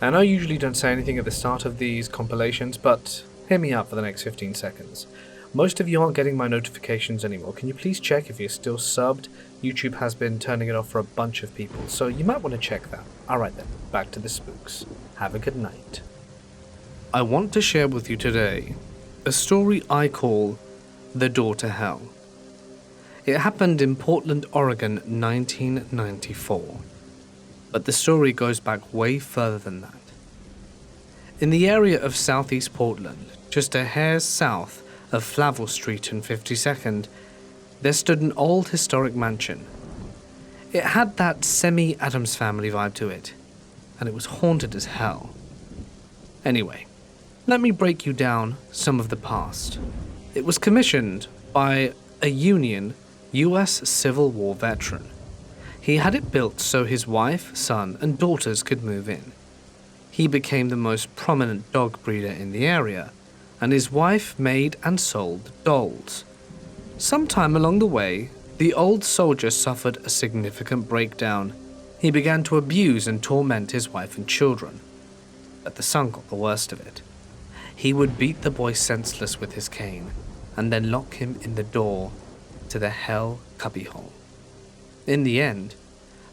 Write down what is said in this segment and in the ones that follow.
And I usually don't say anything at the start of these compilations, but hear me out for the next 15 seconds. Most of you aren't getting my notifications anymore. Can you please check if you're still subbed? YouTube has been turning it off for a bunch of people, so you might want to check that. Alright then, back to the spooks. Have a good night. I want to share with you today a story I call The Door to Hell. It happened in Portland, Oregon, 1994. But the story goes back way further than that. In the area of southeast Portland, just a hair south of Flavel Street and 52nd, there stood an old historic mansion. It had that semi-Addams Family vibe to it, and it was haunted as hell. Anyway, let me break you down some of the past. It was commissioned by a Union US Civil War veteran. He had it built so his wife, son, and daughters could move in. He became the most prominent dog breeder in the area, and his wife made and sold dolls. Sometime along the way, the old soldier suffered a significant breakdown. He began to abuse and torment his wife and children, but the son got the worst of it. He would beat the boy senseless with his cane, and then lock him in the door to the hell cubbyhole. In the end,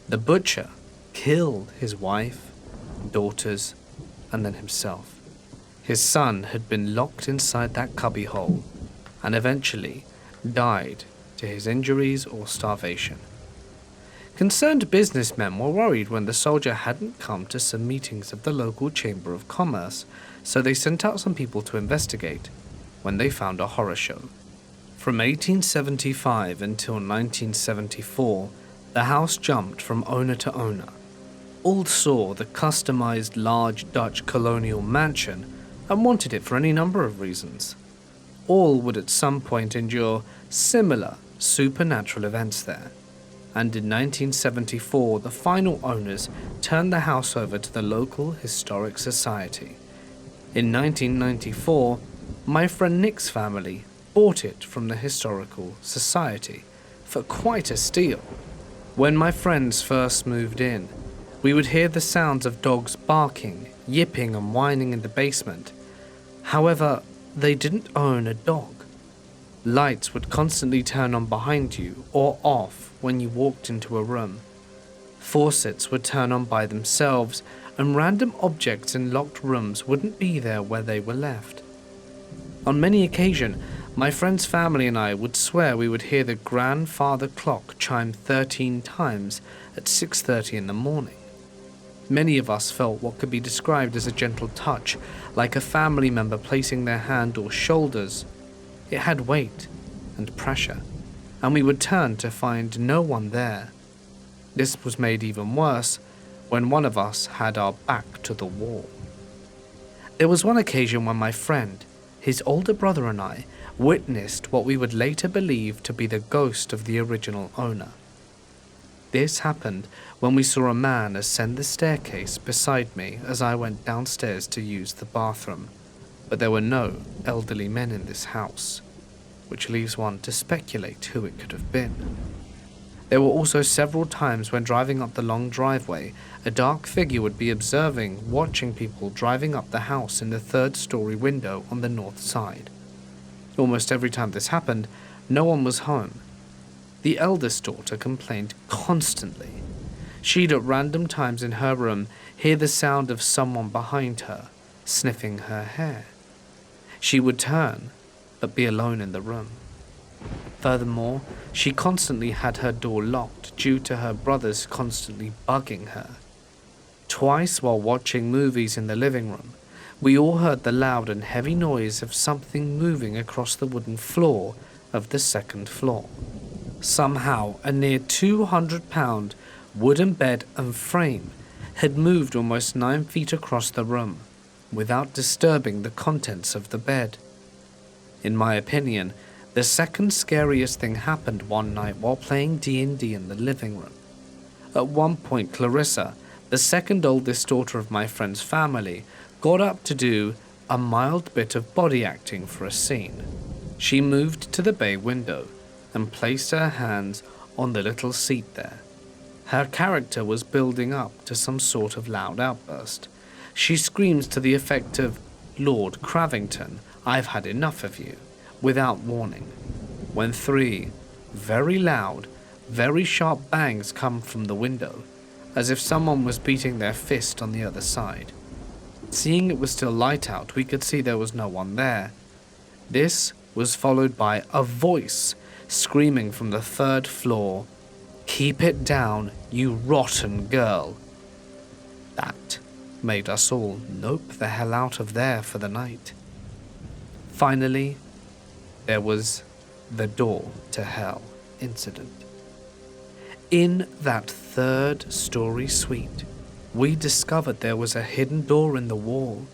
the butcher killed his wife, daughters, and then himself. His son had been locked inside that cubbyhole and eventually died to his injuries or starvation. Concerned businessmen were worried when the soldier hadn't come to some meetings of the local Chamber of Commerce, so they sent out some people to investigate when they found a horror show. From 1875 until 1974, the house jumped from owner to owner. All saw the customized large Dutch colonial mansion and wanted it for any number of reasons. All would at some point endure similar supernatural events there. And in 1974, the final owners turned the house over to the local historic society. In 1994, my friend Nick's family bought it from the historical society for quite a steal. When my friends first moved in, we would hear the sounds of dogs barking, yipping and whining in the basement. However, they didn't own a dog. Lights would constantly turn on behind you or off when you walked into a room. Faucets would turn on by themselves, and random objects in locked rooms wouldn't be there where they were left. On many occasions, my friend's family and I would swear we would hear the grandfather clock chime 13 times at 6:30 in the morning. Many of us felt what could be described as a gentle touch, like a family member placing their hand or shoulders. It had weight and pressure, and we would turn to find no one there. This was made even worse when one of us had our back to the wall. There was one occasion when my friend, his older brother and I witnessed what we would later believe to be the ghost of the original owner. This happened when we saw a man ascend the staircase beside me as I went downstairs to use the bathroom, but there were no elderly men in this house, which leaves one to speculate who it could have been. There were also several times when driving up the long driveway, a dark figure would be observing, watching people driving up the house in the third-story window on the north side. Almost every time this happened, no one was home. The eldest daughter complained constantly. She'd at random times in her room hear the sound of someone behind her, sniffing her hair. She would turn, but be alone in the room. Furthermore, she constantly had her door locked due to her brothers constantly bugging her. Twice while watching movies in the living room, we all heard the loud and heavy noise of something moving across the wooden floor of the second floor. Somehow, a near 200-pound wooden bed and frame had moved almost 9 feet across the room, without disturbing the contents of the bed. In my opinion, the second scariest thing happened one night while playing D&D in the living room. At one point, Clarissa, the second oldest daughter of my friend's family, got up to do a mild bit of body acting for a scene. She moved to the bay window and placed her hands on the little seat there. Her character was building up to some sort of loud outburst. She screams to the effect of, "Lord Cravington, I've had enough of you," without warning, when 3 very loud, very sharp bangs come from the window, as if someone was beating their fist on the other side. Seeing it was still light out, we could see there was no one there. This was followed by a voice screaming from the 3rd floor, "Keep it down, you rotten girl." That made us all nope the hell out of there for the night. Finally, there was the door to hell incident. In that 3rd story suite, we discovered there was a hidden door in the wall.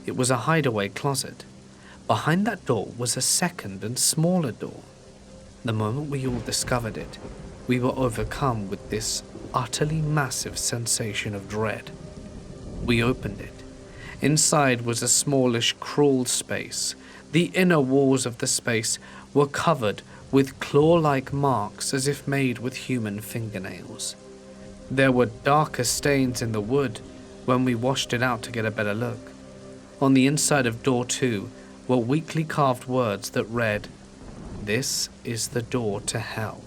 It was a hideaway closet. Behind that door was a 2nd and smaller door. The moment we all discovered it, we were overcome with this utterly massive sensation of dread. We opened it. Inside was a smallish crawl space. The inner walls of the space were covered with claw-like marks as if made with human fingernails. There were darker stains in the wood when we washed it out to get a better look. On the inside of door 2 were weakly carved words that read, "This is the door to hell."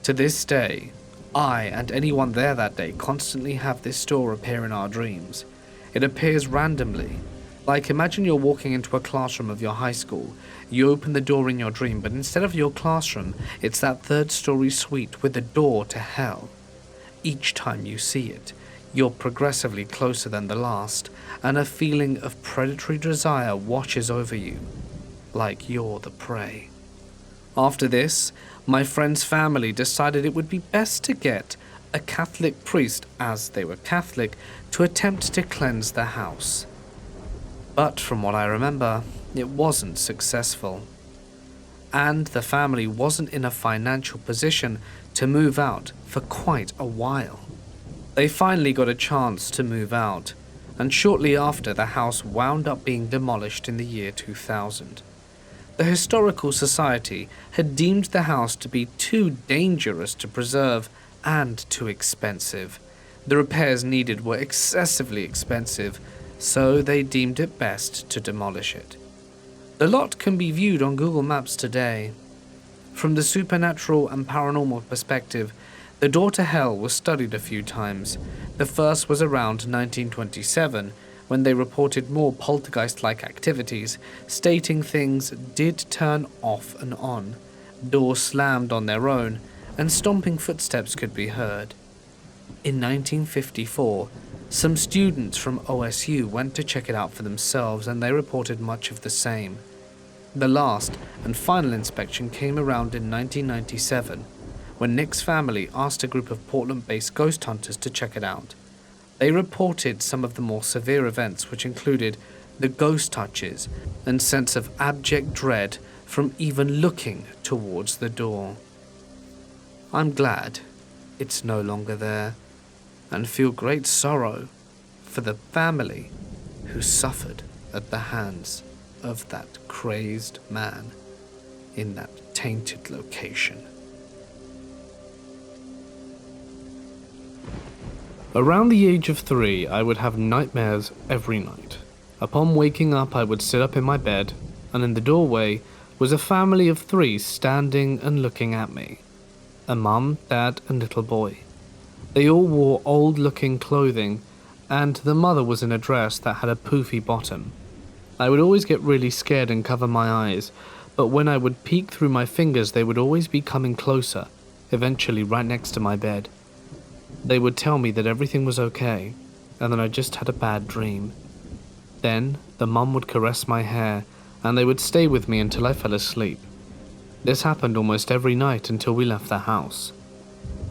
To this day, I and anyone there that day constantly have this door appear in our dreams. It appears randomly. Like, imagine you're walking into a classroom of your high school. You open the door in your dream, but instead of your classroom, it's that 3rd story suite with the door to hell. Each time you see it, you're progressively closer than the last, and a feeling of predatory desire washes over you, like you're the prey. After this, my friend's family decided it would be best to get a Catholic priest, as they were Catholic, to attempt to cleanse the house. But from what I remember, it wasn't successful. And the family wasn't in a financial position to move out for quite a while. They finally got a chance to move out, and shortly after, the house wound up being demolished in the year 2000. The Historical Society had deemed the house to be too dangerous to preserve and too expensive. The repairs needed were excessively expensive, so they deemed it best to demolish it. The lot can be viewed on Google Maps today. From the supernatural and paranormal perspective, the door to hell was studied a few times. The first was around 1927, when they reported more poltergeist-like activities, stating things did turn off and on, doors slammed on their own, and stomping footsteps could be heard. In 1954, some students from OSU went to check it out for themselves, and they reported much of the same. The last and final inspection came around in 1997, when Nick's family asked a group of Portland-based ghost hunters to check it out. They reported some of the more severe events, which included the ghost touches and sense of abject dread from even looking towards the door. I'm glad it's no longer there, and feel great sorrow for the family who suffered at the hands of that crazed man in that tainted location. Around the age of 3, I would have nightmares every night. Upon waking up, I would sit up in my bed, and in the doorway was a family of 3 standing and looking at me. A mum, dad, and little boy. They all wore old-looking clothing, and the mother was in a dress that had a poofy bottom. I would always get really scared and cover my eyes, but when I would peek through my fingers, they would always be coming closer, eventually right next to my bed. They would tell me that everything was okay, and that I just had a bad dream. Then, the mum would caress my hair, and they would stay with me until I fell asleep. This happened almost every night until we left the house.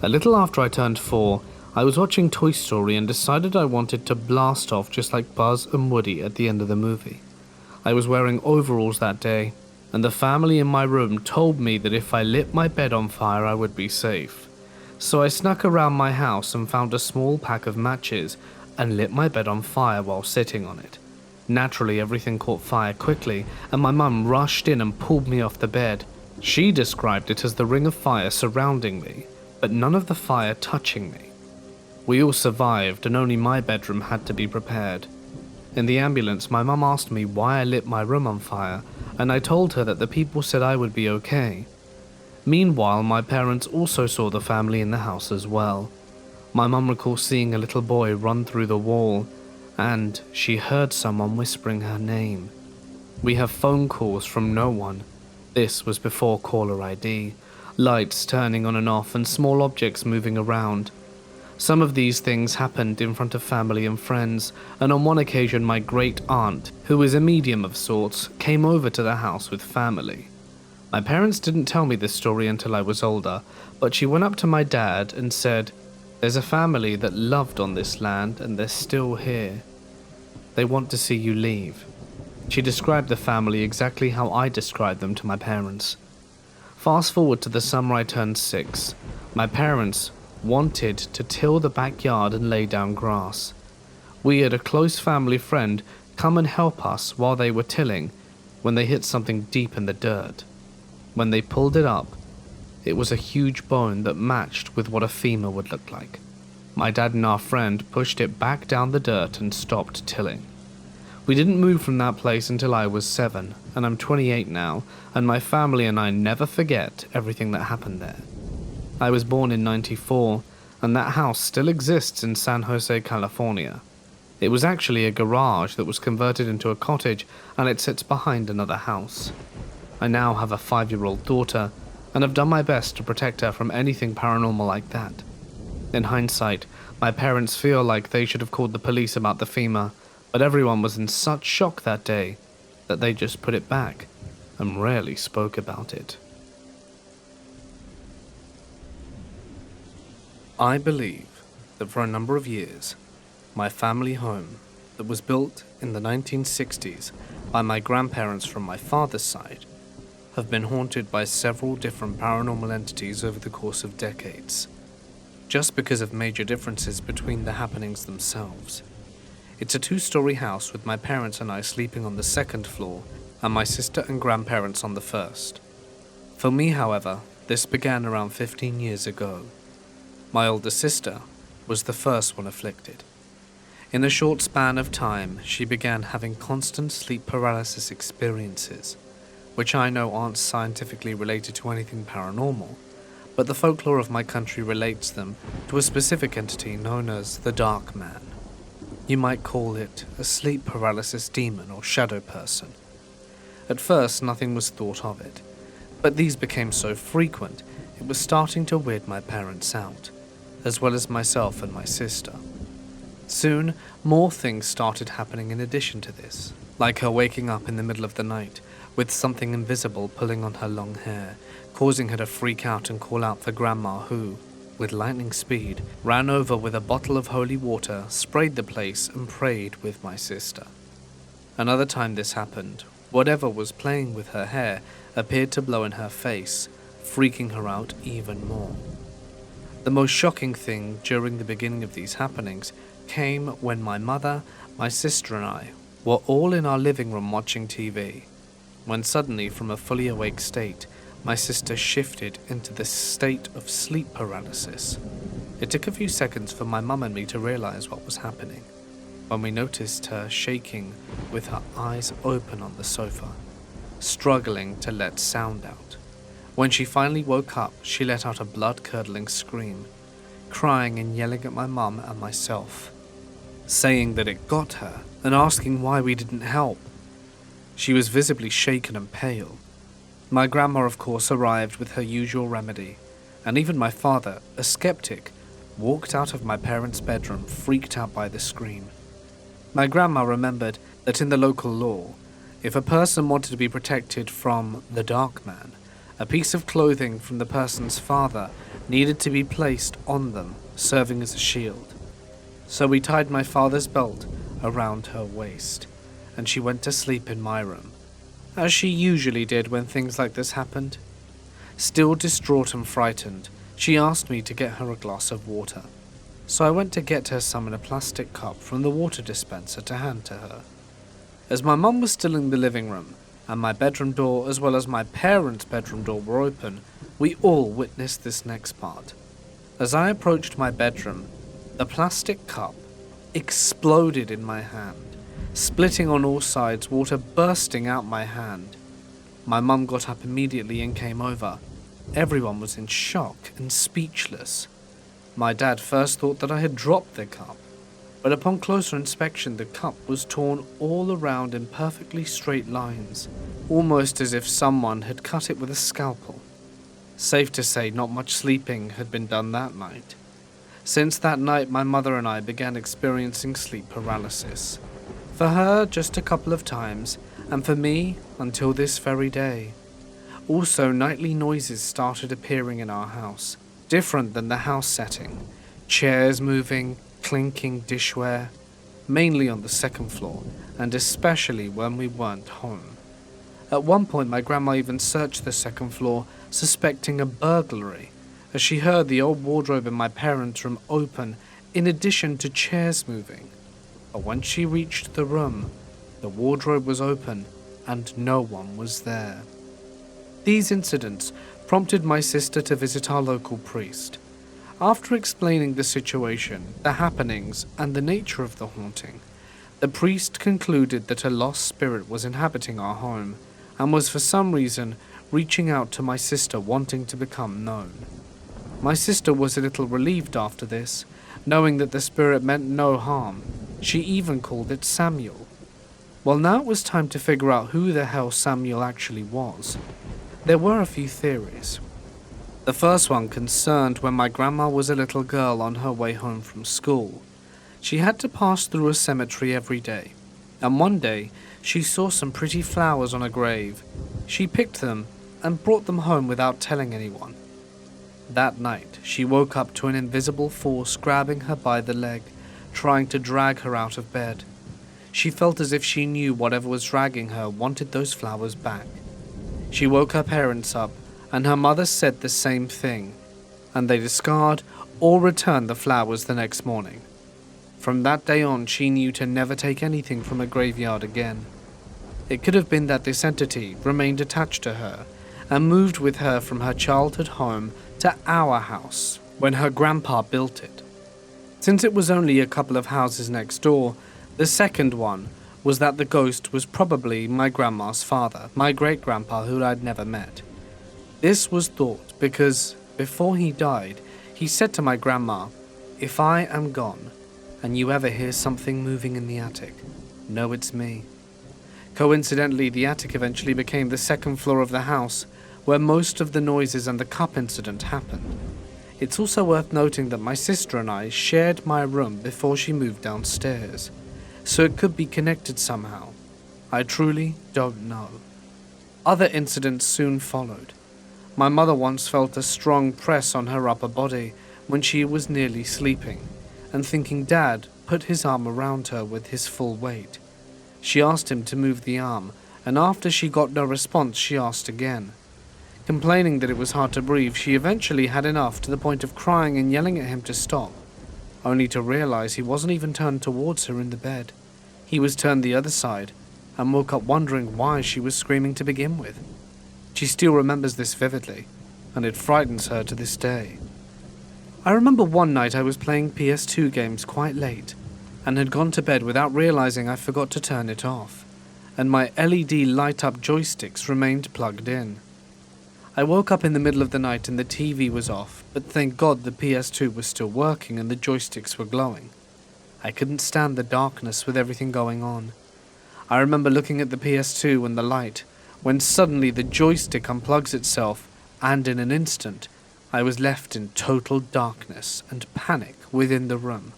A little after I turned 4, I was watching Toy Story and decided I wanted to blast off just like Buzz and Woody at the end of the movie. I was wearing overalls that day, and the family in my room told me that if I lit my bed on fire I would be safe. So I snuck around my house and found a small pack of matches and lit my bed on fire while sitting on it. Naturally, everything caught fire quickly, and my mum rushed in and pulled me off the bed. She described it as the ring of fire surrounding me, but none of the fire touching me. We all survived, and only my bedroom had to be prepared. In the ambulance, my mum asked me why I lit my room on fire, and I told her that the people said I would be okay. Meanwhile, my parents also saw the family in the house as well. My mum recalls seeing a little boy run through the wall, and she heard someone whispering her name. We have phone calls from no one. This was before caller ID, lights turning on and off and small objects moving around. Some of these things happened in front of family and friends, and on one occasion my great aunt, who is a medium of sorts, came over to the house with family. My parents didn't tell me this story until I was older, but she went up to my dad and said, "There's a family that loved on this land and they're still here. They want to see you leave." She described the family exactly how I described them to my parents. Fast forward to the summer I turned 6. My parents wanted to till the backyard and lay down grass. We had a close family friend come and help us while they were tilling when they hit something deep in the dirt. When they pulled it up, it was a huge bone that matched with what a femur would look like. My dad and our friend pushed it back down the dirt and stopped tilling. We didn't move from that place until I was 7, and I'm 28 now, and my family and I never forget everything that happened there. I was born in '94, and that house still exists in San Jose, California. It was actually a garage that was converted into a cottage, and it sits behind another house. I now have a 5-year-old daughter, and have done my best to protect her from anything paranormal like that. In hindsight, my parents feel like they should have called the police about the femur, but everyone was in such shock that day that they just put it back and rarely spoke about it. I believe that for a number of years, my family home that was built in the 1960s by my grandparents from my father's side have been haunted by several different paranormal entities over the course of decades, just because of major differences between the happenings themselves. It's a 2-story house with my parents and I sleeping on the 2nd floor and my sister and grandparents on the 1st. For me, however, this began around 15 years ago. My older sister was the first one afflicted. In a short span of time, she began having constant sleep paralysis experiences, which I know aren't scientifically related to anything paranormal, but the folklore of my country relates them to a specific entity known as the Dark Man. You might call it a sleep paralysis demon or shadow person. At first, nothing was thought of it, but these became so frequent, it was starting to weird my parents out, as well as myself and my sister. Soon, more things started happening in addition to this, like her waking up in the middle of the night with something invisible pulling on her long hair, causing her to freak out and call out for Grandma who, with lightning speed, ran over with a bottle of holy water, sprayed the place and prayed with my sister. Another time this happened, whatever was playing with her hair appeared to blow in her face, freaking her out even more. The most shocking thing during the beginning of these happenings came when my mother, my sister and I were all in our living room watching TV, when suddenly from a fully awake state, my sister shifted into this state of sleep paralysis. It took a few seconds for my mum and me to realize what was happening, when we noticed her shaking with her eyes open on the sofa, struggling to let sound out. When she finally woke up, she let out a blood-curdling scream, crying and yelling at my mum and myself, saying that it got her and asking why we didn't help. She was visibly shaken and pale. My grandma, of course, arrived with her usual remedy, and even my father, a skeptic, walked out of my parents' bedroom freaked out by the scream. My grandma remembered that in the local law, if a person wanted to be protected from the Dark Man, a piece of clothing from the person's father needed to be placed on them, serving as a shield. So we tied my father's belt around her waist, and she went to sleep in my room, as she usually did when things like this happened. Still distraught and frightened, she asked me to get her a glass of water. So I went to get her some in a plastic cup from the water dispenser to hand to her. As my mum was still in the living room, and my bedroom door as well as my parents' bedroom door were open, we all witnessed this next part. As I approached my bedroom, the plastic cup exploded in my hand, splitting on all sides, water bursting out my hand. My mum got up immediately and came over. Everyone was in shock and speechless. My dad first thought that I had dropped the cup, but upon closer inspection the cup was torn all around in perfectly straight lines, almost as if someone had cut it with a scalpel. Safe to say not much sleeping had been done that night. Since that night my mother and I began experiencing sleep paralysis. For her just a couple of times, and for me until this very day. Also, nightly noises started appearing in our house, different than the house setting. Chairs moving, clinking dishware, mainly on the second floor, and especially when we weren't home. At one point my grandma even searched the second floor, suspecting a burglary, as she heard the old wardrobe in my parents' room open, in addition to chairs moving. But when she reached the room, the wardrobe was open and no one was there. These incidents prompted my sister to visit our local priest. After explaining the situation, the happenings, and the nature of the haunting, the priest concluded that a lost spirit was inhabiting our home and was for some reason reaching out to my sister wanting to become known. My sister was a little relieved after this, knowing that the spirit meant no harm. She even called it Samuel. Well, now it was time to figure out who the hell Samuel actually was. There were a few theories. The first one concerned when my grandma was a little girl on her way home from school. She had to pass through a cemetery every day, and one day she saw some pretty flowers on a grave. She picked them and brought them home without telling anyone. That night, she woke up to an invisible force grabbing her by the leg, trying to drag her out of bed. She felt as if she knew whatever was dragging her wanted those flowers back. She woke her parents up, and her mother said the same thing, and they discard or return the flowers the next morning. From that day on, she knew to never take anything from a graveyard again. It could have been that this entity remained attached to her and moved with her from her childhood home to our house when her grandpa built it. Since it was only a couple of houses next door, the second one was that the ghost was probably my grandma's father, my great-grandpa who I'd never met. This was thought because, before he died, he said to my grandma, "If I am gone, and you ever hear something moving in the attic, know it's me." Coincidentally, the attic eventually became the second floor of the house, where most of the noises and the cup incident happened. It's also worth noting that my sister and I shared my room before she moved downstairs, so it could be connected somehow. I truly don't know. Other incidents soon followed. My mother once felt a strong press on her upper body when she was nearly sleeping, and thinking Dad put his arm around her with his full weight. She asked him to move the arm, and after she got no response, she asked again. Complaining that it was hard to breathe, she eventually had enough to the point of crying and yelling at him to stop, only to realize he wasn't even turned towards her in the bed. He was turned the other side, and woke up wondering why she was screaming to begin with. She still remembers this vividly, and it frightens her to this day. I remember one night I was playing PS2 games quite late, and had gone to bed without realizing I forgot to turn it off, and my LED light-up joysticks remained plugged in. I woke up in the middle of the night and the TV was off, but thank God the PS2 was still working and the joysticks were glowing. I couldn't stand the darkness with everything going on. I remember looking at the PS2 and the light, when suddenly the joystick unplugs itself, and in an instant, I was left in total darkness and panic within the room.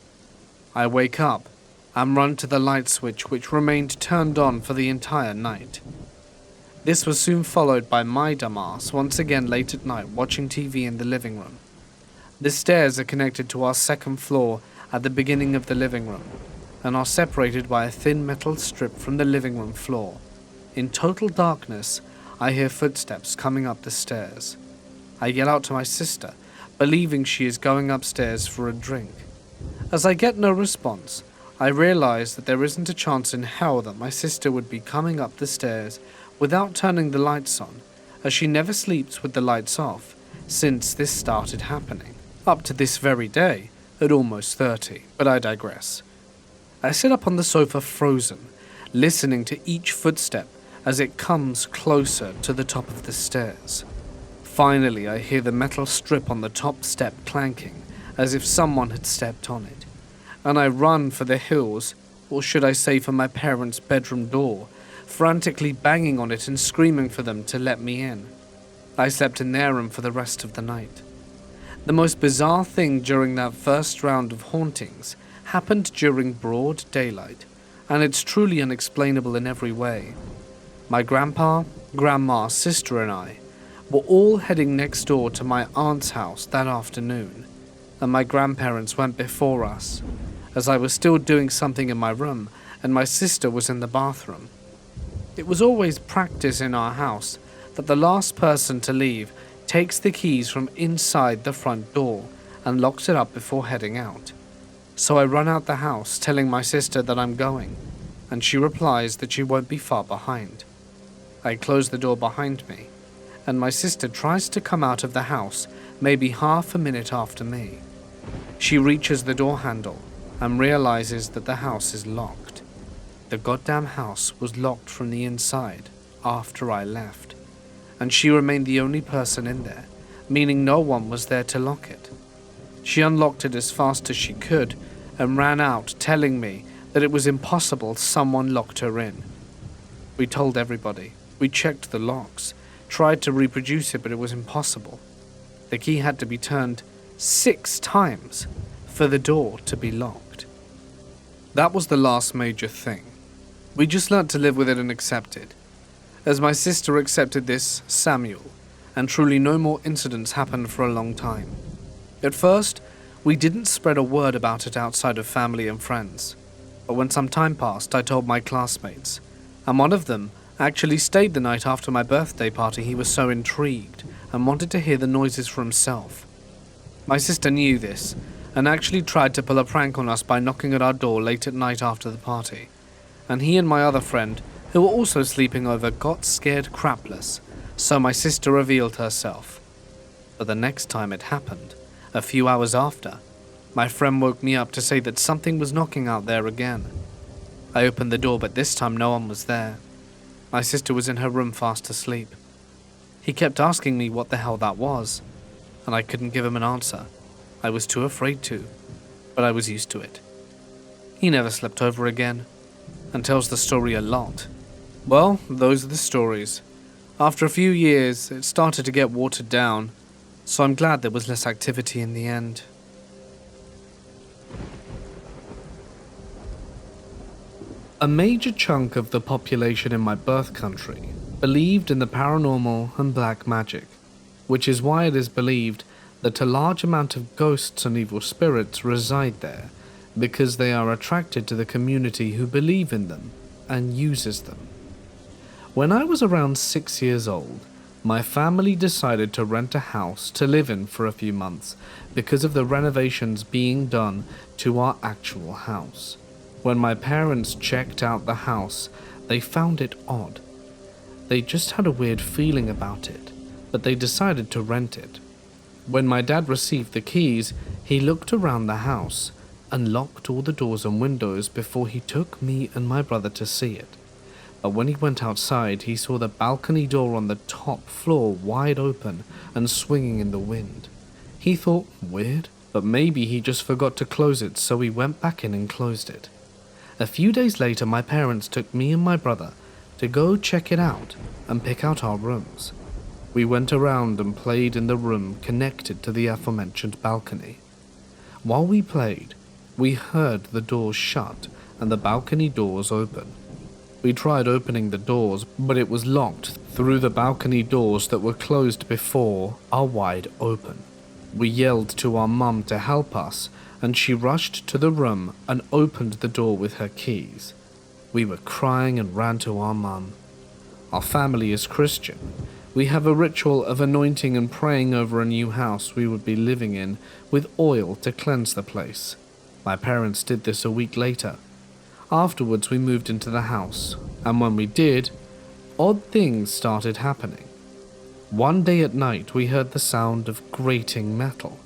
I wake up and run to the light switch, which remained turned on for the entire night. This was soon followed by my dumbass once again late at night watching TV in the living room. The stairs are connected to our second floor at the beginning of the living room, and are separated by a thin metal strip from the living room floor. In total darkness, I hear footsteps coming up the stairs. I yell out to my sister, believing she is going upstairs for a drink. As I get no response, I realize that there isn't a chance in hell that my sister would be coming up the stairs without turning the lights on, as she never sleeps with the lights off since this started happening, up to this very day, at almost 30, but I digress. I sit up on the sofa frozen, listening to each footstep as it comes closer to the top of the stairs. Finally, I hear the metal strip on the top step clanking, as if someone had stepped on it, and I run for the hills, or should I say for my parents' bedroom door, frantically banging on it and screaming for them to let me in. I slept in their room for the rest of the night. The most bizarre thing during that first round of hauntings happened during broad daylight, and it's truly unexplainable in every way. My grandpa, grandma, sister and I were all heading next door to my aunt's house that afternoon, and my grandparents went before us, as I was still doing something in my room and my sister was in the bathroom. It was always practice in our house that the last person to leave takes the keys from inside the front door and locks it up before heading out. So I run out the house telling my sister that I'm going, and she replies that she won't be far behind. I close the door behind me, and my sister tries to come out of the house maybe half a minute after me. She reaches the door handle and realizes that the house is locked. The goddamn house was locked from the inside after I left, and she remained the only person in there, meaning no one was there to lock it. She unlocked it as fast as she could and ran out, telling me that it was impossible someone locked her in. We told everybody. We checked the locks, tried to reproduce it, but it was impossible. The key had to be turned 6 times for the door to be locked. That was the last major thing. We just learnt to live with it and accept it. As my sister accepted this Samuel, and truly no more incidents happened for a long time. At first, we didn't spread a word about it outside of family and friends, but when some time passed, I told my classmates, and one of them actually stayed the night after my birthday party. He was so intrigued and wanted to hear the noises for himself. My sister knew this, and actually tried to pull a prank on us by knocking at our door late at night after the party, and he and my other friend, who were also sleeping over, got scared crapless, so my sister revealed herself. But the next time it happened, a few hours after, my friend woke me up to say that something was knocking out there again. I opened the door, but this time no one was there. My sister was in her room fast asleep. He kept asking me what the hell that was, and I couldn't give him an answer. I was too afraid to, but I was used to it. He never slept over again, and tells the story a lot. Well, those are the stories. After a few years, it started to get watered down, so I'm glad there was less activity in the end. A major chunk of the population in my birth country believed in the paranormal and black magic, which is why it is believed that a large amount of ghosts and evil spirits reside there, because they are attracted to the community who believe in them and uses them. When I was around 6 years old, my family decided to rent a house to live in for a few months because of the renovations being done to our actual house. When my parents checked out the house, they found it odd. They just had a weird feeling about it, but they decided to rent it. When my dad received the keys, he looked around the house and locked all the doors and windows before he took me and my brother to see it. But when he went outside, he saw the balcony door on the top floor wide open and swinging in the wind. He thought, weird, but maybe he just forgot to close it, so he went back in and closed it. A few days later, my parents took me and my brother to go check it out and pick out our rooms. We went around and played in the room connected to the aforementioned balcony. While we played, we heard the doors shut and the balcony doors open. We tried opening the doors, but it was locked through the balcony doors that were closed before are wide open. We yelled to our mum to help us, and she rushed to the room and opened the door with her keys. We were crying and ran to our mum. Our family is Christian. We have a ritual of anointing and praying over a new house we would be living in with oil to cleanse the place. My parents did this a week later. Afterwards, we moved into the house, and when we did, odd things started happening. One day at night, we heard the sound of grating metal.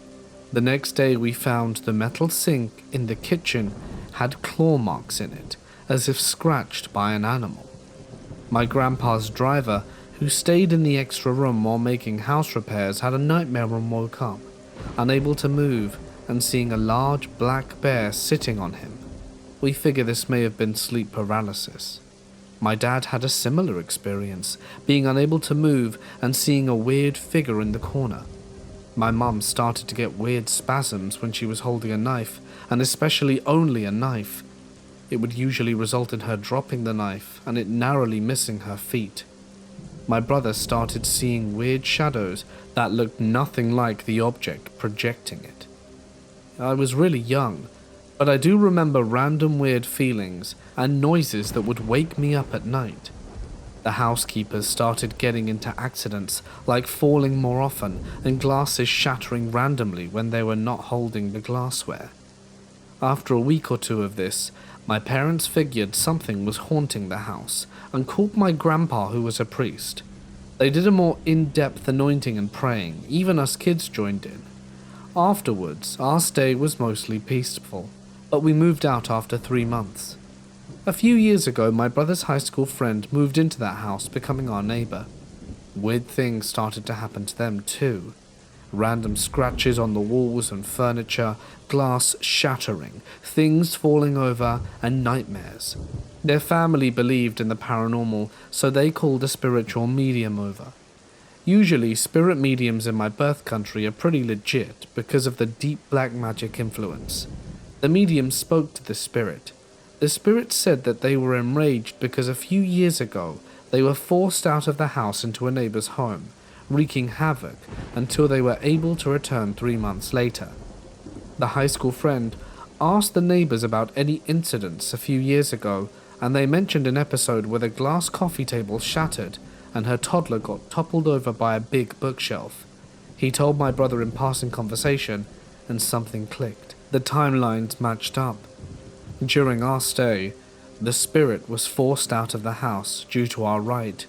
The next day, we found the metal sink in the kitchen had claw marks in it, as if scratched by an animal. My grandpa's driver, who stayed in the extra room while making house repairs, had a nightmare and woke up, unable to move and seeing a large black bear sitting on him. We figure this may have been sleep paralysis. My dad had a similar experience, being unable to move and seeing a weird figure in the corner. My mum started to get weird spasms when she was holding a knife, and especially only a knife. It would usually result in her dropping the knife and it narrowly missing her feet. My brother started seeing weird shadows that looked nothing like the object projecting it. I was really young, but I do remember random weird feelings and noises that would wake me up at night. The housekeepers started getting into accidents, like falling more often and glasses shattering randomly when they were not holding the glassware. After a week or two of this, my parents figured something was haunting the house and called my grandpa, who was a priest. They did a more in-depth anointing and praying, even us kids joined in. Afterwards, our stay was mostly peaceful, but we moved out after 3 months. A few years ago, my brother's high school friend moved into that house, becoming our neighbor. Weird things started to happen to them too. Random scratches on the walls and furniture, glass shattering, things falling over, and nightmares. Their family believed in the paranormal, so they called a spiritual medium over. Usually, spirit mediums in my birth country are pretty legit because of the deep black magic influence. The medium spoke to the spirit. The spirit said that they were enraged because a few years ago they were forced out of the house into a neighbor's home, wreaking havoc until they were able to return 3 months later. The high school friend asked the neighbors about any incidents a few years ago, and they mentioned an episode where the glass coffee table shattered and her toddler got toppled over by a big bookshelf. He told my brother in passing conversation, and something clicked. The timelines matched up. During our stay, the spirit was forced out of the house due to our rite,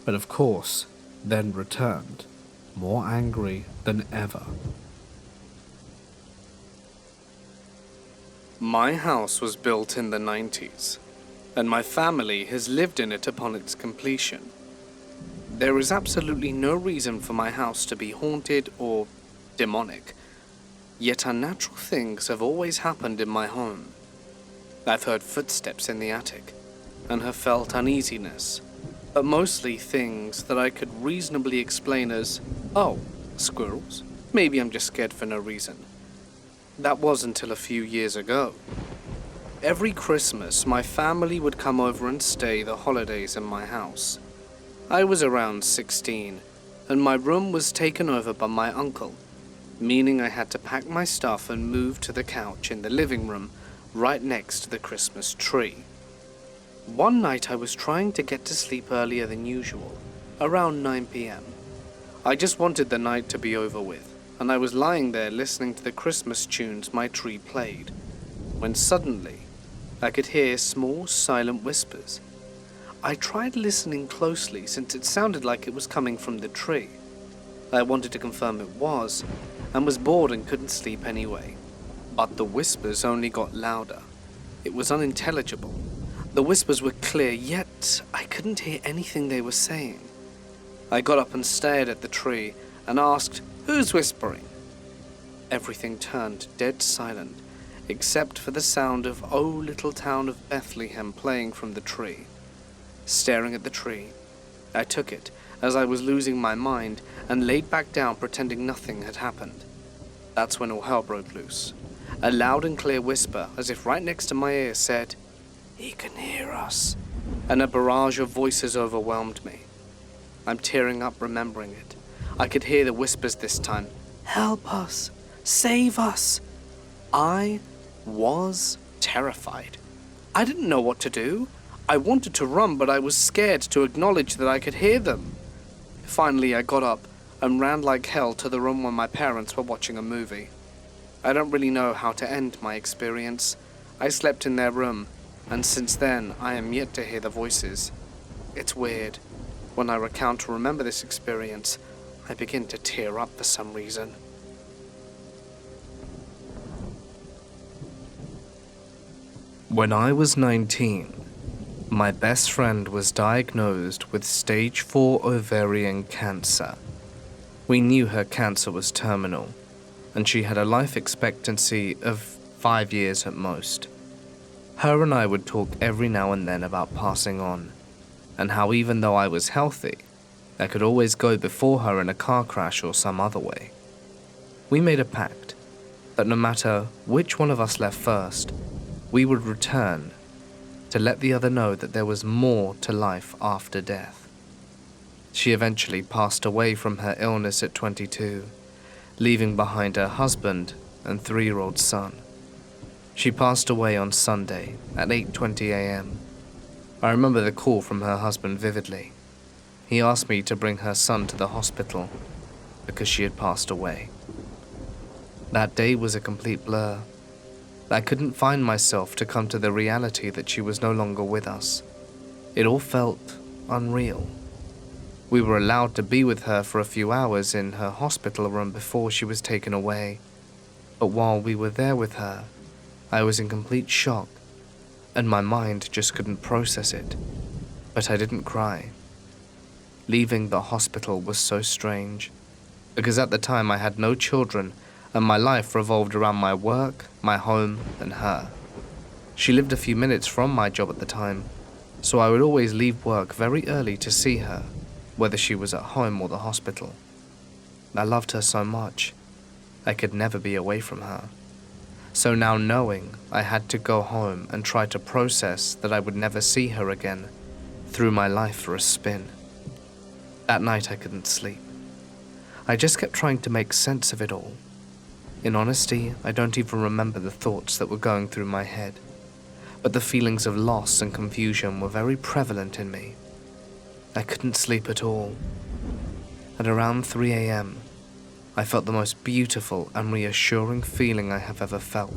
but of course, then returned, more angry than ever. My house was built in the 90s, and my family has lived in it upon its completion. There is absolutely no reason for my house to be haunted or demonic, yet unnatural things have always happened in my home. I've heard footsteps in the attic, and have felt uneasiness, but mostly things that I could reasonably explain as, oh, squirrels? Maybe I'm just scared for no reason. That was until a few years ago. Every Christmas, my family would come over and stay the holidays in my house. I was around 16, and my room was taken over by my uncle, meaning I had to pack my stuff and move to the couch in the living room right next to the Christmas tree. One night I was trying to get to sleep earlier than usual, around 9 p.m. I just wanted the night to be over with, and I was lying there listening to the Christmas tunes my tree played, when suddenly I could hear small, silent whispers. I tried listening closely since it sounded like it was coming from the tree. I wanted to confirm it was, and was bored and couldn't sleep anyway. But the whispers only got louder. It was unintelligible. The whispers were clear, yet I couldn't hear anything they were saying. I got up and stared at the tree and asked, "Who's whispering?" Everything turned dead silent, except for the sound of "O Little Town of Bethlehem" playing from the tree. Staring at the tree, I took it as I was losing my mind and laid back down pretending nothing had happened. That's when all hell broke loose. A loud and clear whisper, as if right next to my ear, said, "He can hear us," and a barrage of voices overwhelmed me. I'm tearing up remembering it. I could hear the whispers this time. "Help us! Save us!" I was terrified. I didn't know what to do. I wanted to run, but I was scared to acknowledge that I could hear them. Finally, I got up and ran like hell to the room where my parents were watching a movie. I don't really know how to end my experience. I slept in their room, and since then, I am yet to hear the voices. It's weird. When I recount or remember this experience, I begin to tear up for some reason. When I was 19, my best friend was diagnosed with stage 4 ovarian cancer. We knew her cancer was terminal, and she had a life expectancy of 5 years at most. Her and I would talk every now and then about passing on, and how even though I was healthy, I could always go before her in a car crash or some other way. We made a pact that no matter which one of us left first, we would return to let the other know that there was more to life after death. She eventually passed away from her illness at 22, leaving behind her husband and 3-year-old son. She passed away on Sunday at 8:20 a.m. I remember the call from her husband vividly. He asked me to bring her son to the hospital because she had passed away. That day was a complete blur. I couldn't find myself to come to the reality that she was no longer with us. It all felt unreal. We were allowed to be with her for a few hours in her hospital room before she was taken away. But while we were there with her, I was in complete shock, and my mind just couldn't process it. But I didn't cry. Leaving the hospital was so strange, because at the time I had no children, and my life revolved around my work, my home, and her. She lived a few minutes from my job at the time, so I would always leave work very early to see her, whether she was at home or the hospital. I loved her so much, I could never be away from her. So now knowing I had to go home and try to process that I would never see her again, threw my life for a spin. That night I couldn't sleep. I just kept trying to make sense of it all. In honesty, I don't even remember the thoughts that were going through my head, but the feelings of loss and confusion were very prevalent in me. I couldn't sleep at all. At around 3 a.m., I felt the most beautiful and reassuring feeling I have ever felt.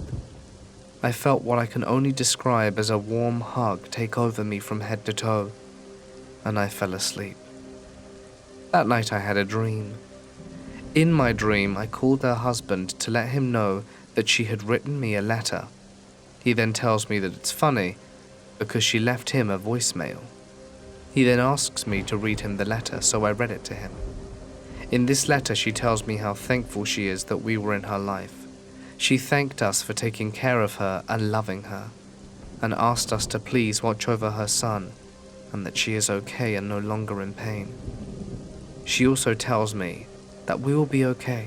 I felt what I can only describe as a warm hug take over me from head to toe, and I fell asleep. That night I had a dream. In my dream, I called her husband to let him know that she had written me a letter. He then tells me that it's funny because she left him a voicemail. He then asks me to read him the letter, so I read it to him. In this letter, she tells me how thankful she is that we were in her life. She thanked us for taking care of her and loving her, and asked us to please watch over her son, and that she is okay and no longer in pain. She also tells me that we will be okay.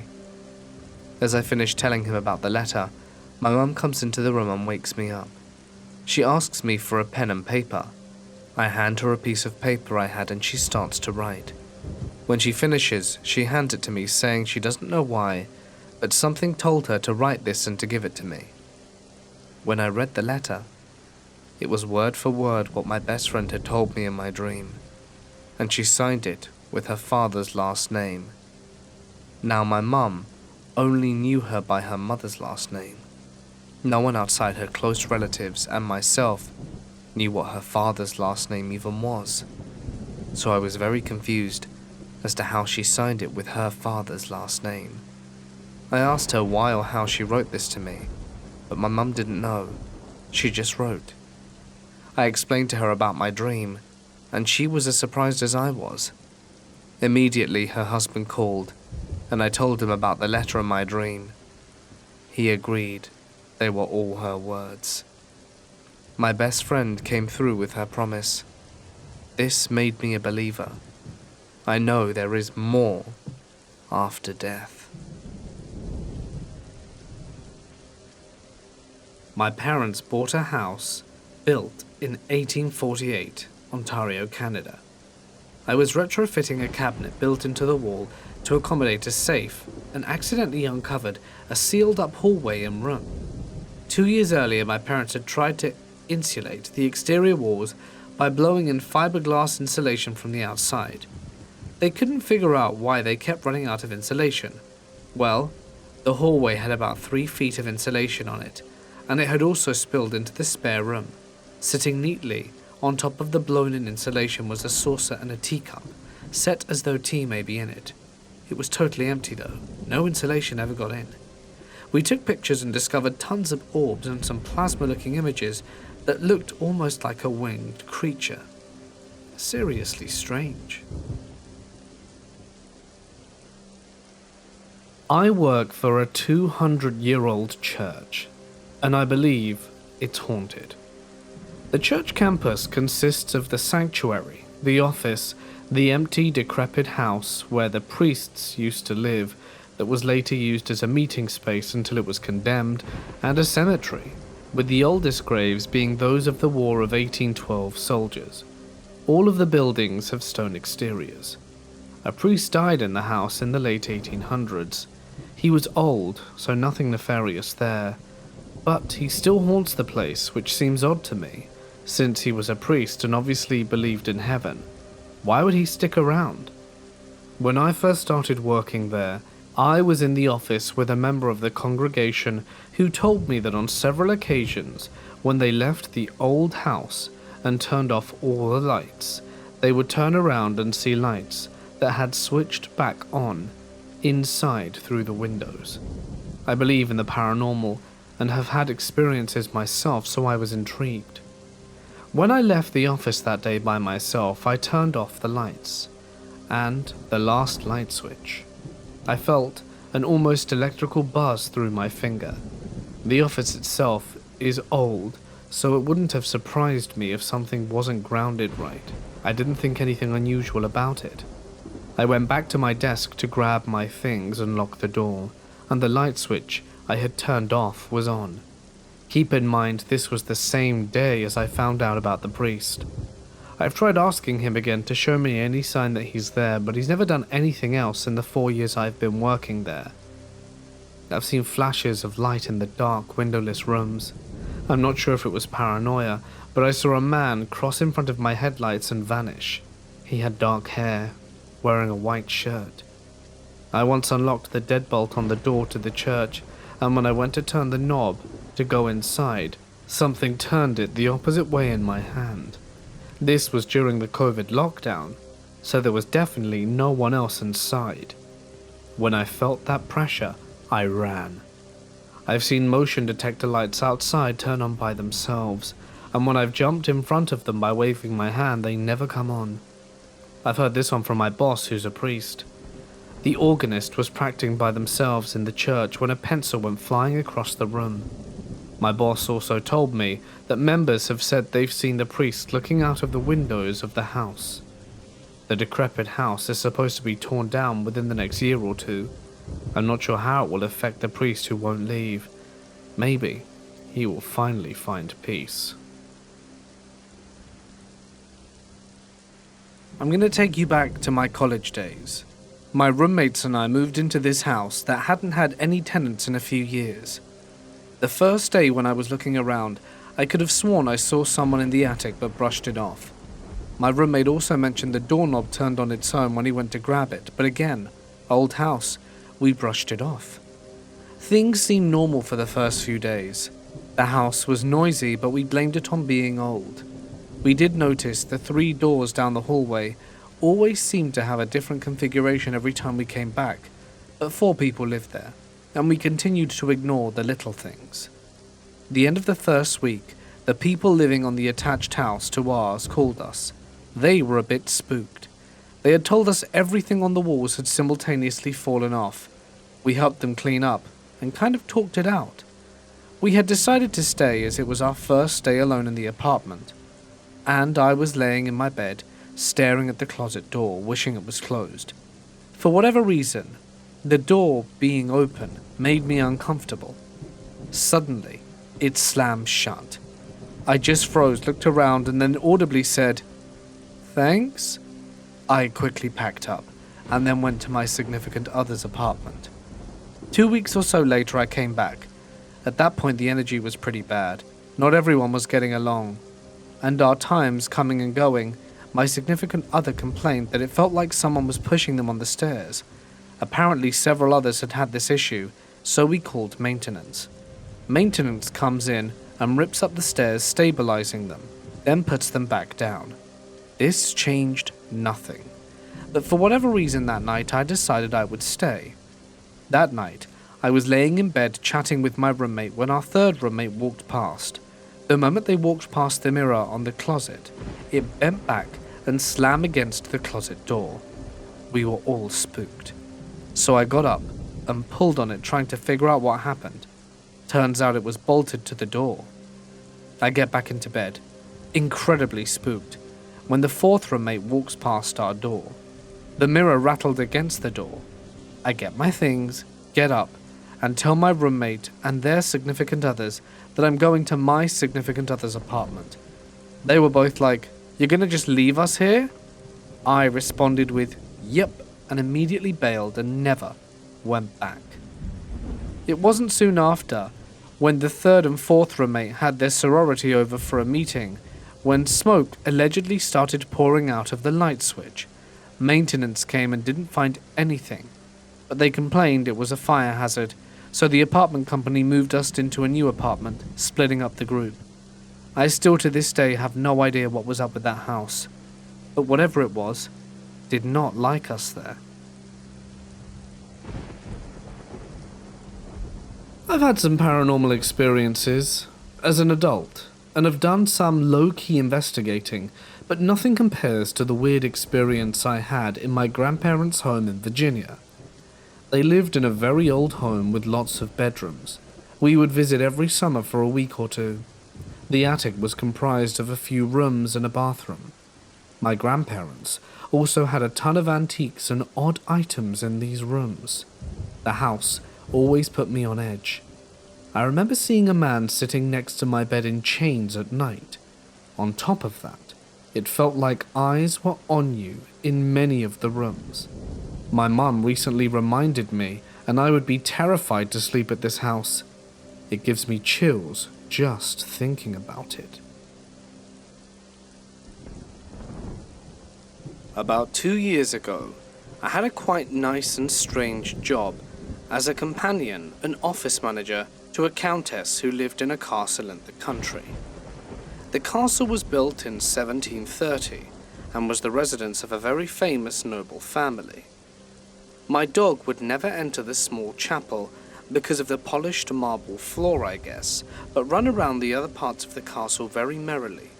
As I finish telling him about the letter, my mum comes into the room and wakes me up. She asks me for a pen and paper. I hand her a piece of paper I had and she starts to write. When she finishes, she hands it to me saying she doesn't know why, but something told her to write this and to give it to me. When I read the letter, it was word for word what my best friend had told me in my dream, and she signed it with her father's last name. Now my mum only knew her by her mother's last name. No one outside her close relatives and myself knew what her father's last name even was. So I was very confused as to how she signed it with her father's last name. I asked her why or how she wrote this to me, but my mum didn't know. She just wrote. I explained to her about my dream, and she was as surprised as I was. Immediately her husband called, and I told him about the letter in my dream. He agreed they were all her words. My best friend came through with her promise. This made me a believer. I know there is more after death. My parents bought a house built in 1848, Ontario, Canada. I was retrofitting a cabinet built into the wall to accommodate a safe and accidentally uncovered a sealed-up hallway and room. 2 years earlier, my parents had tried to insulate the exterior walls by blowing in fiberglass insulation from the outside. They couldn't figure out why they kept running out of insulation. Well, the hallway had about 3 feet of insulation on it, and it had also spilled into the spare room. Sitting neatly on top of the blown-in insulation was a saucer and a teacup, set as though tea may be in it. It was totally empty though. No insulation ever got in. We took pictures and discovered tons of orbs and some plasma-looking images that looked almost like a winged creature. Seriously strange. I work for a 200-year-old church, and I believe it's haunted. The church campus consists of the sanctuary, the office, the empty, decrepit house where the priests used to live that was later used as a meeting space until it was condemned, and a cemetery, with the oldest graves being those of the War of 1812 soldiers. All of the buildings have stone exteriors. A priest died in the house in the late 1800s. He was old, so nothing nefarious there, but he still haunts the place, which seems odd to me, since he was a priest and obviously believed in heaven. Why would he stick around? When I first started working there, I was in the office with a member of the congregation who told me that on several occasions, when they left the old house and turned off all the lights, they would turn around and see lights that had switched back on inside through the windows. I believe in the paranormal and have had experiences myself, so I was intrigued. When I left the office that day by myself, I turned off the lights and the last light switch. I felt an almost electrical buzz through my finger. The office itself is old, so it wouldn't have surprised me if something wasn't grounded right. I didn't think anything unusual about it. I went back to my desk to grab my things and lock the door, and the light switch I had turned off was on. Keep in mind, this was the same day as I found out about the priest. I've tried asking him again to show me any sign that he's there, but he's never done anything else in the 4 years I've been working there. I've seen flashes of light in the dark, windowless rooms. I'm not sure if it was paranoia, but I saw a man cross in front of my headlights and vanish. He had dark hair, wearing a white shirt. I once unlocked the deadbolt on the door to the church, and when I went to turn the knob to go inside, something turned it the opposite way in my hand. This was during the COVID lockdown, so there was definitely no one else inside. When I felt that pressure, I ran. I've seen motion detector lights outside turn on by themselves, and when I've jumped in front of them by waving my hand, they never come on. I've heard this one from my boss, who's a priest. The organist was practicing by themselves in the church when a pencil went flying across the room. My boss also told me that members have said they've seen the priest looking out of the windows of the house. The decrepit house is supposed to be torn down within the next year or two. I'm not sure how it will affect the priest who won't leave. Maybe he will finally find peace. I'm going to take you back to my college days. My roommates and I moved into this house that hadn't had any tenants in a few years. The first day when I was looking around, I could have sworn I saw someone in the attic but brushed it off. My roommate also mentioned the doorknob turned on its own when he went to grab it, but again, old house, we brushed it off. Things seemed normal for the first few days. The house was noisy, but we blamed it on being old. We did notice the 3 doors down the hallway always seemed to have a different configuration every time we came back, but 4 people lived there, and we continued to ignore the little things. The end of the first week, the people living on the attached house to ours called us. They were a bit spooked. They had told us everything on the walls had simultaneously fallen off. We helped them clean up and kind of talked it out. We had decided to stay as it was our first day alone in the apartment, and I was laying in my bed, staring at the closet door, wishing it was closed. For whatever reason, the door being open made me uncomfortable. Suddenly, it slammed shut. I just froze, looked around, and then audibly said, "Thanks?" I quickly packed up, and then went to my significant other's apartment. 2 weeks or so later, I came back. At that point, the energy was pretty bad. Not everyone was getting along, and our times coming and going, my significant other complained that it felt like someone was pushing them on the stairs. Apparently, several others had had this issue, so we called maintenance. Maintenance comes in and rips up the stairs, stabilizing them, then puts them back down. This changed nothing, but for whatever reason that night I decided I would stay. That night, I was laying in bed chatting with my roommate when our third roommate walked past. The moment they walked past the mirror on the closet, it bent back and slammed against the closet door. We were all spooked. So I got up and pulled on it trying to figure out what happened. Turns out it was bolted to the door. I get back into bed, incredibly spooked, when the fourth roommate walks past our door. The mirror rattled against the door. I get my things, get up, and tell my roommate and their significant others that I'm going to my significant other's apartment. They were both like, "You're gonna just leave us here?" I responded with, "Yep," and immediately bailed and never went back. It wasn't soon after, when the third and fourth roommate had their sorority over for a meeting, when smoke allegedly started pouring out of the light switch. Maintenance came and didn't find anything, but they complained it was a fire hazard, so the apartment company moved us into a new apartment, splitting up the group. I still to this day have no idea what was up with that house, but whatever it was, did not like us there. I've had some paranormal experiences as an adult, and have done some low-key investigating, but nothing compares to the weird experience I had in my grandparents' home in Virginia. They lived in a very old home with lots of bedrooms. We would visit every summer for a week or two. The attic was comprised of a few rooms and a bathroom. My grandparents also had a ton of antiques and odd items in these rooms. The house always put me on edge. I remember seeing a man sitting next to my bed in chains at night. On top of that, it felt like eyes were on you in many of the rooms. My mum recently reminded me, and I would be terrified to sleep at this house. It gives me chills just thinking about it. About 2 years ago, I had a quite nice and strange job as a companion and office manager to a countess who lived in a castle in the country. The castle was built in 1730 and was the residence of a very famous noble family. My dog would never enter the small chapel because of the polished marble floor, I guess, but run around the other parts of the castle very merrily.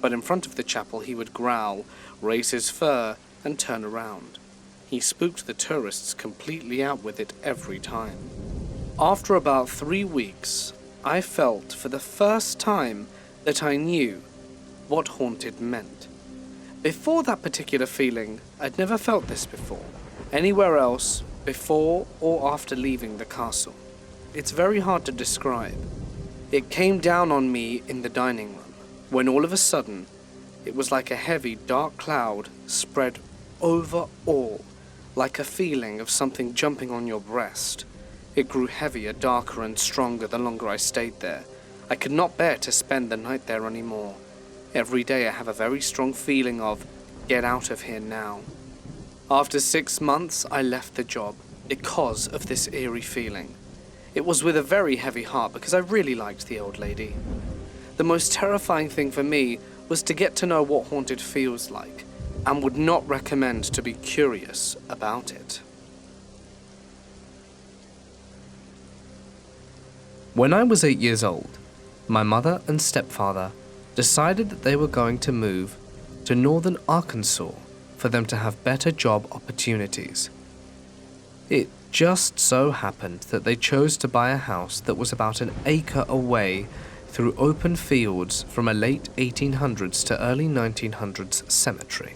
But in front of the chapel he would growl, raise his fur, and turn around. He spooked the tourists completely out with it every time. After about 3 weeks, I felt for the first time that I knew what haunted meant. Before that particular feeling, I'd never felt this before, anywhere else, before or after leaving the castle. It's very hard to describe. It came down on me in the dining room, when all of a sudden, it was like a heavy dark cloud spread over all, like a feeling of something jumping on your breast. It grew heavier, darker, and stronger the longer I stayed there. I could not bear to spend the night there anymore. Every day I have a very strong feeling of, get out of here now. After 6 months, I left the job because of this eerie feeling. It was with a very heavy heart because I really liked the old lady. The most terrifying thing for me was to get to know what haunted feels like, and would not recommend to be curious about it. When I was 8 years old, my mother and stepfather decided that they were going to move to northern Arkansas for them to have better job opportunities. It just so happened that they chose to buy a house that was about an acre away through open fields from a late 1800s to early 1900s cemetery.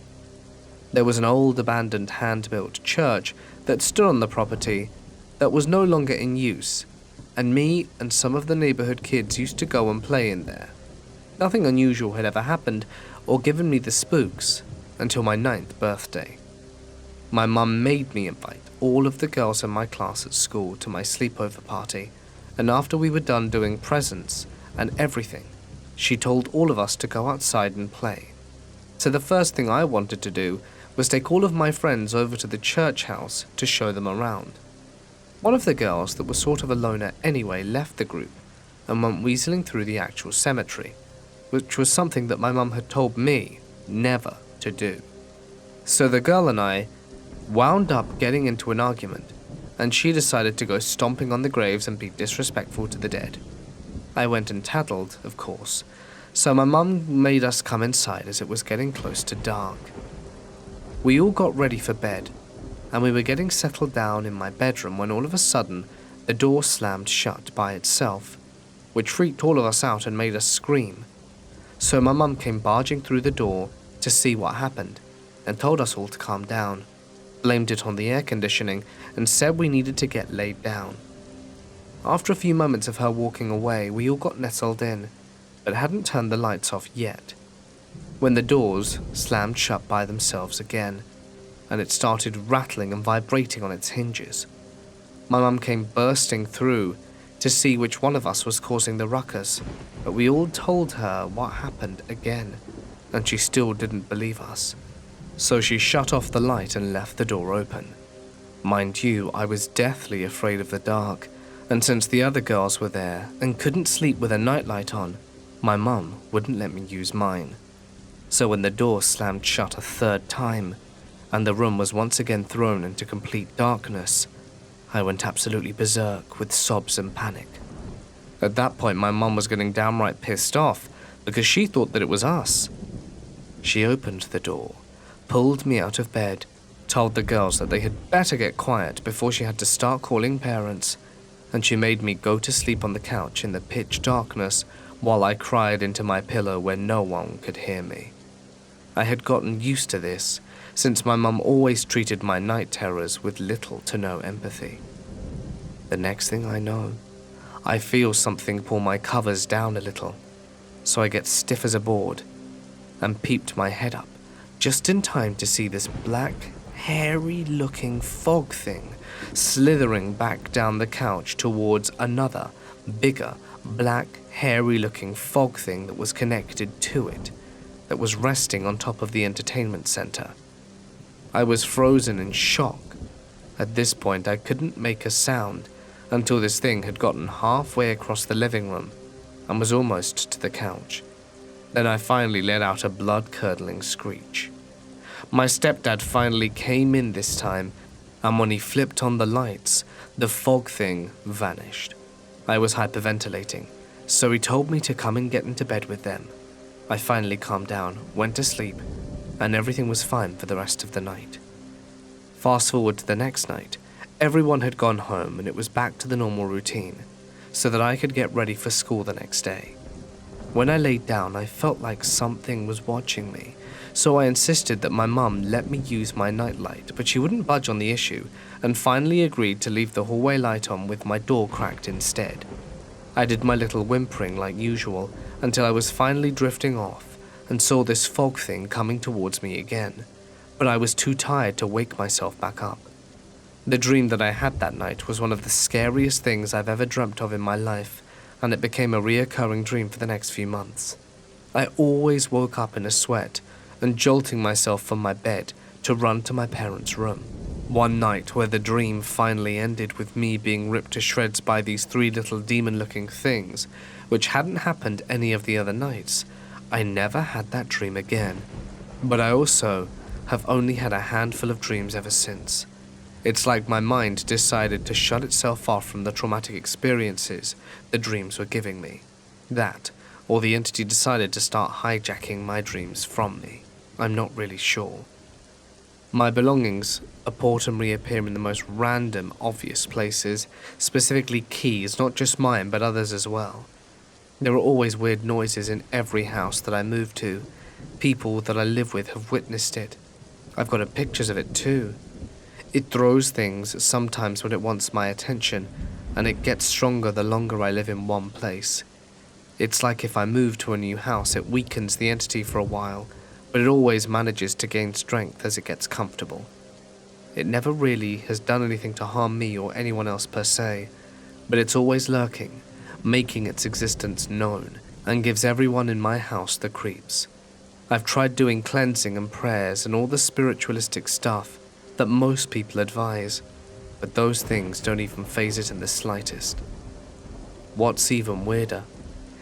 There was an old abandoned hand-built church that stood on the property that was no longer in use, and me and some of the neighborhood kids used to go and play in there. Nothing unusual had ever happened or given me the spooks until my 9th birthday. My mum made me invite all of the girls in my class at school to my sleepover party, and after we were done doing presents and everything, she told all of us to go outside and play. So the first thing I wanted to do was take all of my friends over to the church house to show them around. One of the girls that was sort of a loner anyway left the group and went weaseling through the actual cemetery, which was something that my mum had told me never to do. So the girl and I wound up getting into an argument, and she decided to go stomping on the graves and be disrespectful to the dead. I went and tattled, of course, so my mum made us come inside as it was getting close to dark. We all got ready for bed, and we were getting settled down in my bedroom when all of a sudden the door slammed shut by itself, which freaked all of us out and made us scream. So my mum came barging through the door to see what happened and told us all to calm down, blamed it on the air conditioning, and said we needed to get laid down. After a few moments of her walking away, we all got nestled in, but hadn't turned the lights off yet, when the doors slammed shut by themselves again, and it started rattling and vibrating on its hinges. My mum came bursting through to see which one of us was causing the ruckus, but we all told her what happened again, and she still didn't believe us. So she shut off the light and left the door open. Mind you, I was deathly afraid of the dark, and since the other girls were there and couldn't sleep with a nightlight on, my mum wouldn't let me use mine. So when the door slammed shut a third time, and the room was once again thrown into complete darkness, I went absolutely berserk with sobs and panic. At that point, my mum was getting downright pissed off because she thought that it was us. She opened the door, pulled me out of bed, told the girls that they had better get quiet before she had to start calling parents, and she made me go to sleep on the couch in the pitch darkness while I cried into my pillow where no one could hear me. I had gotten used to this, since my mum always treated my night terrors with little to no empathy. The next thing I know, I feel something pull my covers down a little, so I get stiff as a board, and peeped my head up, just in time to see this black, hairy-looking fog thing slithering back down the couch towards another, bigger, black, hairy-looking fog thing that was connected to it, that was resting on top of the entertainment center. I was frozen in shock. At this point, I couldn't make a sound until this thing had gotten halfway across the living room and was almost to the couch. Then I finally let out a blood-curdling screech. My stepdad finally came in this time, and when he flipped on the lights, the fog thing vanished. I was hyperventilating, so he told me to come and get into bed with them. I finally calmed down, went to sleep, and everything was fine for the rest of the night. Fast forward to the next night, everyone had gone home and it was back to the normal routine, so that I could get ready for school the next day. When I laid down, I felt like something was watching me, so I insisted that my mum let me use my nightlight, but she wouldn't budge on the issue, and finally agreed to leave the hallway light on with my door cracked instead. I did my little whimpering like usual, until I was finally drifting off, and saw this fog thing coming towards me again, but I was too tired to wake myself back up. The dream that I had that night was one of the scariest things I've ever dreamt of in my life, and it became a reoccurring dream for the next few months. I always woke up in a sweat and jolting myself from my bed to run to my parents' room. One night where the dream finally ended with me being ripped to shreds by these three little demon-looking things, which hadn't happened any of the other nights, I never had that dream again. But I also have only had a handful of dreams ever since. It's like my mind decided to shut itself off from the traumatic experiences the dreams were giving me. That, or the entity decided to start hijacking my dreams from me. I'm not really sure. My belongings apport and reappear in the most random, obvious places, specifically keys, not just mine but others as well. There are always weird noises in every house that I move to. People that I live with have witnessed it. I've got pictures of it too. It throws things sometimes when it wants my attention, and it gets stronger the longer I live in one place. It's like if I move to a new house, it weakens the entity for a while, but it always manages to gain strength as it gets comfortable. It never really has done anything to harm me or anyone else per se, but it's always lurking, making its existence known, and gives everyone in my house the creeps. I've tried doing cleansing and prayers and all the spiritualistic stuff that most people advise, but those things don't even faze it in the slightest. What's even weirder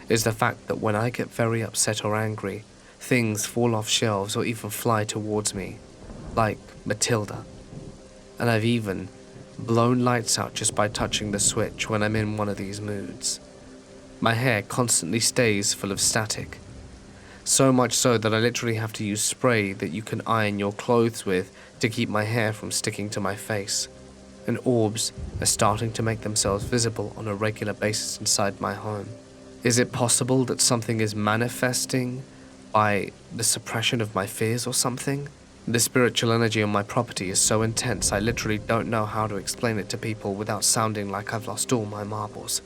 is the fact that when I get very upset or angry, things fall off shelves or even fly towards me, like Matilda. And I've even blown lights out just by touching the switch when I'm in one of these moods. My hair constantly stays full of static. So much so that I literally have to use spray that you can iron your clothes with to keep my hair from sticking to my face. And orbs are starting to make themselves visible on a regular basis inside my home. Is it possible that something is manifesting by the suppression of my fears or something? The spiritual energy on my property is so intense I literally don't know how to explain it to people without sounding like I've lost all my marbles.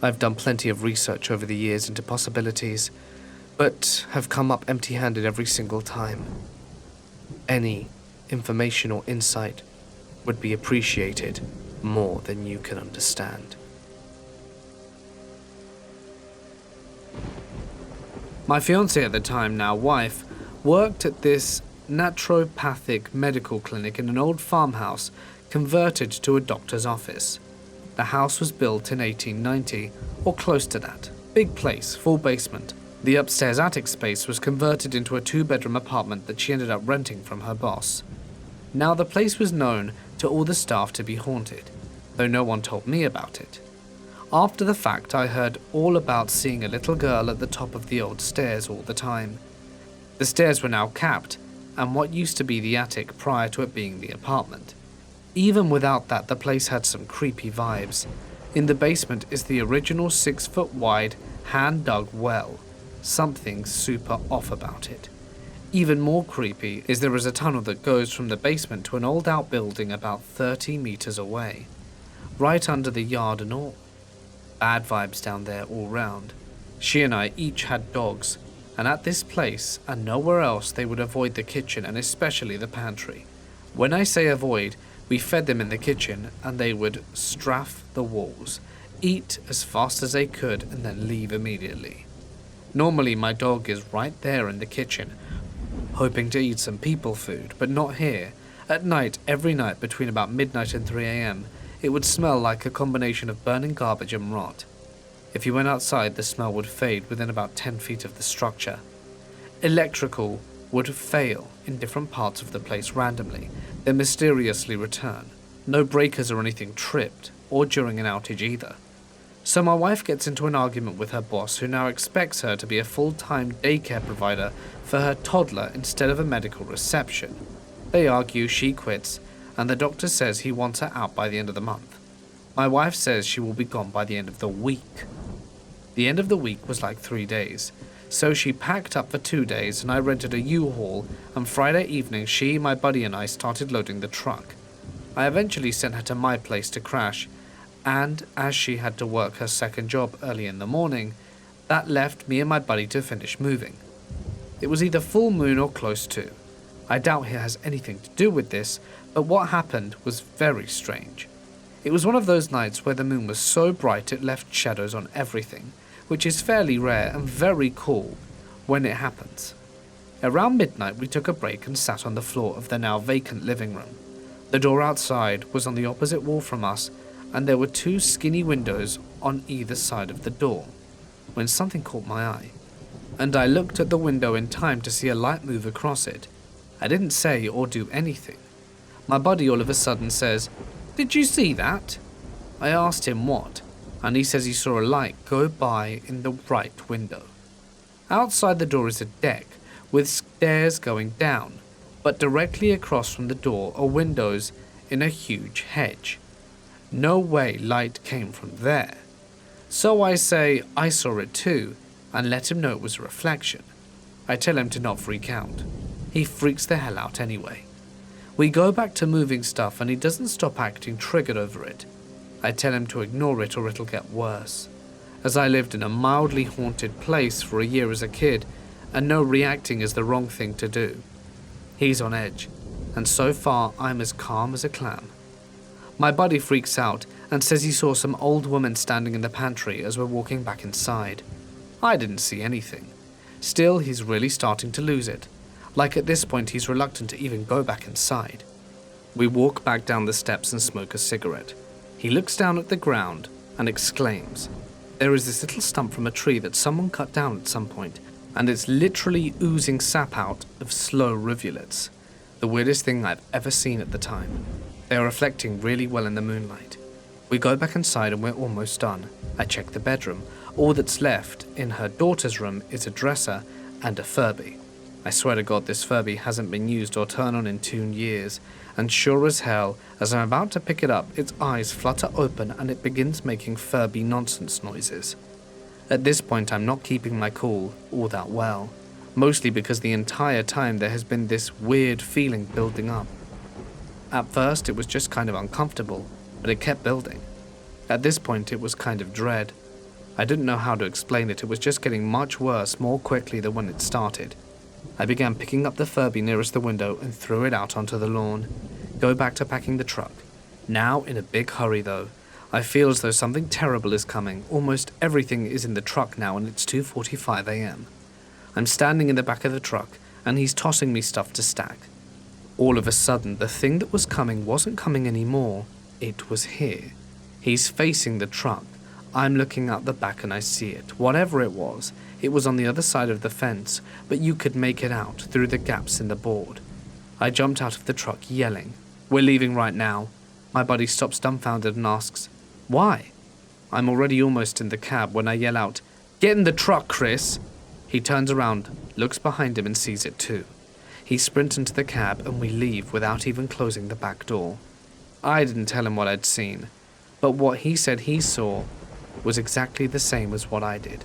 I've done plenty of research over the years into possibilities, but have come up empty-handed every single time. Any information or insight would be appreciated more than you can understand. My fiancée at the time, now wife, worked at this naturopathic medical clinic in an old farmhouse converted to a doctor's office. The house was built in 1890, or close to that. Big place, full basement. The upstairs attic space was converted into a 2-bedroom apartment that she ended up renting from her boss. Now the place was known to all the staff to be haunted, though no one told me about it. After the fact, I heard all about seeing a little girl at the top of the old stairs all the time. The stairs were now capped, and what used to be the attic prior to it being the apartment. Even without that, the place had some creepy vibes. In the basement is the original 6-foot wide, hand-dug well. Something super off about it. Even more creepy is there is a tunnel that goes from the basement to an old outbuilding about 30 meters away. Right under the yard and all. Bad vibes down there all round. She and I each had dogs, and at this place and nowhere else they would avoid the kitchen and especially the pantry. When I say avoid, we fed them in the kitchen and they would strafe the walls, eat as fast as they could and then leave immediately. Normally my dog is right there in the kitchen, hoping to eat some people food, but not here. At night, every night between about midnight and 3 a.m, it would smell like a combination of burning garbage and rot. If you went outside, the smell would fade within about 10 feet of the structure. Electrical would fail in different parts of the place randomly, then mysteriously return. No breakers or anything tripped, or during an outage either. So my wife gets into an argument with her boss, who now expects her to be a full-time daycare provider for her toddler instead of a medical reception. They argue, she quits, and the doctor says he wants her out by the end of the month. My wife says she will be gone by the end of the week. The end of the week was like 3 days, so she packed up for 2 days and I rented a U-Haul, and Friday evening she, my buddy and I started loading the truck. I eventually sent her to my place to crash, and as she had to work her second job early in the morning, that left me and my buddy to finish moving. It was either full moon or close to. I doubt it has anything to do with this, but what happened was very strange. It was one of those nights where the moon was so bright it left shadows on everything, which is fairly rare and very cool when it happens. Around midnight we took a break and sat on the floor of the now vacant living room. The door outside was on the opposite wall from us, and there were 2 skinny windows on either side of the door, when something caught my eye, and I looked at the window in time to see a light move across it. I didn't say or do anything. My buddy all of a sudden says, "Did you see that?" I asked him what, and he says he saw a light go by in the right window. Outside the door is a deck, with stairs going down, but directly across from the door are windows in a huge hedge. No way light came from there. So I say I saw it too, and let him know it was a reflection. I tell him to not freak out. He freaks the hell out anyway. We go back to moving stuff and he doesn't stop acting triggered over it. I tell him to ignore it or it'll get worse, as I lived in a mildly haunted place for a year as a kid, and know reacting is the wrong thing to do. He's on edge, and so far I'm as calm as a clam. My buddy freaks out and says he saw some old woman standing in the pantry as we're walking back inside. I didn't see anything. Still, he's really starting to lose it. Like at this point he's reluctant to even go back inside. We walk back down the steps and smoke a cigarette. He looks down at the ground and exclaims, "There is this little stump from a tree that someone cut down at some point, and it's literally oozing sap out of slow rivulets. The weirdest thing I've ever seen at the time. They are reflecting really well in the moonlight. We go back inside and we're almost done. I check the bedroom. All that's left in her daughter's room is a dresser and a Furby. I swear to God this Furby hasn't been used or turned on in 2 years, and sure as hell, as I'm about to pick it up, its eyes flutter open and it begins making Furby nonsense noises. At this point I'm not keeping my cool all that well, mostly because the entire time there has been this weird feeling building up. At first it was just kind of uncomfortable, but it kept building. At this point it was kind of dread. I didn't know how to explain it, it was just getting much worse more quickly than when it started. I began picking up the Furby nearest the window and threw it out onto the lawn. Go back to packing the truck. Now in a big hurry though. I feel as though something terrible is coming. Almost everything is in the truck now and it's 2:45 a.m. I'm standing in the back of the truck and he's tossing me stuff to stack. All of a sudden, the thing that was coming wasn't coming anymore. It was here. He's facing the truck. I'm looking out the back and I see it. Whatever it was on the other side of the fence, but you could make it out through the gaps in the board. I jumped out of the truck yelling, "We're leaving right now." My buddy stops dumbfounded and asks, "Why?" I'm already almost in the cab when I yell out, "Get in the truck, Chris!" He turns around, looks behind him and sees it too. He sprints into the cab and we leave without even closing the back door. I didn't tell him what I'd seen, but what he said he saw was exactly the same as what I did.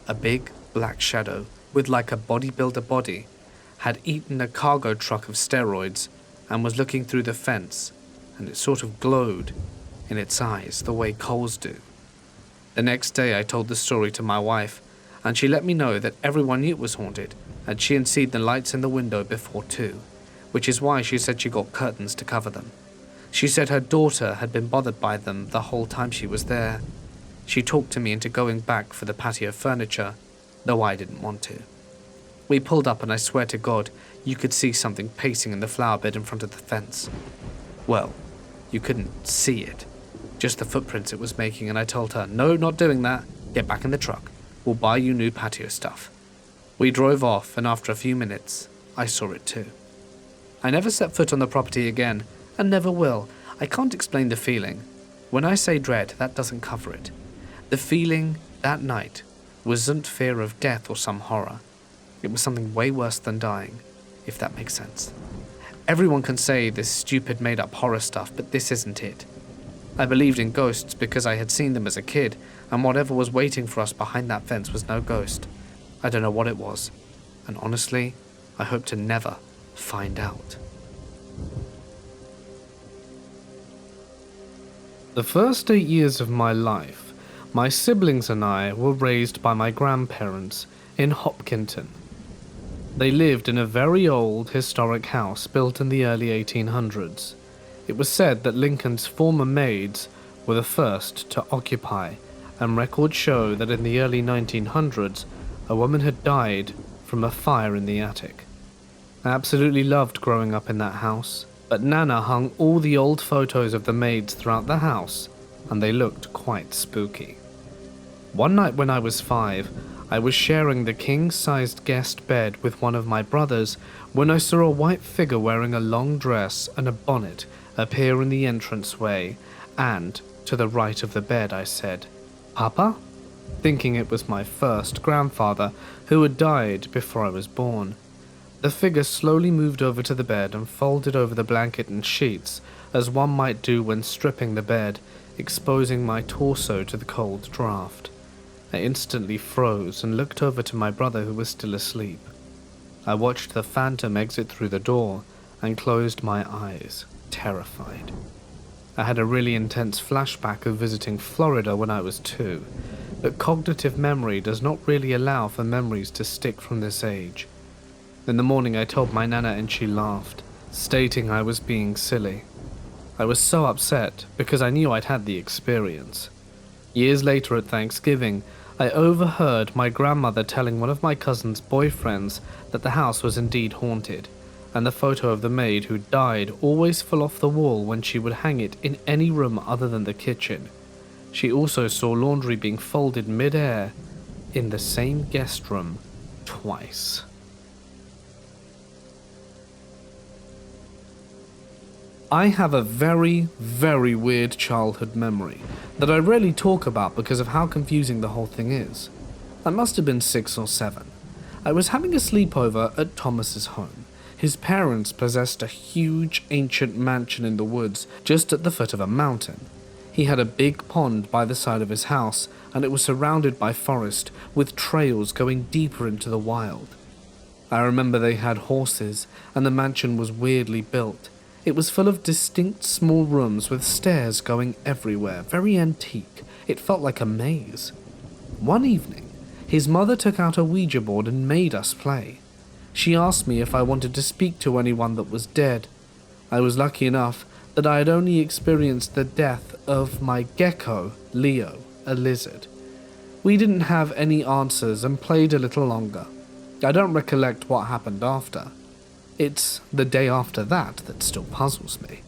A big black shadow with like a bodybuilder body had eaten a cargo truck of steroids and was looking through the fence, and it sort of glowed in its eyes the way coals do. The next day I told the story to my wife, and she let me know that everyone knew it was haunted, and she had seen the lights in the window before too, which is why she said she got curtains to cover them. She said her daughter had been bothered by them the whole time she was there. She talked to me into going back for the patio furniture, though I didn't want to. We pulled up and I swear to God, you could see something pacing in the flower bed in front of the fence. Well, you couldn't see it, just the footprints it was making, and I told her, "No, not doing that. Get back in the truck. We'll buy you new patio stuff." We drove off, and after a few minutes, I saw it too. I never set foot on the property again, and never will. I can't explain the feeling. When I say dread, that doesn't cover it. The feeling that night wasn't fear of death or some horror. It was something way worse than dying, if that makes sense. Everyone can say this stupid made-up horror stuff, but this isn't it. I believed in ghosts because I had seen them as a kid, and whatever was waiting for us behind that fence was no ghost. I don't know what it was, and honestly, I hope to never find out. The first 8 years of my life, my siblings and I were raised by my grandparents in Hopkinton. They lived in a very old, historic house built in the early 1800s. It was said that Lincoln's former maids were the first to occupy, and records show that in the early 1900s, a woman had died from a fire in the attic. I absolutely loved growing up in that house, but Nana hung all the old photos of the maids throughout the house, and they looked quite spooky. One night when I was 5, I was sharing the king-sized guest bed with one of my brothers when I saw a white figure wearing a long dress and a bonnet appear in the entranceway, and to the right of the bed I said, "Papa?" thinking it was my first grandfather who had died before I was born. The figure slowly moved over to the bed and folded over the blanket and sheets as one might do when stripping the bed, exposing my torso to the cold draft. I instantly froze and looked over to my brother who was still asleep. I watched the phantom exit through the door and closed my eyes, terrified. I had a really intense flashback of visiting Florida when I was 2, but cognitive memory does not really allow for memories to stick from this age. In the morning I told my Nana and she laughed, stating I was being silly. I was so upset because I knew I'd had the experience. Years later at Thanksgiving, I overheard my grandmother telling one of my cousin's boyfriends that the house was indeed haunted, and the photo of the maid who died always fell off the wall when she would hang it in any room other than the kitchen. She also saw laundry being folded mid-air in the same guest room twice. I have a very, very weird childhood memory that I rarely talk about because of how confusing the whole thing is. I must have been 6 or 7. I was having a sleepover at Thomas's home. His parents possessed a huge ancient mansion in the woods just at the foot of a mountain. He had a big pond by the side of his house, and it was surrounded by forest with trails going deeper into the wild. I remember they had horses, and the mansion was weirdly built. It was full of distinct small rooms with stairs going everywhere, very antique. It felt like a maze. One evening, his mother took out a Ouija board and made us play. She asked me if I wanted to speak to anyone that was dead. I was lucky enough that I had only experienced the death of my gecko, Leo, a lizard. We didn't have any answers and played a little longer. I don't recollect what happened after. It's the day after that still puzzles me.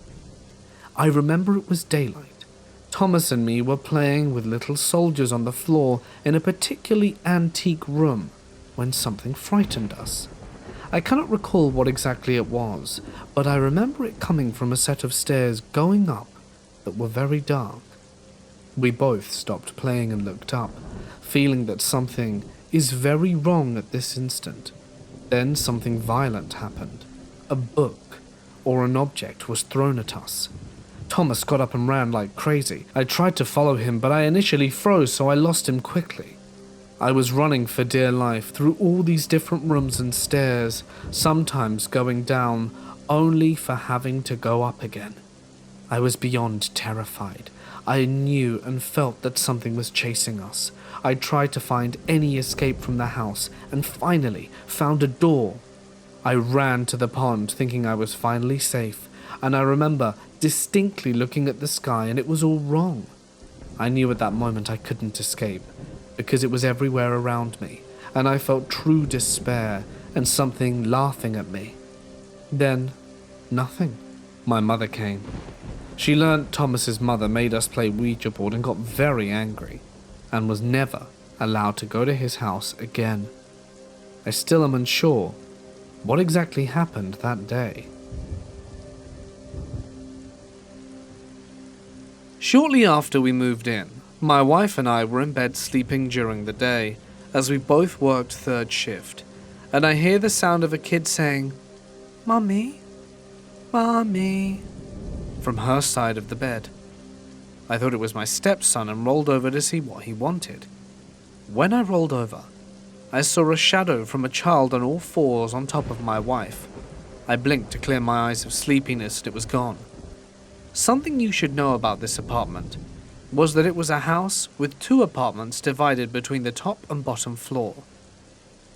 I remember it was daylight. Thomas and me were playing with little soldiers on the floor in a particularly antique room when something frightened us. I cannot recall what exactly it was, but I remember it coming from a set of stairs going up that were very dark. We both stopped playing and looked up, feeling that something is very wrong at this instant. Then something violent happened. A book or an object was thrown at us. Thomas got up and ran like crazy. I tried to follow him, but I initially froze, so I lost him quickly. I was running for dear life through all these different rooms and stairs, sometimes going down only for having to go up again. I was beyond terrified. I knew and felt that something was chasing us. I tried to find any escape from the house and finally found a door. I ran to the pond thinking I was finally safe, and I remember distinctly looking at the sky and it was all wrong. I knew at that moment I couldn't escape because it was everywhere around me, and I felt true despair and something laughing at me. Then, nothing. My mother came. She learnt Thomas's mother made us play Ouija board and got very angry, and was never allowed to go to his house again. I still am unsure what exactly happened that day. Shortly after we moved in, my wife and I were in bed sleeping during the day, as we both worked third shift, and I hear the sound of a kid saying, "Mummy, Mummy," from her side of the bed. I thought it was my stepson and rolled over to see what he wanted. When I rolled over, I saw a shadow from a child on all fours on top of my wife. I blinked to clear my eyes of sleepiness and it was gone. Something you should know about this apartment was that it was a house with 2 apartments divided between the top and bottom floor.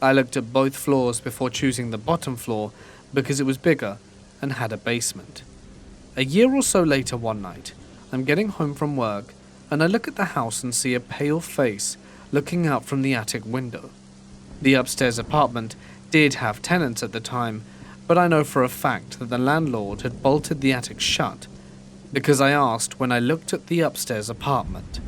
I looked at both floors before choosing the bottom floor because it was bigger and had a basement. A year or so later one night, I'm getting home from work and I look at the house and see a pale face looking out from the attic window. The upstairs apartment did have tenants at the time, but I know for a fact that the landlord had bolted the attic shut because I asked when I looked at the upstairs apartment.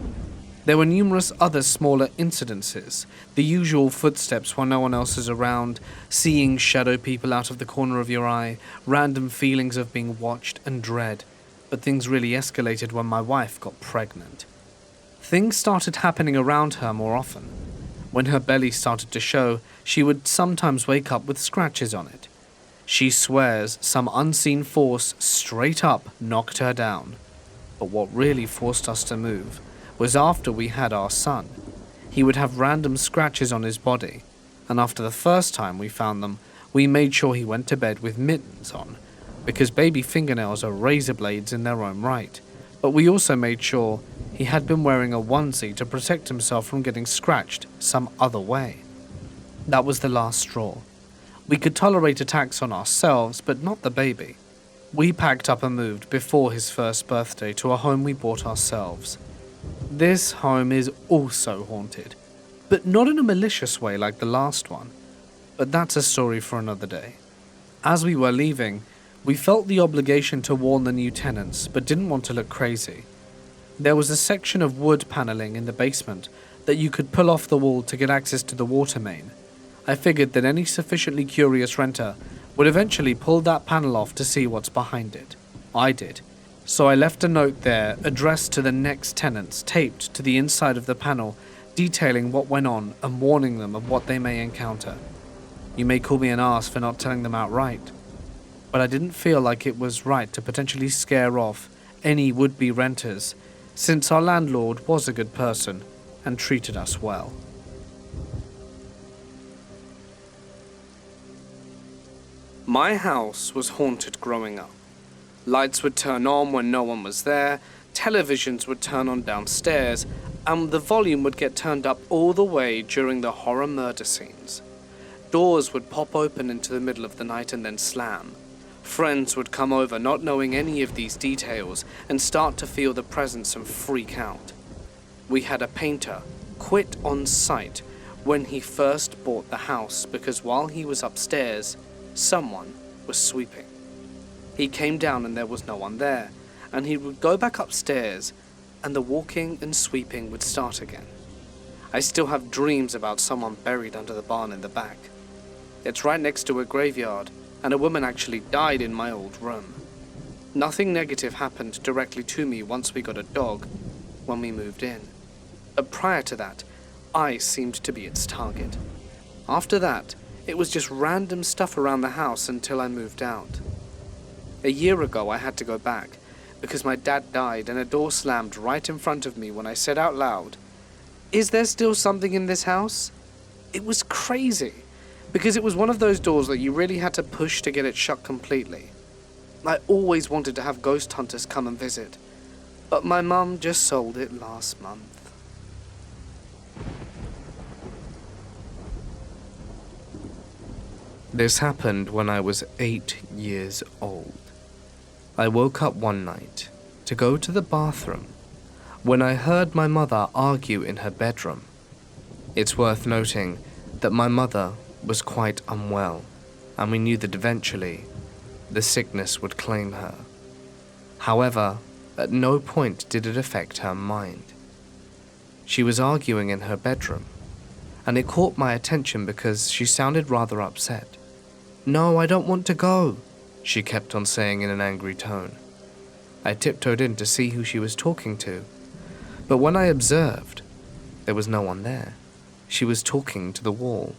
There were numerous other smaller incidences, the usual footsteps when no one else is around, seeing shadow people out of the corner of your eye, random feelings of being watched and dread, but things really escalated when my wife got pregnant. Things started happening around her more often. When her belly started to show, she would sometimes wake up with scratches on it. She swears some unseen force straight up knocked her down. But what really forced us to move was after we had our son. He would have random scratches on his body, and after the first time we found them, we made sure he went to bed with mittens on, because baby fingernails are razor blades in their own right. But we also made sure he had been wearing a onesie to protect himself from getting scratched some other way. That was the last straw. We could tolerate attacks on ourselves, but not the baby. We packed up and moved before his first birthday to a home we bought ourselves. This home is also haunted, but not in a malicious way like the last one. But that's a story for another day. As we were leaving, we felt the obligation to warn the new tenants, but didn't want to look crazy. There was a section of wood paneling in the basement that you could pull off the wall to get access to the water main. I figured that any sufficiently curious renter would eventually pull that panel off to see what's behind it. I did. So I left a note there addressed to the next tenants, taped to the inside of the panel, detailing what went on and warning them of what they may encounter. You may call me an arse for not telling them outright, but I didn't feel like it was right to potentially scare off any would-be renters, since our landlord was a good person and treated us well. My house was haunted growing up. Lights would turn on when no one was there, televisions would turn on downstairs, and the volume would get turned up all the way during the horror murder scenes. Doors would pop open into the middle of the night and then slam. Friends would come over not knowing any of these details and start to feel the presence and freak out. We had a painter quit on site when he first bought the house because while he was upstairs, someone was sweeping. He came down and there was no one there, and he would go back upstairs and the walking and sweeping would start again. I still have dreams about someone buried under the barn in the back. It's right next to a graveyard, and a woman actually died in my old room. Nothing negative happened directly to me once we got a dog when we moved in. But prior to that, I seemed to be its target. After that, it was just random stuff around the house until I moved out. A year ago, I had to go back because my dad died and a door slammed right in front of me when I said out loud, "Is there still something in this house?" It was crazy because it was one of those doors that you really had to push to get it shut completely. I always wanted to have ghost hunters come and visit, but my mum just sold it last month. This happened when I was 8 years old. I woke up one night to go to the bathroom when I heard my mother argue in her bedroom. It's worth noting that my mother was quite unwell, and we knew that eventually the sickness would claim her. However, at no point did it affect her mind. She was arguing in her bedroom, and it caught my attention because she sounded rather upset. "No, I don't want to go," she kept on saying in an angry tone. I tiptoed in to see who she was talking to, but when I observed, there was no one there. She was talking to the wall.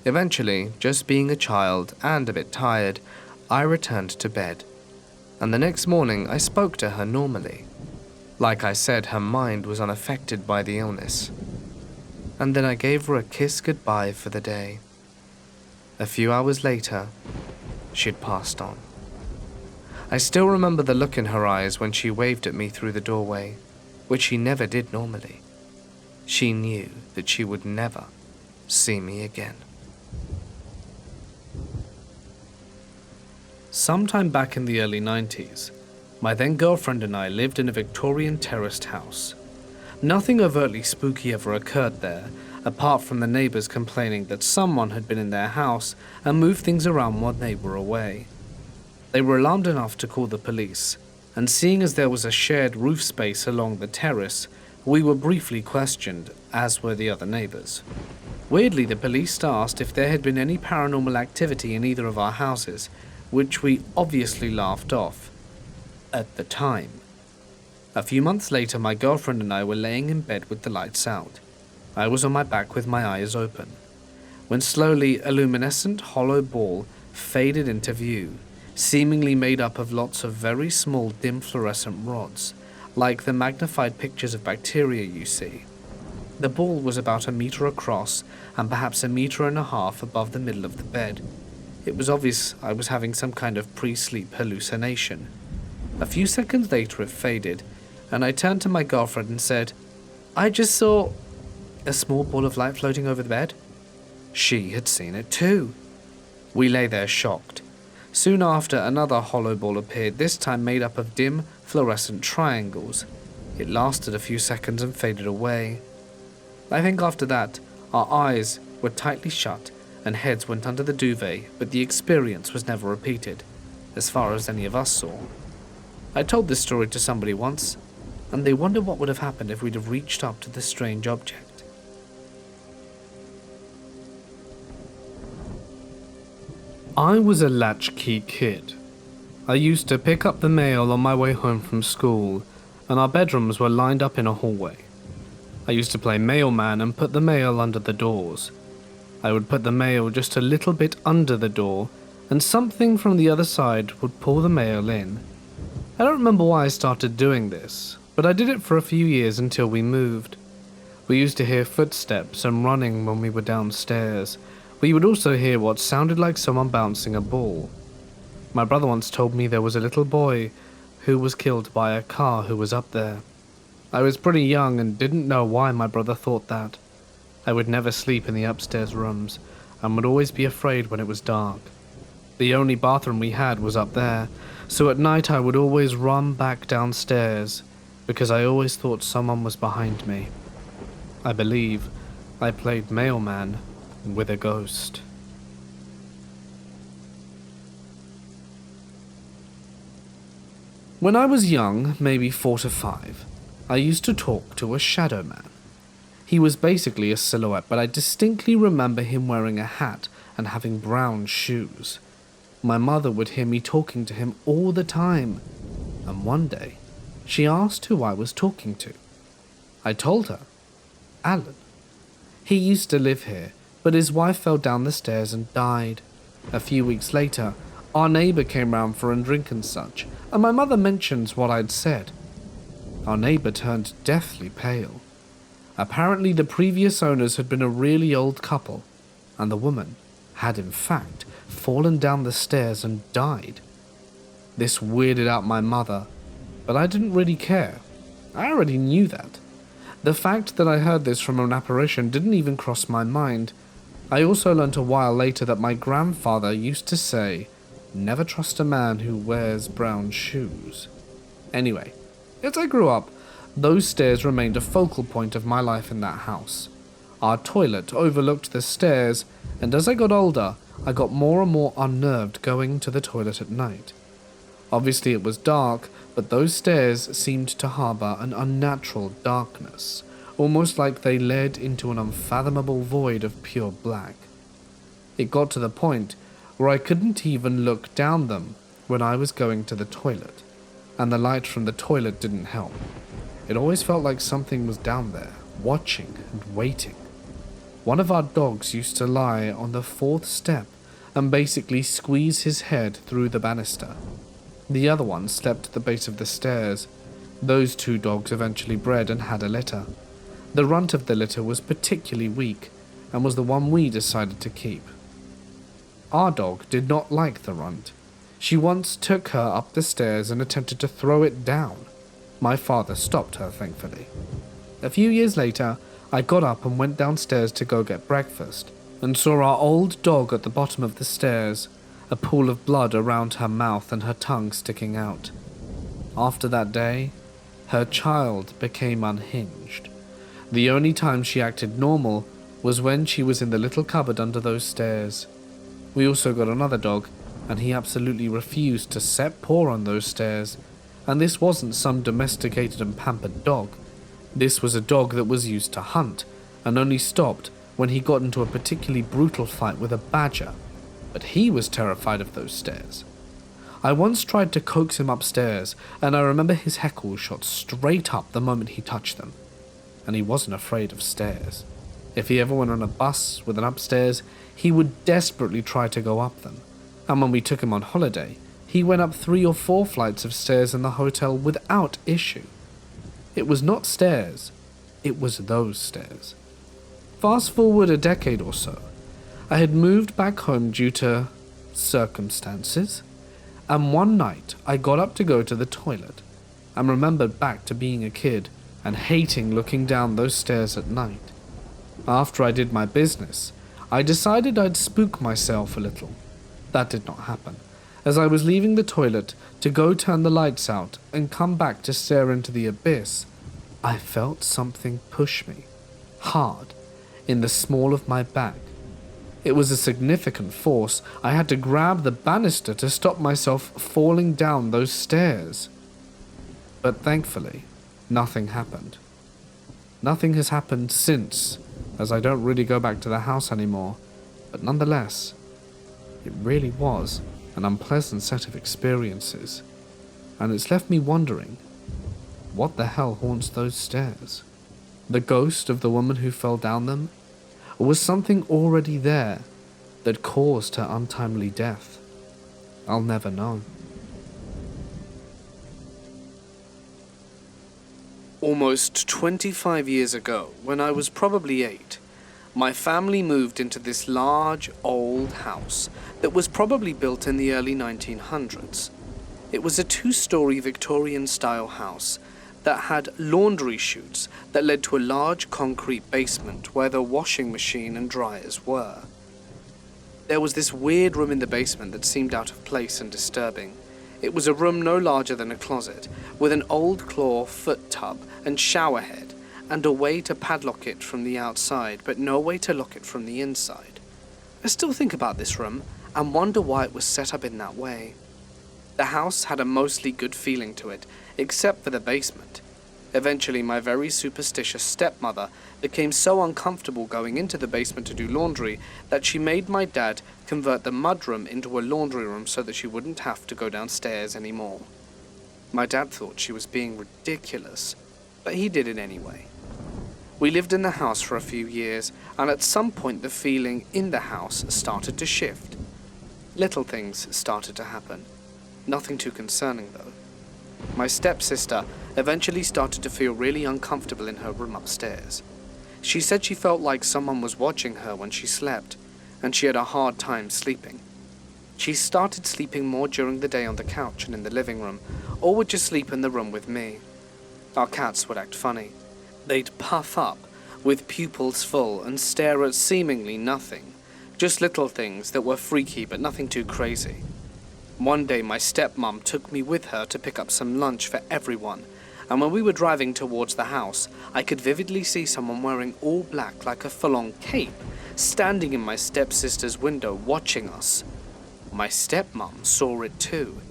Eventually, just being a child and a bit tired, I returned to bed, and the next morning I spoke to her normally. Like I said, her mind was unaffected by the illness. And then I gave her a kiss goodbye for the day. A few hours later, she'd passed on. I still remember the look in her eyes when she waved at me through the doorway, which she never did normally. She knew that she would never see me again. Sometime back in the early 90s, my then girlfriend and I lived in a Victorian terraced house. Nothing overtly spooky ever occurred there, apart from the neighbors complaining that someone had been in their house and moved things around while they were away. They were alarmed enough to call the police, and seeing as there was a shared roof space along the terrace, we were briefly questioned, as were the other neighbors. Weirdly, the police asked if there had been any paranormal activity in either of our houses, which we obviously laughed off at the time. A few months later, my girlfriend and I were laying in bed with the lights out. I was on my back with my eyes open, when slowly a luminescent hollow ball faded into view, seemingly made up of lots of very small dim fluorescent rods, like the magnified pictures of bacteria you see. The ball was about 1 meter across and perhaps 1.5 meters above the middle of the bed. It was obvious I was having some kind of pre-sleep hallucination. A few seconds later it faded, and I turned to my girlfriend and said, "I just saw a small ball of light floating over the bed." She had seen it too. We lay there shocked. Soon after, another hollow ball appeared, this time made up of dim fluorescent triangles. It lasted a few seconds and faded away. I think after that, our eyes were tightly shut and heads went under the duvet, but the experience was never repeated, as far as any of us saw. I told this story to somebody once, and they wondered what would have happened if we'd have reached up to this strange object. I was a latchkey kid. I used to pick up the mail on my way home from school, and our bedrooms were lined up in a hallway. I used to play mailman and put the mail under the doors. I would put the mail just a little bit under the door, and something from the other side would pull the mail in. I don't remember why I started doing this, but I did it for a few years until we moved. We used to hear footsteps and running when we were downstairs. We would also hear what sounded like someone bouncing a ball. My brother once told me there was a little boy who was killed by a car who was up there. I was pretty young and didn't know why my brother thought that. I would never sleep in the upstairs rooms and would always be afraid when it was dark. The only bathroom we had was up there, so at night I would always run back downstairs because I always thought someone was behind me. I believe I played mailman with a ghost. When I was young, maybe 4 to 5, I used to talk to a shadow man. He was basically a silhouette, but I distinctly remember him wearing a hat and having brown shoes. My mother would hear me talking to him all the time, and one day, she asked who I was talking to. I told her, Alan. He used to live here, but his wife fell down the stairs and died. A few weeks later, our neighbour came round for a drink and such, and my mother mentions what I'd said. Our neighbour turned deathly pale. Apparently the previous owners had been a really old couple, and the woman had in fact fallen down the stairs and died. This weirded out my mother, but I didn't really care. I already knew that. The fact that I heard this from an apparition didn't even cross my mind. I also learnt a while later that my grandfather used to say, "Never trust a man who wears brown shoes." Anyway, as I grew up, those stairs remained a focal point of my life in that house. Our toilet overlooked the stairs, and as I got older, I got more and more unnerved going to the toilet at night. Obviously it was dark, but those stairs seemed to harbour an unnatural darkness, almost like they led into an unfathomable void of pure black. It got to the point where I couldn't even look down them when I was going to the toilet, and the light from the toilet didn't help. It always felt like something was down there, watching and waiting. One of our dogs used to lie on the 4th step and basically squeeze his head through the banister. The other one slept at the base of the stairs. Those 2 dogs eventually bred and had a litter. The runt of the litter was particularly weak and was the one we decided to keep. Our dog did not like the runt. She once took her up the stairs and attempted to throw it down. My father stopped her, thankfully. A few years later, I got up and went downstairs to go get breakfast, and saw our old dog at the bottom of the stairs, a pool of blood around her mouth and her tongue sticking out. After that day, her child became unhinged. The only time she acted normal was when she was in the little cupboard under those stairs. We also got another dog, and he absolutely refused to set paw on those stairs, and this wasn't some domesticated and pampered dog. This was a dog that was used to hunt, and only stopped when he got into a particularly brutal fight with a badger, but he was terrified of those stairs. I once tried to coax him upstairs, and I remember his heckles shot straight up the moment he touched them, and he wasn't afraid of stairs. If he ever went on a bus with an upstairs, he would desperately try to go up them, and when we took him on holiday, he went up 3 or 4 flights of stairs in the hotel without issue. It was not stairs, it was those stairs. Fast forward a decade or so, I had moved back home due to circumstances, and one night I got up to go to the toilet, and remembered back to being a kid and hating looking down those stairs at night. After I did my business, I decided I'd spook myself a little. That did not happen. As I was leaving the toilet to go turn the lights out and come back to stare into the abyss, I felt something push me, hard, in the small of my back. It was a significant force. I had to grab the banister to stop myself falling down those stairs. But thankfully, nothing happened. Nothing has happened since, as I don't really go back to the house anymore, but nonetheless, it really was an unpleasant set of experiences, and it's left me wondering, what the hell haunts those stairs? The ghost of the woman who fell down them? Or was something already there that caused her untimely death? I'll never know. Almost 25 years ago, when I was probably 8, my family moved into this large, old house that was probably built in the early 1900s. It was a 2-story Victorian-style house that had laundry chutes that led to a large concrete basement where the washing machine and dryers were. There was this weird room in the basement that seemed out of place and disturbing. It was a room no larger than a closet, with an old claw foot tub and shower head, and a way to padlock it from the outside, but no way to lock it from the inside. I still think about this room, and wonder why it was set up in that way. The house had a mostly good feeling to it, except for the basement. Eventually, my very superstitious stepmother became so uncomfortable going into the basement to do laundry that she made my dad convert the mudroom into a laundry room so that she wouldn't have to go downstairs anymore. My dad thought she was being ridiculous, but he did it anyway. We lived in the house for a few years, and at some point the feeling in the house started to shift. Little things started to happen. Nothing too concerning, though. My stepsister eventually started to feel really uncomfortable in her room upstairs. She said she felt like someone was watching her when she slept, and she had a hard time sleeping. She started sleeping more during the day on the couch and in the living room, or would just sleep in the room with me. Our cats would act funny. They'd puff up, with pupils full, and stare at seemingly nothing. Just little things that were freaky but nothing too crazy. One day my stepmom took me with her to pick up some lunch for everyone, and when we were driving towards the house, I could vividly see someone wearing all black like a full-on cape, standing in my stepsister's window watching us. My stepmom saw it too,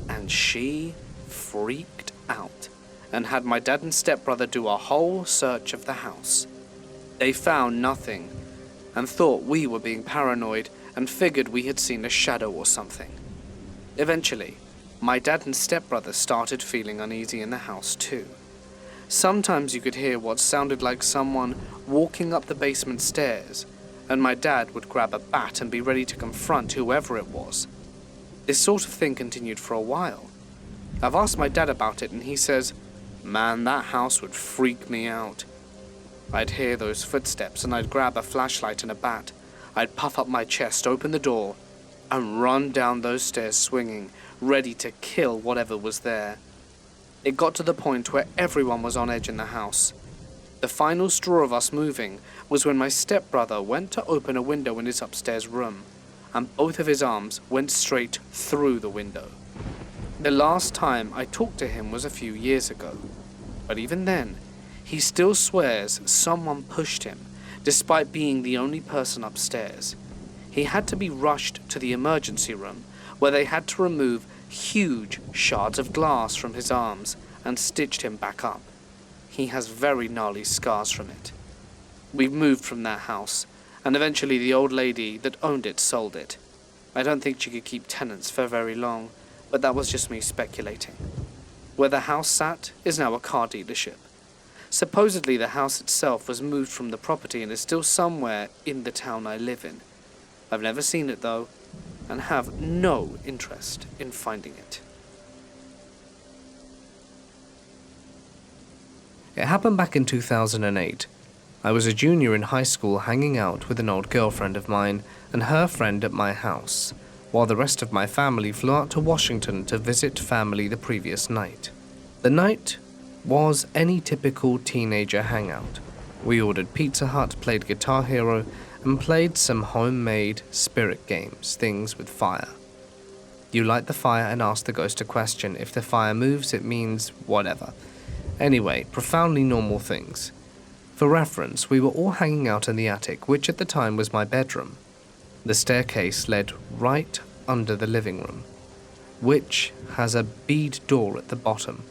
and she freaked out, and had my dad and stepbrother do a whole search of the house. They found nothing, and thought we were being paranoid, and figured we had seen a shadow or something. Eventually, my dad and stepbrother started feeling uneasy in the house too. Sometimes you could hear what sounded like someone walking up the basement stairs, and my dad would grab a bat and be ready to confront whoever it was. This sort of thing continued for a while. I've asked my dad about it, and he says, "Man, that house would freak me out." I'd hear those footsteps, and I'd grab a flashlight and a bat. I'd puff up my chest, open the door, and run down those stairs swinging, ready to kill whatever was there. It got to the point where everyone was on edge in the house. The final straw of us moving was when my stepbrother went to open a window in his upstairs room, and both of his arms went straight through the window. The last time I talked to him was a few years ago, but even then, he still swears someone pushed him, despite being the only person upstairs. He had to be rushed to the emergency room, where they had to remove huge shards of glass from his arms and stitched him back up. He has very gnarly scars from it. We moved from that house, and eventually the old lady that owned it sold it. I don't think she could keep tenants for very long, but that was just me speculating. Where the house sat is now a car dealership. Supposedly the house itself was moved from the property and is still somewhere in the town I live in. I've never seen it though, and have no interest in finding it. It happened back in 2008. I was a junior in high school hanging out with an old girlfriend of mine and her friend at my house, while the rest of my family flew out to Washington to visit family the previous night. The night was any typical teenager hangout. We ordered Pizza Hut, played Guitar Hero, and played some homemade spirit games, things with fire. You light the fire and ask the ghost a question. If the fire moves, it means whatever. Anyway, profoundly normal things. For reference, we were all hanging out in the attic, which at the time was my bedroom. The staircase led right under the living room, which has a bead door at the bottom.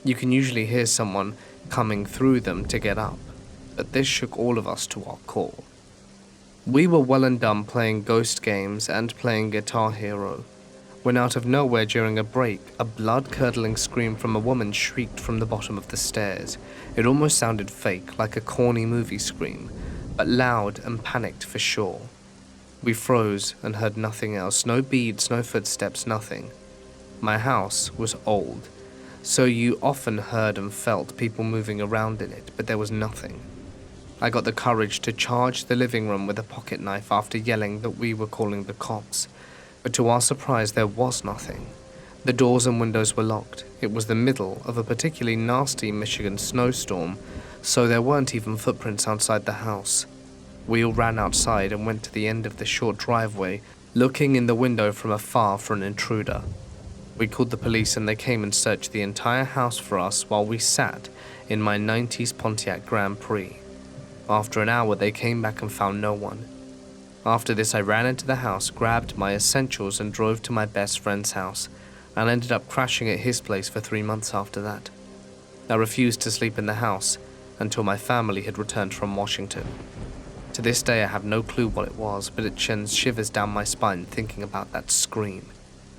You can usually hear someone coming through them to get up, but this shook all of us to our core. We were well and done playing ghost games and playing Guitar Hero, when out of nowhere during a break, a blood-curdling scream from a woman shrieked from the bottom of the stairs. It almost sounded fake, like a corny movie scream, but loud and panicked for sure. We froze and heard nothing else, no beats, no footsteps, nothing. My house was old, so you often heard and felt people moving around in it, but there was nothing. I got the courage to charge the living room with a pocket knife after yelling that we were calling the cops, but to our surprise there was nothing. The doors and windows were locked. It was the middle of a particularly nasty Michigan snowstorm, so there weren't even footprints outside the house. We all ran outside and went to the end of the short driveway, looking in the window from afar for an intruder. We called the police and they came and searched the entire house for us while we sat in my 90s Pontiac Grand Prix. After an hour they came back and found no one. After this I ran into the house, grabbed my essentials and drove to my best friend's house, and ended up crashing at his place for 3 months after that. I refused to sleep in the house until my family had returned from Washington. To this day I have no clue what it was, but it sends shivers down my spine thinking about that scream,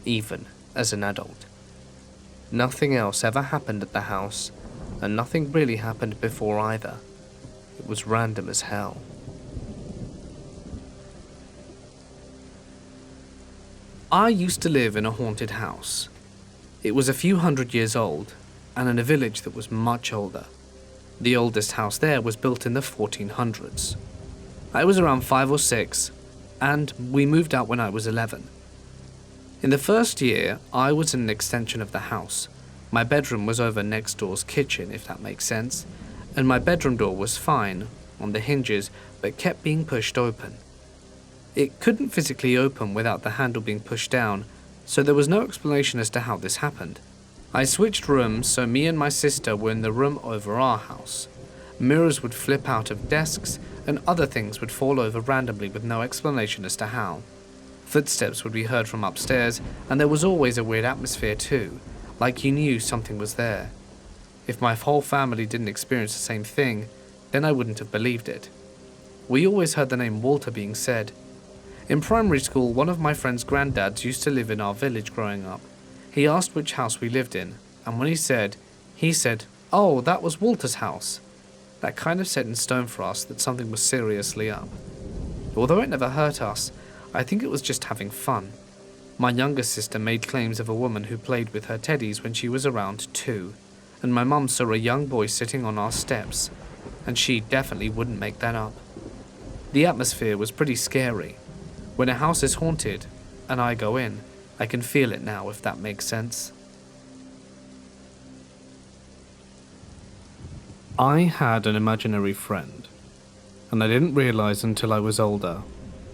even as an adult. Nothing else ever happened at the house, and nothing really happened before either. It was random as hell. I used to live in a haunted house. It was a few hundred years old, and in a village that was much older. The oldest house there was built in the 1400s. I was around 5 or 6, and we moved out when I was 11. In the first year, I was an extension of the house. My bedroom was over next door's kitchen, if that makes sense, and my bedroom door was fine, on the hinges, but kept being pushed open. It couldn't physically open without the handle being pushed down, so there was no explanation as to how this happened. I switched rooms, so me and my sister were in the room over our house. Mirrors would flip out of desks, and other things would fall over randomly with no explanation as to how. Footsteps would be heard from upstairs, and there was always a weird atmosphere too, like you knew something was there. If my whole family didn't experience the same thing, then I wouldn't have believed it. We always heard the name Walter being said. In primary school, one of my friend's granddads used to live in our village growing up. He asked which house we lived in, and when he said, "Oh, that was Walter's house." That kind of set in stone for us that something was seriously up. Although it never hurt us, I think it was just having fun. My younger sister made claims of a woman who played with her teddies when she was around 2, and my mum saw a young boy sitting on our steps, and she definitely wouldn't make that up. The atmosphere was pretty scary. When a house is haunted, and I go in, I can feel it now, if that makes sense. I had an imaginary friend, and I didn't realize until I was older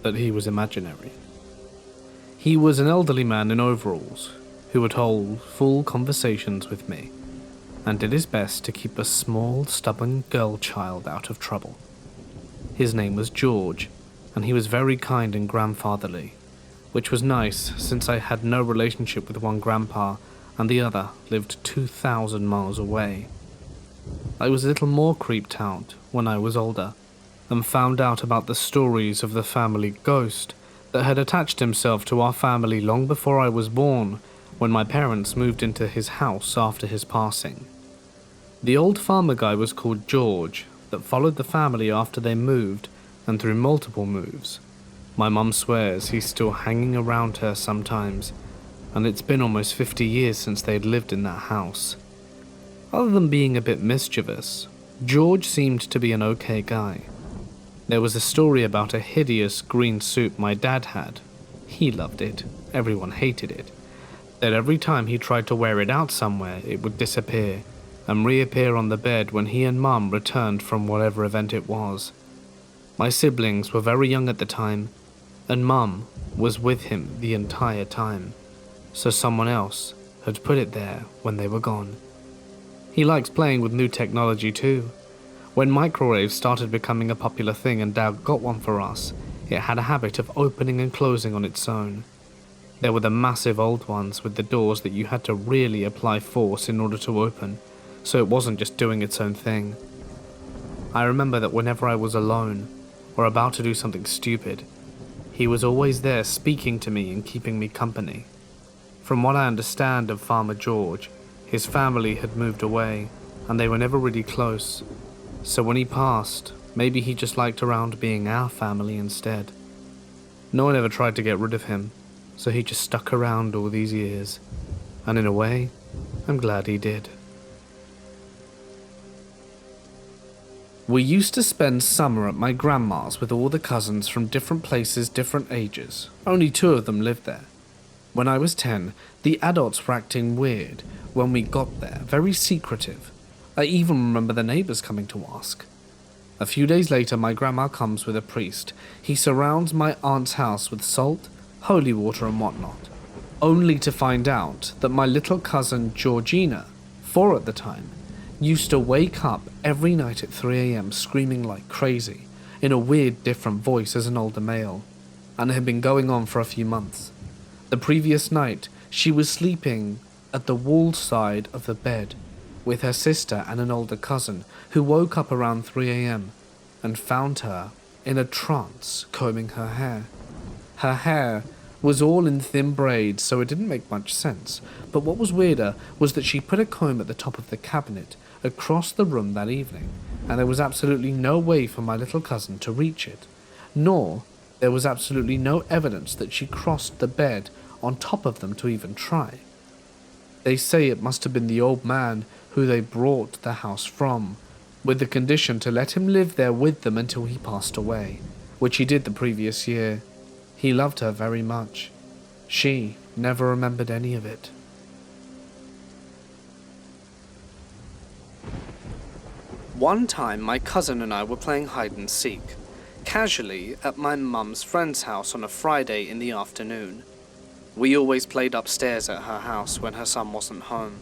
that he was imaginary. He was an elderly man in overalls who would hold full conversations with me and did his best to keep a small, stubborn girl child out of trouble. His name was George, and he was very kind and grandfatherly, which was nice since I had no relationship with one grandpa and the other lived 2,000 miles away. I was a little more creeped out when I was older and found out about the stories of the family ghost that had attached himself to our family long before I was born, when my parents moved into his house after his passing. The old farmer guy was called George, that followed the family after they moved and through multiple moves. My mum swears he's still hanging around her sometimes, and it's been almost 50 years since they'd lived in that house. Other than being a bit mischievous, George seemed to be an okay guy. There was a story about a hideous green suit my dad had. He loved it, everyone hated it. That every time he tried to wear it out somewhere, it would disappear and reappear on the bed when he and Mum returned from whatever event it was. My siblings were very young at the time, and Mum was with him the entire time, so someone else had put it there when they were gone. He likes playing with new technology too. When microwaves started becoming a popular thing and Dad got one for us, it had a habit of opening and closing on its own. There were the massive old ones with the doors that you had to really apply force in order to open, so it wasn't just doing its own thing. I remember that whenever I was alone, or about to do something stupid, he was always there speaking to me and keeping me company. From what I understand of Farmer George, his family had moved away, and they were never really close. So when he passed, maybe he just liked around being our family instead. No one ever tried to get rid of him, so he just stuck around all these years. And in a way, I'm glad he did. We used to spend summer at my grandma's with all the cousins from different places, different ages. Only 2 of them lived there. When I was 10, the adults were acting weird when we got there, very secretive. I even remember the neighbors coming to ask. A few days later, my grandma comes with a priest. He surrounds my aunt's house with salt, holy water and whatnot, only to find out that my little cousin Georgina, 4 at the time, used to wake up every night at 3 a.m. screaming like crazy, in a weird different voice as an older male, and it had been going on for a few months. The previous night, she was sleeping at the wall side of the bed with her sister and an older cousin who woke up around 3 a.m. and found her in a trance combing her hair. Her hair was all in thin braids, so it didn't make much sense, but what was weirder was that she put a comb at the top of the cabinet across the room that evening, and there was absolutely no way for my little cousin to reach it, nor there was absolutely no evidence that she crossed the bed on top of them to even try. They say it must have been the old man who they brought the house from, with the condition to let him live there with them until he passed away, which he did the previous year. He loved her very much. She never remembered any of it. One time, my cousin and I were playing hide and seek, casually at my mum's friend's house on a Friday in the afternoon. We always played upstairs at her house when her son wasn't home.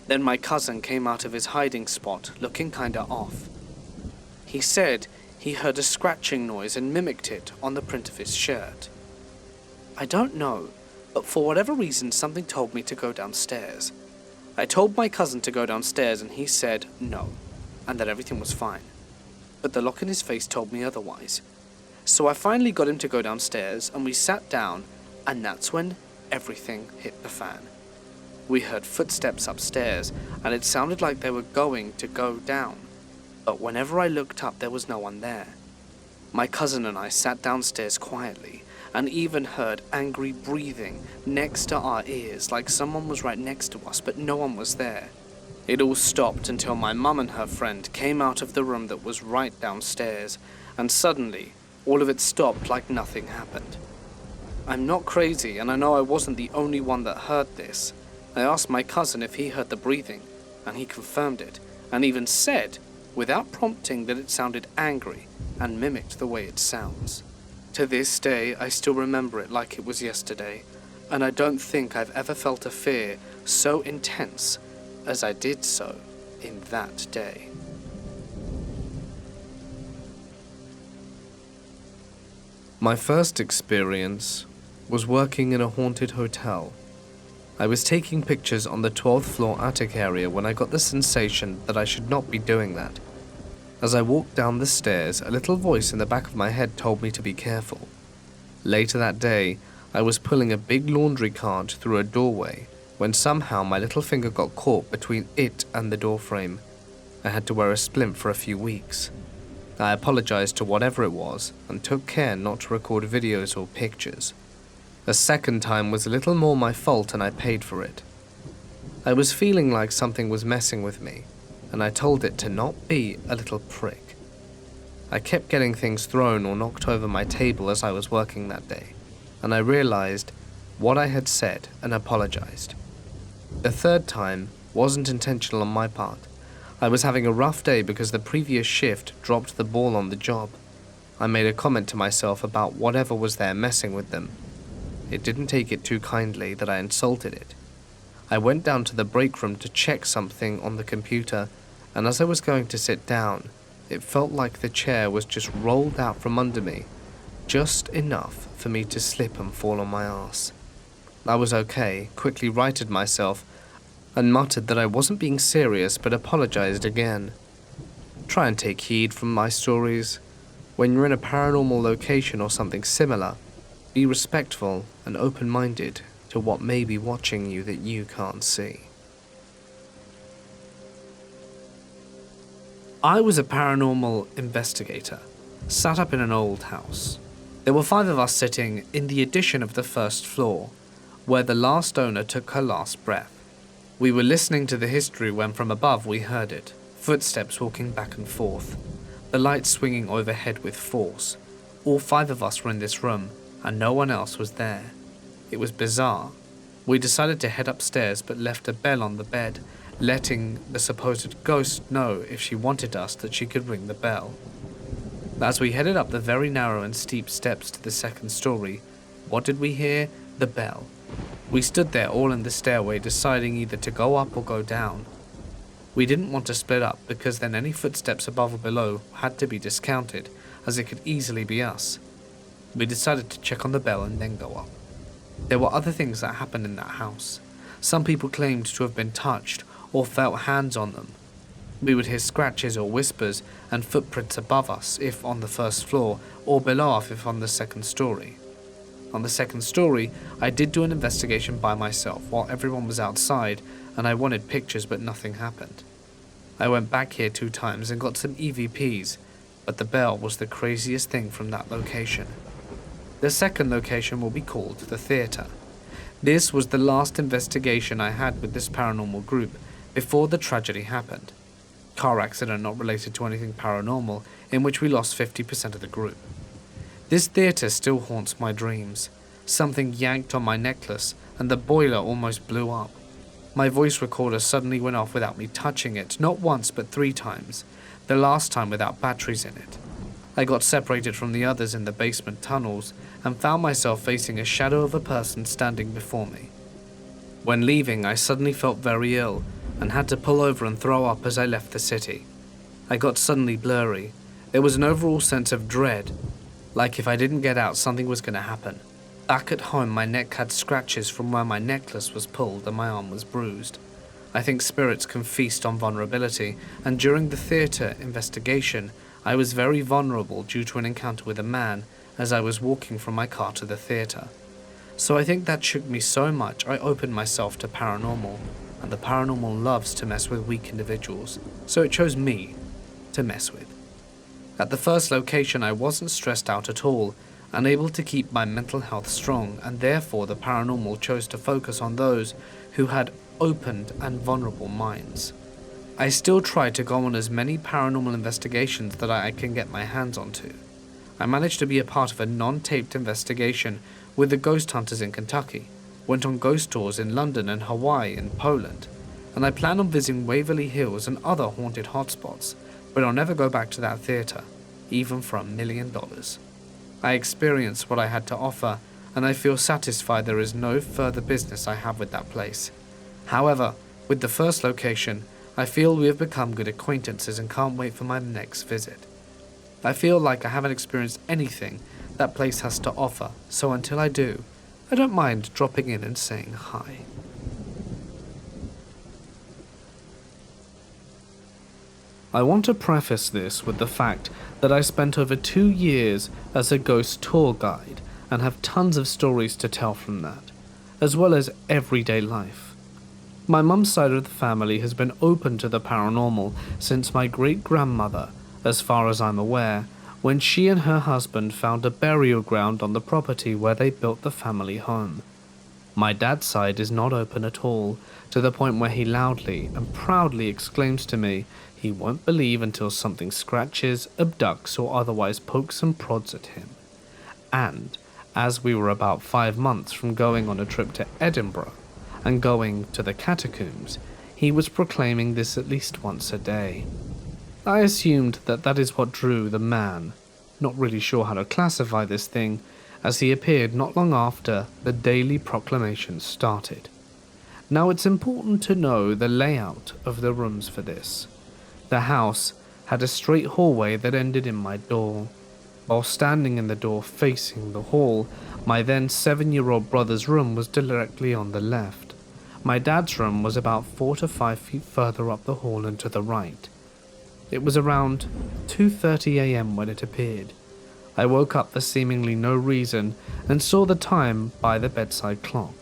Then my cousin came out of his hiding spot looking kinda off. He said he heard a scratching noise and mimicked it on the print of his shirt. I don't know, but for whatever reason something told me to go downstairs. I told my cousin to go downstairs and he said no, and that everything was fine. But the look in his face told me otherwise. So I finally got him to go downstairs and we sat down, and that's when everything hit the fan. We heard footsteps upstairs and it sounded like they were going to go down, but whenever I looked up there was no one there. My cousin and I sat downstairs quietly and even heard angry breathing next to our ears, like someone was right next to us, but no one was there. It all stopped until my mum and her friend came out of the room that was right downstairs, and suddenly all of it stopped like nothing happened. I'm not crazy, and I know I wasn't the only one that heard this. I asked my cousin if he heard the breathing, and he confirmed it, and even said, without prompting, that it sounded angry and mimicked the way it sounds. To this day, I still remember it like it was yesterday, and I don't think I've ever felt a fear so intense as I did so in that day. My first experience was working in a haunted hotel. I was taking pictures on the 12th floor attic area when I got the sensation that I should not be doing that. As I walked down the stairs, a little voice in the back of my head told me to be careful. Later that day, I was pulling a big laundry cart through a doorway when somehow my little finger got caught between it and the doorframe. I had to wear a splint for a few weeks. I apologized to whatever it was and took care not to record videos or pictures. The second time was a little more my fault and I paid for it. I was feeling like something was messing with me, and I told it to not be a little prick. I kept getting things thrown or knocked over my table as I was working that day, and I realized what I had said and apologized. The third time wasn't intentional on my part. I was having a rough day because the previous shift dropped the ball on the job. I made a comment to myself about whatever was there messing with them. It didn't take it too kindly that I insulted it. I went down to the break room to check something on the computer, and as I was going to sit down, it felt like the chair was just rolled out from under me, just enough for me to slip and fall on my ass. I was okay, quickly righted myself, and muttered that I wasn't being serious but apologized again. Try and take heed from my stories. When you're in a paranormal location or something similar, be respectful and open-minded to what may be watching you that you can't see. I was a paranormal investigator, sat up in an old house. There were 5 of us sitting in the addition of the first floor, where the last owner took her last breath. We were listening to the history when from above we heard it, footsteps walking back and forth, the lights swinging overhead with force. All 5 of us were in this room, and no one else was there. It was bizarre. We decided to head upstairs but left a bell on the bed, letting the supposed ghost know if she wanted us that she could ring the bell. As we headed up the very narrow and steep steps to the second story, what did we hear? The bell. We stood there all in the stairway deciding either to go up or go down. We didn't want to split up because then any footsteps above or below had to be discounted, as it could easily be us. We decided to check on the bell and then go up. There were other things that happened in that house. Some people claimed to have been touched or felt hands on them. We would hear scratches or whispers and footprints above us if on the first floor, or below us if on the second story. On the second story, I did do an investigation by myself while everyone was outside, and I wanted pictures but nothing happened. I went back here 2 times and got some EVPs, but the bell was the craziest thing from that location. The second location will be called the theatre. This was the last investigation I had with this paranormal group before the tragedy happened. Car accident not related to anything paranormal, in which we lost 50% of the group. This theatre still haunts my dreams. Something yanked on my necklace and the boiler almost blew up. My voice recorder suddenly went off without me touching it, not once but 3 times, the last time without batteries in it. I got separated from the others in the basement tunnels and found myself facing a shadow of a person standing before me. When leaving, I suddenly felt very ill and had to pull over and throw up as I left the city. I got suddenly blurry. There was an overall sense of dread, like if I didn't get out something was going to happen. Back at home, my neck had scratches from where my necklace was pulled and my arm was bruised. I think spirits can feast on vulnerability, and during the theatre investigation, I was very vulnerable due to an encounter with a man as I was walking from my car to the theatre. So I think that shook me so much I opened myself to paranormal, and the paranormal loves to mess with weak individuals, so it chose me to mess with. At the first location I wasn't stressed out at all, and able to keep my mental health strong, and therefore the paranormal chose to focus on those who had opened and vulnerable minds. I still try to go on as many paranormal investigations that I can get my hands onto. I managed to be a part of a non-taped investigation with the ghost hunters in Kentucky, went on ghost tours in London and Hawaii and Poland, and I plan on visiting Waverly Hills and other haunted hotspots, but I'll never go back to that theatre, even for $1 million. I experienced what I had to offer, and I feel satisfied there is no further business I have with that place. However, with the first location, I feel we have become good acquaintances and can't wait for my next visit. I feel like I haven't experienced anything that place has to offer, so until I do, I don't mind dropping in and saying hi. I want to preface this with the fact that I spent over 2 years as a ghost tour guide and have tons of stories to tell from that, as well as everyday life. My mum's side of the family has been open to the paranormal since my great-grandmother, as far as I'm aware, when she and her husband found a burial ground on the property where they built the family home. My dad's side is not open at all, to the point where he loudly and proudly exclaims to me he won't believe until something scratches, abducts, or otherwise pokes and prods at him. And, as we were about 5 months from going on a trip to Edinburgh and going to the catacombs, he was proclaiming this at least once a day. I assumed that that is what drew the man, not really sure how to classify this thing, as he appeared not long after the daily proclamations started. Now it's important to know the layout of the rooms for this. The house had a straight hallway that ended in my door. While standing in the door facing the hall, my then 7-year-old brother's room was directly on the left. My dad's room was about 4 to 5 feet further up the hall and to the right. It was around 2:30 a.m. when it appeared. I woke up for seemingly no reason and saw the time by the bedside clock.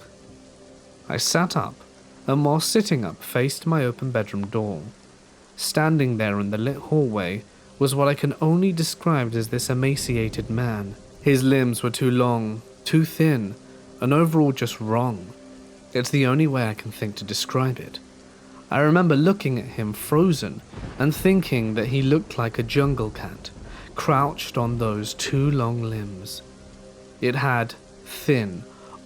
I sat up, and while sitting up, faced my open bedroom door. Standing there in the lit hallway was what I can only describe as this emaciated man. His limbs were too long, too thin, and overall just wrong. It's the only way I can think to describe it. I remember looking at him frozen and thinking that he looked like a jungle cat, crouched on those two long limbs. It had thin,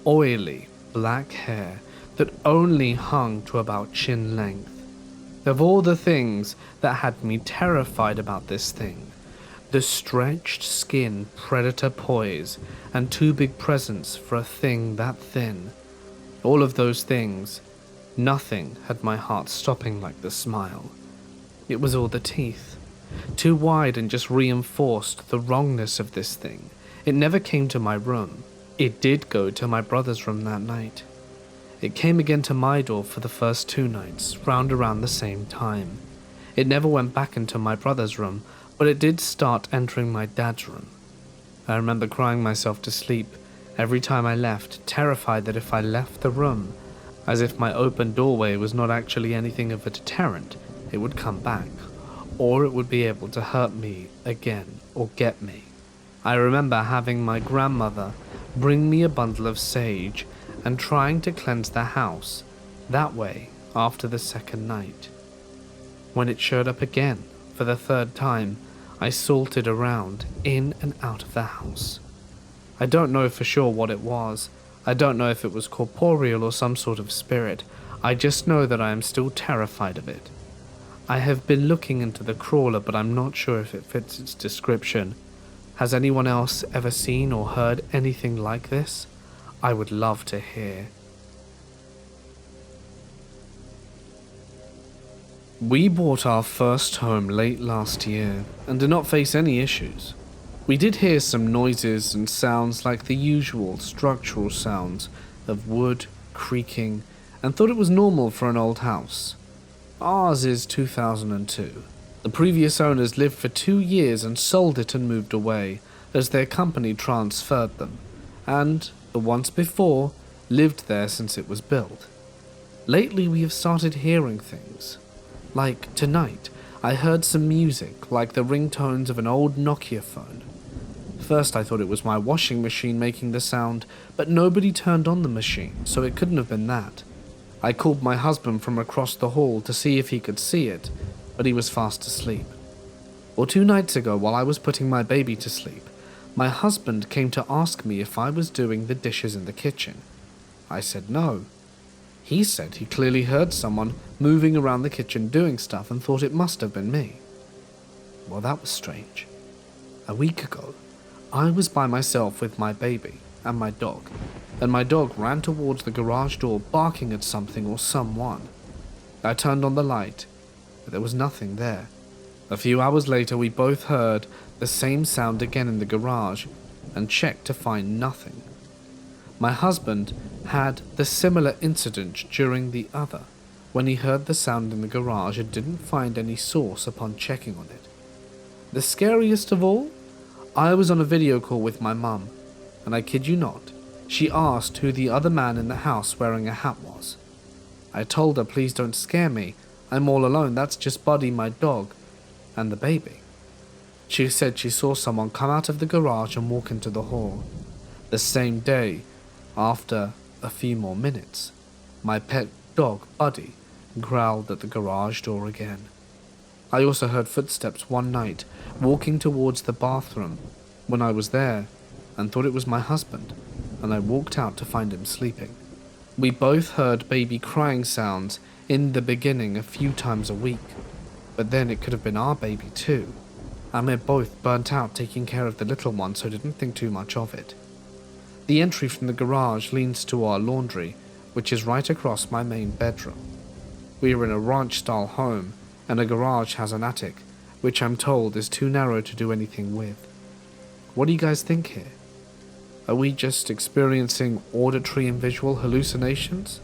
oily, black hair that only hung to about chin length. Of all the things that had me terrified about this thing, the stretched skin, predator poise, and too big presence for a thing that thin, all of those things, nothing had my heart stopping like the smile. It was all the teeth, too wide and just reinforced the wrongness of this thing. It never came to my room. It did go to my brother's room that night. It came again to my door for the first 2 nights, round around the same time. It never went back into my brother's room, but it did start entering my dad's room. I remember crying myself to sleep every time I left, terrified that if I left the room, as if my open doorway was not actually anything of a deterrent, it would come back, or it would be able to hurt me again or get me. I remember having my grandmother bring me a bundle of sage and trying to cleanse the house that way after the second night. When it showed up again for the 3rd time, I salted around in and out of the house. I don't know for sure what it was. I don't know if it was corporeal or some sort of spirit. I just know that I am still terrified of it. I have been looking into the crawler, but I'm not sure if it fits its description. Has anyone else ever seen or heard anything like this? I would love to hear. We bought our first home late last year and did not face any issues. We did hear some noises and sounds like the usual structural sounds of wood creaking and thought it was normal for an old house. Ours is 2002. The previous owners lived for 2 years and sold it and moved away as their company transferred them, and the once before lived there since it was built. Lately we have started hearing things. Like tonight, I heard some music like the ringtones of an old Nokia phone. First I thought it was my washing machine making the sound, but nobody turned on the machine, so it couldn't have been that. I called my husband from across the hall to see if he could see it, but he was fast asleep. Well, 2 nights ago, while I was putting my baby to sleep, my husband came to ask me if I was doing the dishes in the kitchen. I said no. He said he clearly heard someone moving around the kitchen doing stuff and thought it must have been me. Well, that was strange. A week ago, I was by myself with my baby and my dog ran towards the garage door barking at something or someone. I turned on the light, but there was nothing there. A few hours later, we both heard the same sound again in the garage and checked to find nothing. My husband had the similar incident during the other, when he heard the sound in the garage and didn't find any source upon checking on it. The scariest of all? I was on a video call with my mum, and I kid you not, she asked who the other man in the house wearing a hat was. I told her, please don't scare me, I'm all alone, that's just Buddy, my dog, and the baby. She said she saw someone come out of the garage and walk into the hall. The same day, after a few more minutes, my pet dog, Buddy, growled at the garage door again. I also heard footsteps one night, walking towards the bathroom when I was there, and thought it was my husband, and I walked out to find him sleeping. We both heard baby crying sounds in the beginning a few times a week, but then it could have been our baby too, and we're both burnt out taking care of the little one, so didn't think too much of it. The entry from the garage leads to our laundry, which is right across my main bedroom. We are in a ranch-style home, and a garage has an attic, which I'm told is too narrow to do anything with. What do you guys think here? Are we just experiencing auditory and visual hallucinations?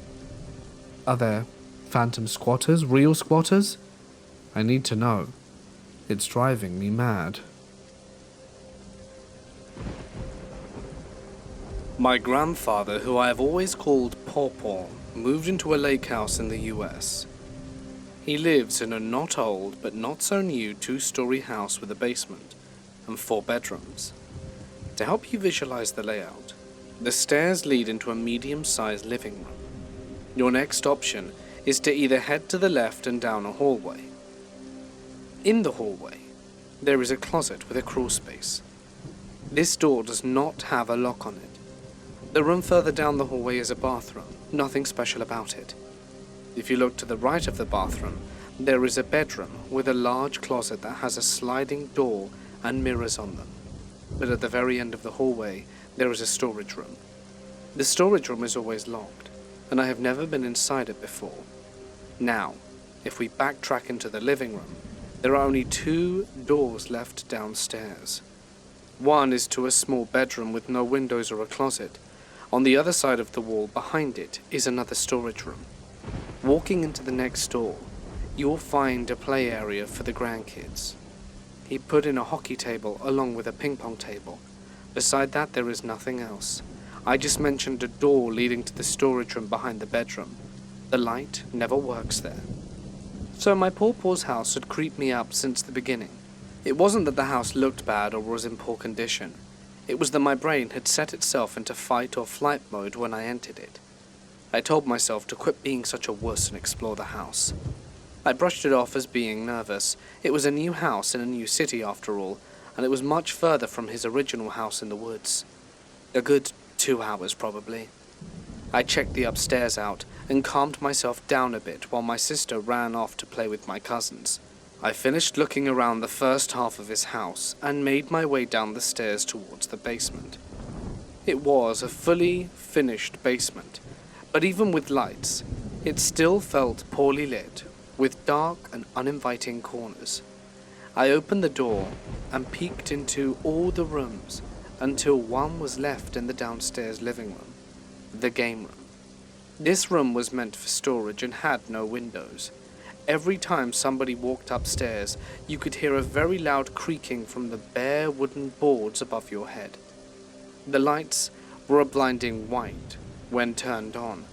Are there phantom squatters, real squatters? I need to know. It's driving me mad. My grandfather, who I have always called Pawpaw, moved into a lake house in the US. He lives in a not old but not so new 2-story house with a basement and 4 bedrooms. To help you visualize the layout, the stairs lead into a medium-sized living room. Your next option is to either head to the left and down a hallway. In the hallway, there is a closet with a crawl space. This door does not have a lock on it. The room further down the hallway is a bathroom, nothing special about it. If you look to the right of the bathroom, there is a bedroom with a large closet that has a sliding door and mirrors on them. But at the very end of the hallway, there is a storage room. The storage room is always locked, and I have never been inside it before. Now, if we backtrack into the living room, there are only 2 doors left downstairs. One is to a small bedroom with no windows or a closet. On the other side of the wall behind it is another storage room. Walking into the next door, you'll find a play area for the grandkids. He put in a hockey table along with a ping pong table. Beside that, there is nothing else. I just mentioned a door leading to the storage room behind the bedroom. The light never works there. So my pawpaw's house had creeped me up since the beginning. It wasn't that the house looked bad or was in poor condition. It was that my brain had set itself into fight or flight mode when I entered it. I told myself to quit being such a wuss and explore the house. I brushed it off as being nervous. It was a new house in a new city after all, and it was much further from his original house in the woods. A good 2 hours probably. I checked the upstairs out and calmed myself down a bit while my sister ran off to play with my cousins. I finished looking around the first half of his house and made my way down the stairs towards the basement. It was a fully finished basement, but even with lights, it still felt poorly lit, with dark and uninviting corners. I opened the door and peeked into all the rooms until one was left in the downstairs living room, the game room. This room was meant for storage and had no windows. Every time somebody walked upstairs, you could hear a very loud creaking from the bare wooden boards above your head. The lights were a blinding white when turned on,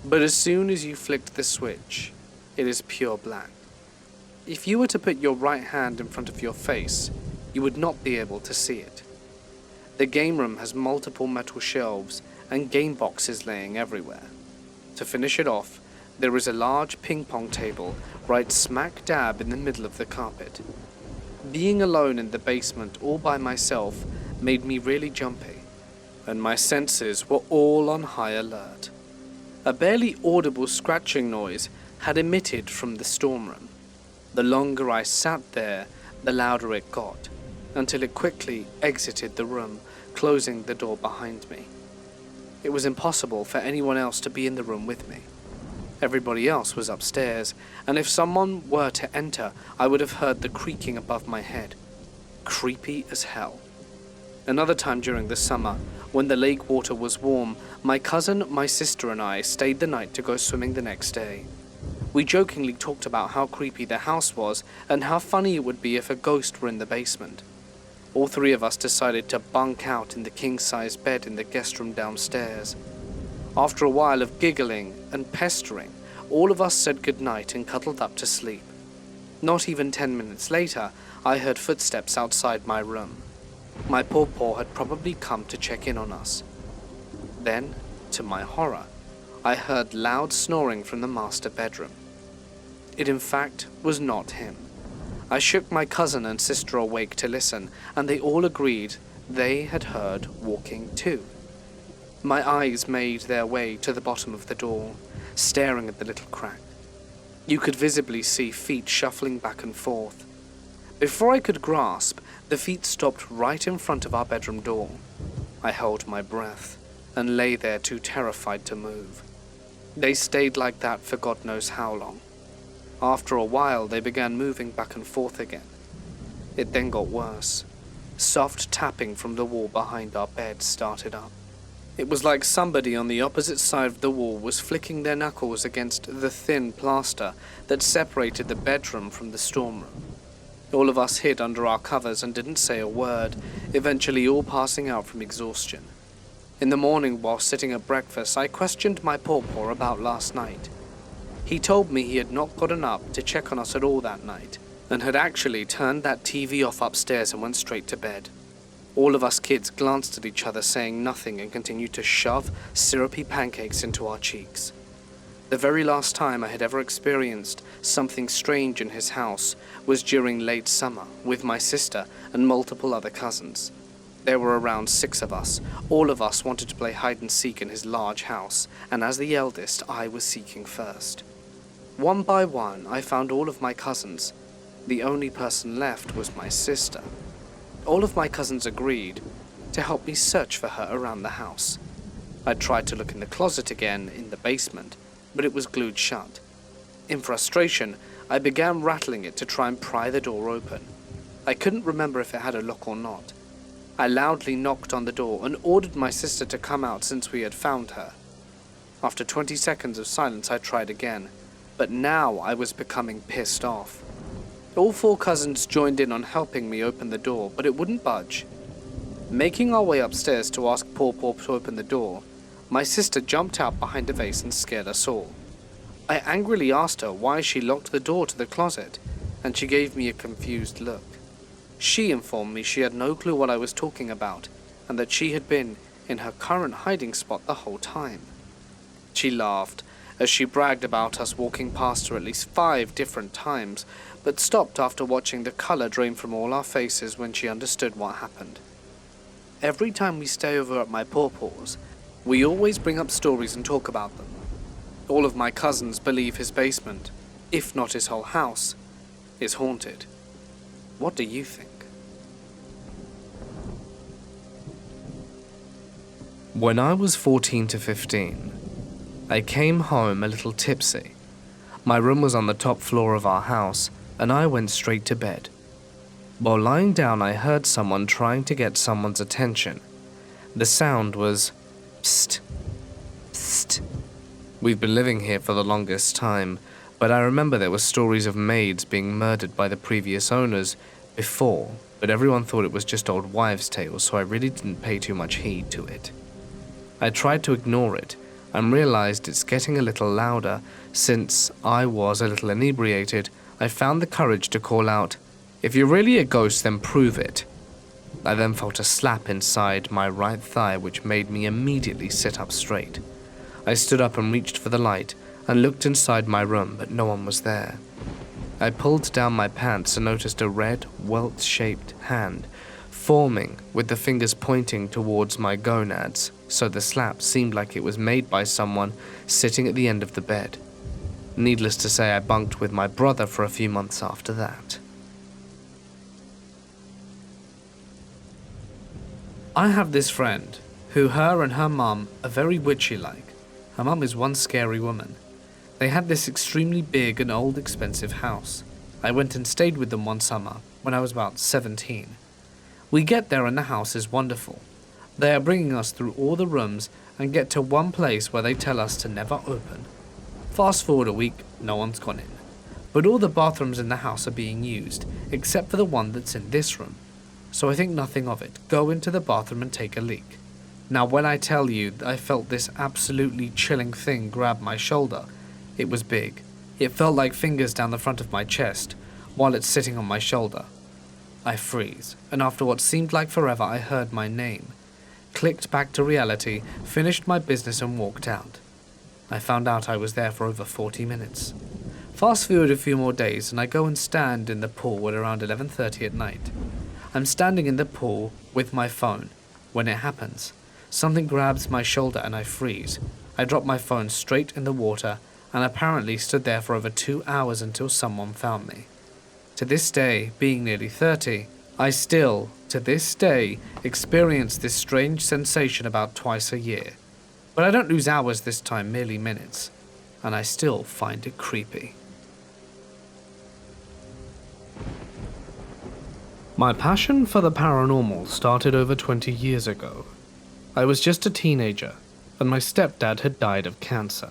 but as soon as you flicked the switch, it is pure black. If you were to put your right hand in front of your face, you would not be able to see it. The game room has multiple metal shelves and game boxes laying everywhere. To finish it off, there is a large ping pong table right smack dab in the middle of the carpet. Being alone in the basement all by myself made me really jumpy, and my senses were all on high alert. A barely audible scratching noise had emitted from the storm room. The longer I sat there, the louder it got, until it quickly exited the room, closing the door behind me. It was impossible for anyone else to be in the room with me. Everybody else was upstairs, and if someone were to enter, I would have heard the creaking above my head. Creepy as hell. Another time during the summer, when the lake water was warm, my cousin, my sister, and I stayed the night to go swimming the next day. We jokingly talked about how creepy the house was and how funny it would be if a ghost were in the basement. All 3 of us decided to bunk out in the king-size bed in the guest room downstairs. After a while of giggling and pestering, all of us said goodnight and cuddled up to sleep. Not even 10 minutes later, I heard footsteps outside my room. My pawpaw had probably come to check in on us. Then, to my horror, I heard loud snoring from the master bedroom. It in fact was not him. I shook my cousin and sister awake to listen, and they all agreed they had heard walking too. My eyes made their way to the bottom of the door, staring at the little crack. You could visibly see feet shuffling back and forth. Before I could grasp, the feet stopped right in front of our bedroom door. I held my breath and lay there too terrified to move. They stayed like that for God knows how long. After a while, they began moving back and forth again. It then got worse. Soft tapping from the wall behind our bed started up. It was like somebody on the opposite side of the wall was flicking their knuckles against the thin plaster that separated the bedroom from the storm room. All of us hid under our covers and didn't say a word, eventually all passing out from exhaustion. In the morning, while sitting at breakfast, I questioned my pawpaw about last night. He told me he had not gotten up to check on us at all that night, and had actually turned that TV off upstairs and went straight to bed. All of us kids glanced at each other, saying nothing, and continued to shove syrupy pancakes into our cheeks. The very last time I had ever experienced something strange in his house was during late summer, with my sister and multiple other cousins. There were around 6 of us. All of us wanted to play hide and seek in his large house, and as the eldest, I was seeking first. One by one, I found all of my cousins. The only person left was my sister. All of my cousins agreed to help me search for her around the house. I tried to look in the closet again in the basement, but it was glued shut. In frustration, I began rattling it to try and pry the door open. I couldn't remember if it had a lock or not. I loudly knocked on the door and ordered my sister to come out since we had found her. After 20 seconds of silence, I tried again, but now I was becoming pissed off. All 4 cousins joined in on helping me open the door, but it wouldn't budge. Making our way upstairs to ask Pawpaw to open the door, my sister jumped out behind a vase and scared us all. I angrily asked her why she locked the door to the closet, and she gave me a confused look. She informed me she had no clue what I was talking about, and that she had been in her current hiding spot the whole time. She laughed as she bragged about us walking past her at least 5 different times, but stopped after watching the color drain from all our faces when she understood what happened. Every time we stay over at my pawpaw's, we always bring up stories and talk about them. All of my cousins believe his basement, if not his whole house, is haunted. What do you think? When I was 14 to 15, I came home a little tipsy. My room was on the top floor of our house, and I went straight to bed. While lying down, I heard someone trying to get someone's attention. The sound was, psst, psst. We've been living here for the longest time, but I remember there were stories of maids being murdered by the previous owners before, but everyone thought it was just old wives' tales, so I really didn't pay too much heed to it. I tried to ignore it, and realized it's getting a little louder. Since I was a little inebriated, I found the courage to call out, "If you're really a ghost, then prove it." I then felt a slap inside my right thigh, which made me immediately sit up straight. I stood up and reached for the light, and looked inside my room, but no one was there. I pulled down my pants and noticed a red, welt-shaped hand forming, with the fingers pointing towards my gonads, so the slap seemed like it was made by someone sitting at the end of the bed. Needless to say, I bunked with my brother for a few months after that. I have this friend, who her and her mum are very witchy-like. Her mum is one scary woman. They had this extremely big and old expensive house. I went and stayed with them one summer, when I was about 17. We get there and the house is wonderful. They are bringing us through all the rooms and get to one place where they tell us to never open. Fast forward a week, no one's gone in. But all the bathrooms in the house are being used, except for the one that's in this room. So I think nothing of it. Go into the bathroom and take a leak. Now when I tell you I felt this absolutely chilling thing grab my shoulder, it was big. It felt like fingers down the front of my chest, while it's sitting on my shoulder. I freeze, and after what seemed like forever, I heard my name. Clicked back to reality, finished my business and walked out. I found out I was there for over 40 minutes. Fast forward a few more days and I go and stand in the pool at around 11:30 at night. I'm standing in the pool with my phone. When it happens, something grabs my shoulder and I freeze. I drop my phone straight in the water and apparently stood there for over 2 hours until someone found me. To this day, being nearly 30, I still, to this day, experience this strange sensation about twice a year. But I don't lose hours this time, merely minutes, and I still find it creepy. My passion for the paranormal started over 20 years ago. I was just a teenager, and my stepdad had died of cancer.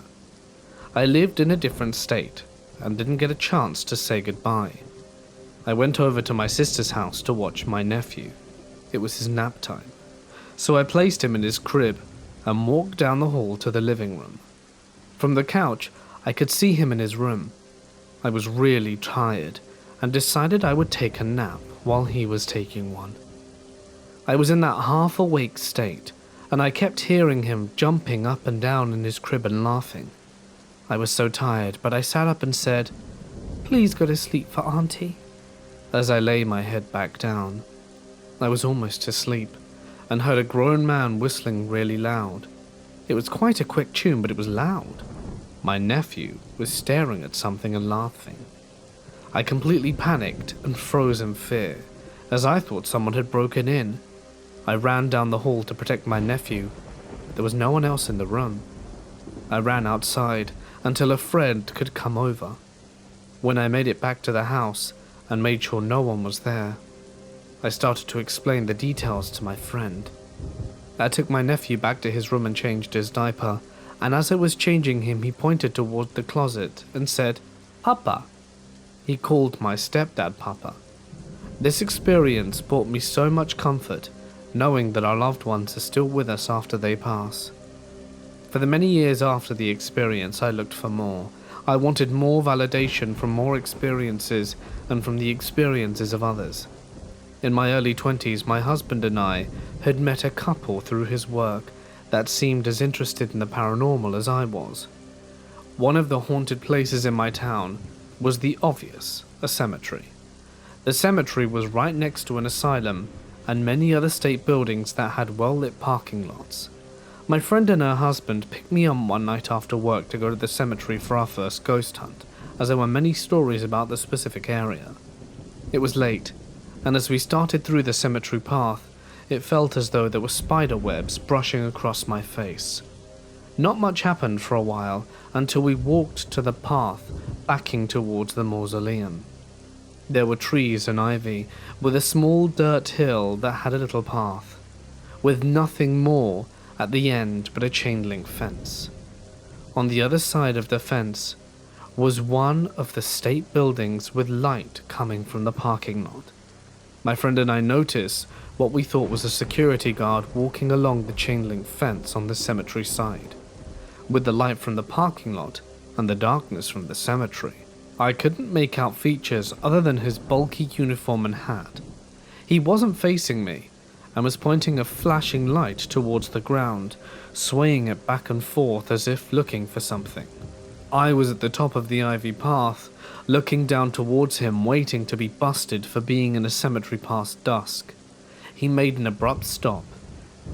I lived in a different state, and didn't get a chance to say goodbye. I went over to my sister's house to watch my nephew. It was his nap time. So I placed him in his crib and walked down the hall to the living room. From the couch, I could see him in his room. I was really tired and decided I would take a nap while he was taking one. I was in that half-awake state, and I kept hearing him jumping up and down in his crib and laughing. I was so tired, but I sat up and said, "Please go to sleep for Auntie," as I lay my head back down. I was almost asleep, and heard a grown man whistling really loud. It was quite a quick tune, but it was loud. My nephew was staring at something and laughing. I completely panicked and froze in fear, as I thought someone had broken in. I ran down the hall to protect my nephew, but there was no one else in the room. I ran outside until a friend could come over. When I made it back to the house and made sure no one was there, I started to explain the details to my friend. I took my nephew back to his room and changed his diaper, and as I was changing him, he pointed toward the closet and said, "Papa." He called my stepdad Papa. This experience brought me so much comfort, knowing that our loved ones are still with us after they pass. For the many years after the experience, I looked for more. I wanted more validation from more experiences and from the experiences of others. In my early 20s, my husband and I had met a couple through his work that seemed as interested in the paranormal as I was. One of the haunted places in my town was the obvious, a cemetery. The cemetery was right next to an asylum and many other state buildings that had well-lit parking lots. My friend and her husband picked me up one night after work to go to the cemetery for our first ghost hunt, as there were many stories about the specific area. It was late, and as we started through the cemetery path, it felt as though there were spider webs brushing across my face. Not much happened for a while until we walked to the path backing towards the mausoleum. There were trees and ivy, with a small dirt hill that had a little path, with nothing more at the end but a chain-link fence. On the other side of the fence was one of the state buildings with light coming from the parking lot. My friend and I noticed what we thought was a security guard walking along the chain-link fence on the cemetery side. With the light from the parking lot and the darkness from the cemetery, I couldn't make out features other than his bulky uniform and hat. He wasn't facing me and was pointing a flashing light towards the ground, swaying it back and forth as if looking for something. I was at the top of the ivy path, looking down towards him, waiting to be busted for being in a cemetery past dusk. He made an abrupt stop,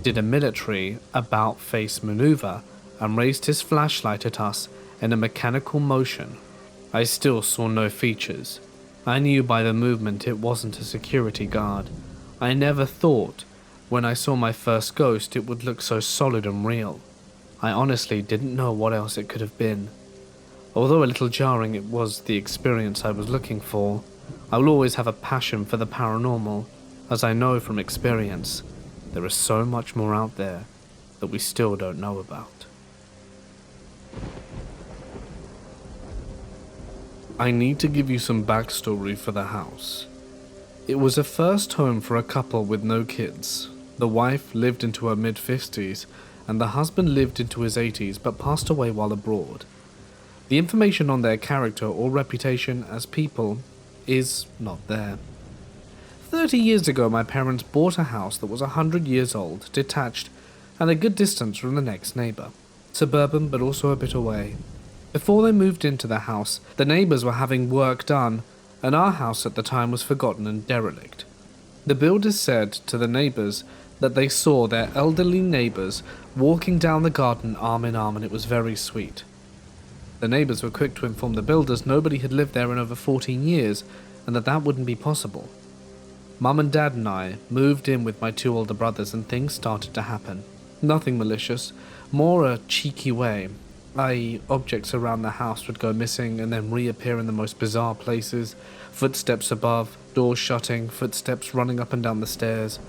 did a military about-face maneuver, and raised his flashlight at us in a mechanical motion. I still saw no features. I knew by the movement it wasn't a security guard. I never thought, when I saw my first ghost, it would look so solid and real. I honestly didn't know what else it could have been. Although a little jarring, it was the experience I was looking for. I will always have a passion for the paranormal, as I know from experience, there is so much more out there that we still don't know about. I need to give you some backstory for the house. It was a first home for a couple with no kids. The wife lived into her mid-50s, and the husband lived into his 80s but passed away while abroad. The information on their character or reputation as people is not there. 30 years ago, my parents bought a house that was 100 years old, detached, and a good distance from the next neighbor. Suburban, but also a bit away. Before they moved into the house, the neighbors were having work done, and our house at the time was forgotten and derelict. The builders said to the neighbors that they saw their elderly neighbors walking down the garden arm in arm, and it was very sweet. The neighbors were quick to inform the builders nobody had lived there in over 14 years, and that wouldn't be possible. Mum and Dad and I moved in with my 2 older brothers, and things started to happen. Nothing malicious, more a cheeky way, i.e. objects around the house would go missing and then reappear in the most bizarre places, footsteps above, doors shutting, footsteps running up and down the stairs.